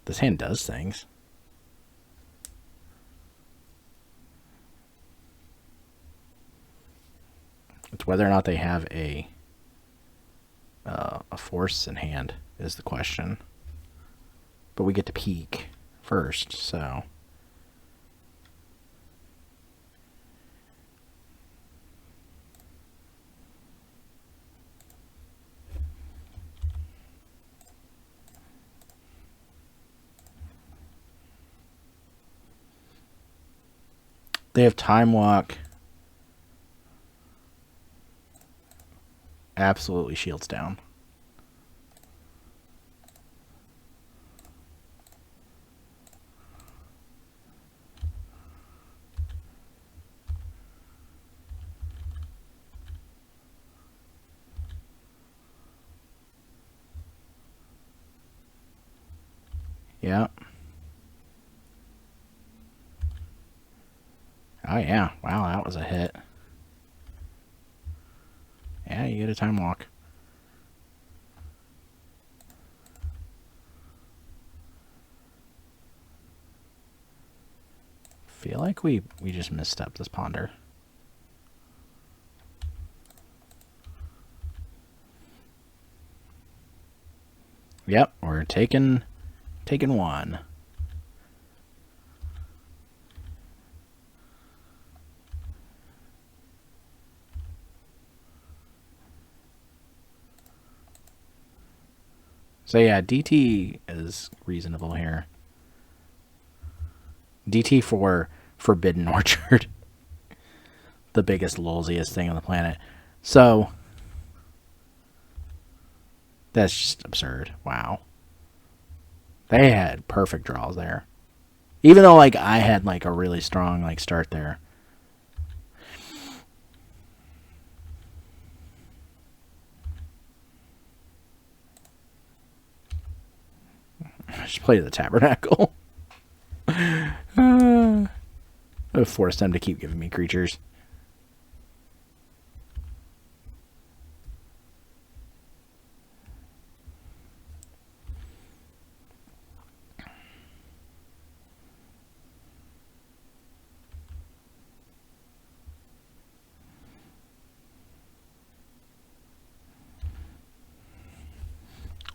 This hand does things. It's whether or not they have a force in hand is the question. But we get to peek first, so. They have Time Walk. Absolutely shields down. Yeah. Oh, yeah. Wow, that was a hit. Yeah, you get a time walk. Feel like we just misstepped this ponder. Yep, we're taking one. So yeah, DT is reasonable here. DT for Forbidden Orchard. The biggest, lolziest thing on the planet. So that's just absurd. Wow. They had perfect draws there. Even though like I had like a really strong like start there. I just play the Tabernacle. I forced them to keep giving me creatures.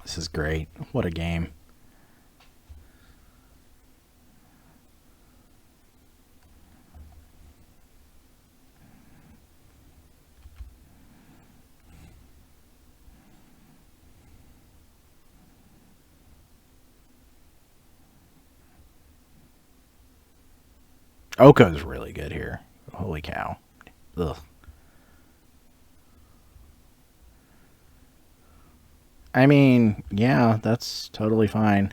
This is great. What a game. Oko's really good here. Holy cow. Ugh. I mean, yeah, that's totally fine.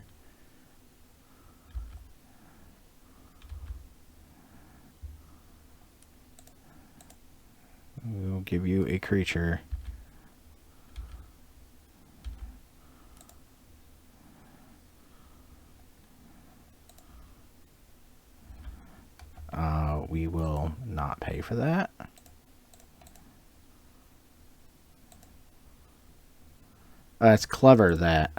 We'll give you a creature. We will not pay for that. It's clever that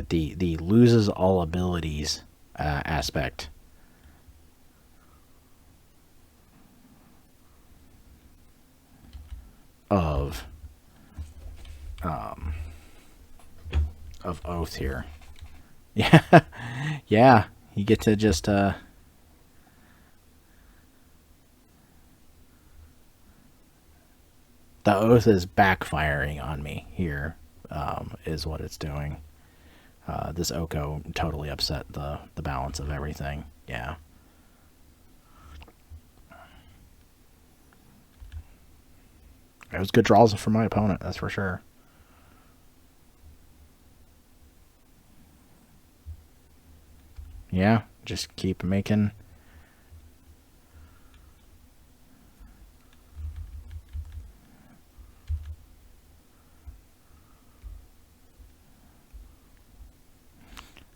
the loses all abilities aspect of Oath here. Yeah, yeah. You get to just the Oath is backfiring on me here. Is what it's doing. This Oko totally upset the balance of everything. Yeah. It was good draws for my opponent, that's for sure. Yeah, just keep making.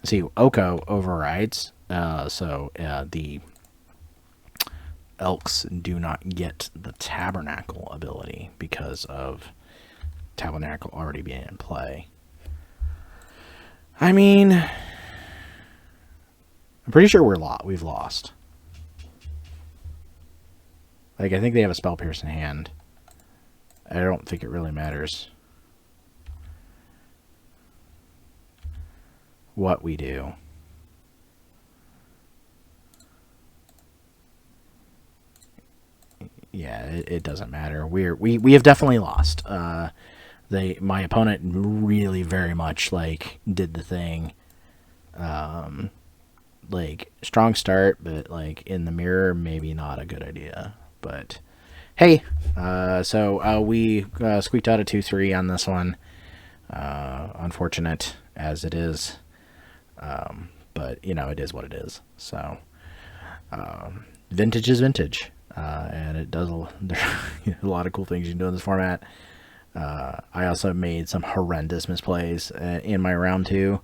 See, Oko overrides, so the Elks do not get the Tabernacle ability because of Tabernacle already being in play. I mean, I'm pretty sure we've lost. Like, I think they have a Spell Pierce in hand. I don't think it really matters what we do. yeah, it doesn't matter. We have definitely lost. My opponent really very much like did the thing. Like strong start, but like in the mirror, maybe not a good idea. But hey, we squeaked out a 2-3 on this one. Unfortunate as it is, but you know it is what it is. So vintage is vintage, and it does there's a lot of cool things you can do in this format. I also made some horrendous misplays in my round 2,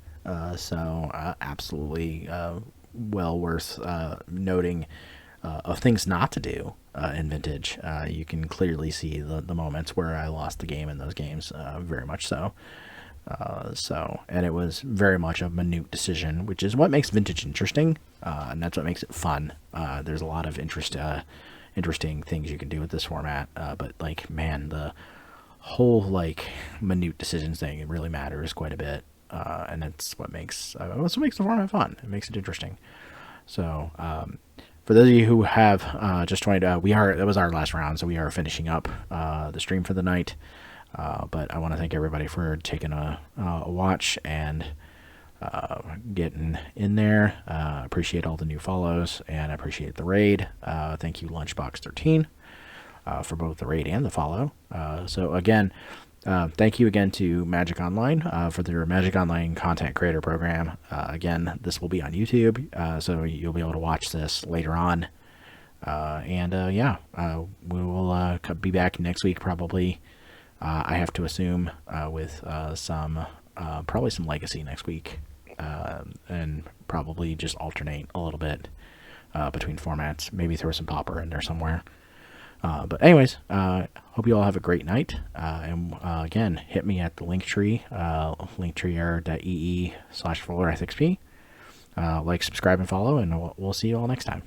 absolutely well worth noting of things not to do in vintage. You can clearly see the moments where I lost the game in those games, very much so. And it was very much a minute decision, which is what makes vintage interesting, and that's what makes it fun. There's a lot of interesting things you can do with this format, but like, man, the whole like minute decisions thing, it really matters quite a bit, and that's what makes the format fun. It makes it interesting. So for those of you who have just joined, that was our last round, so we are finishing up the stream for the night. But I want to thank everybody for taking a watch and getting in there. Appreciate all the new follows, and I appreciate the raid. Thank you, Lunchbox13, for both the raid and the follow. So again, thank you again to Magic Online for their Magic Online Content Creator Program. Again, this will be on YouTube, so you'll be able to watch this later on. We will be back next week probably. I have to assume with probably some Legacy next week, and probably just alternate a little bit between formats. Maybe throw some Pauper in there somewhere. But anyways, hope you all have a great night. And again, hit me at the Linktree, linktreeerror.ee/FullEarthXP. Like, subscribe, and follow, and we'll see you all next time.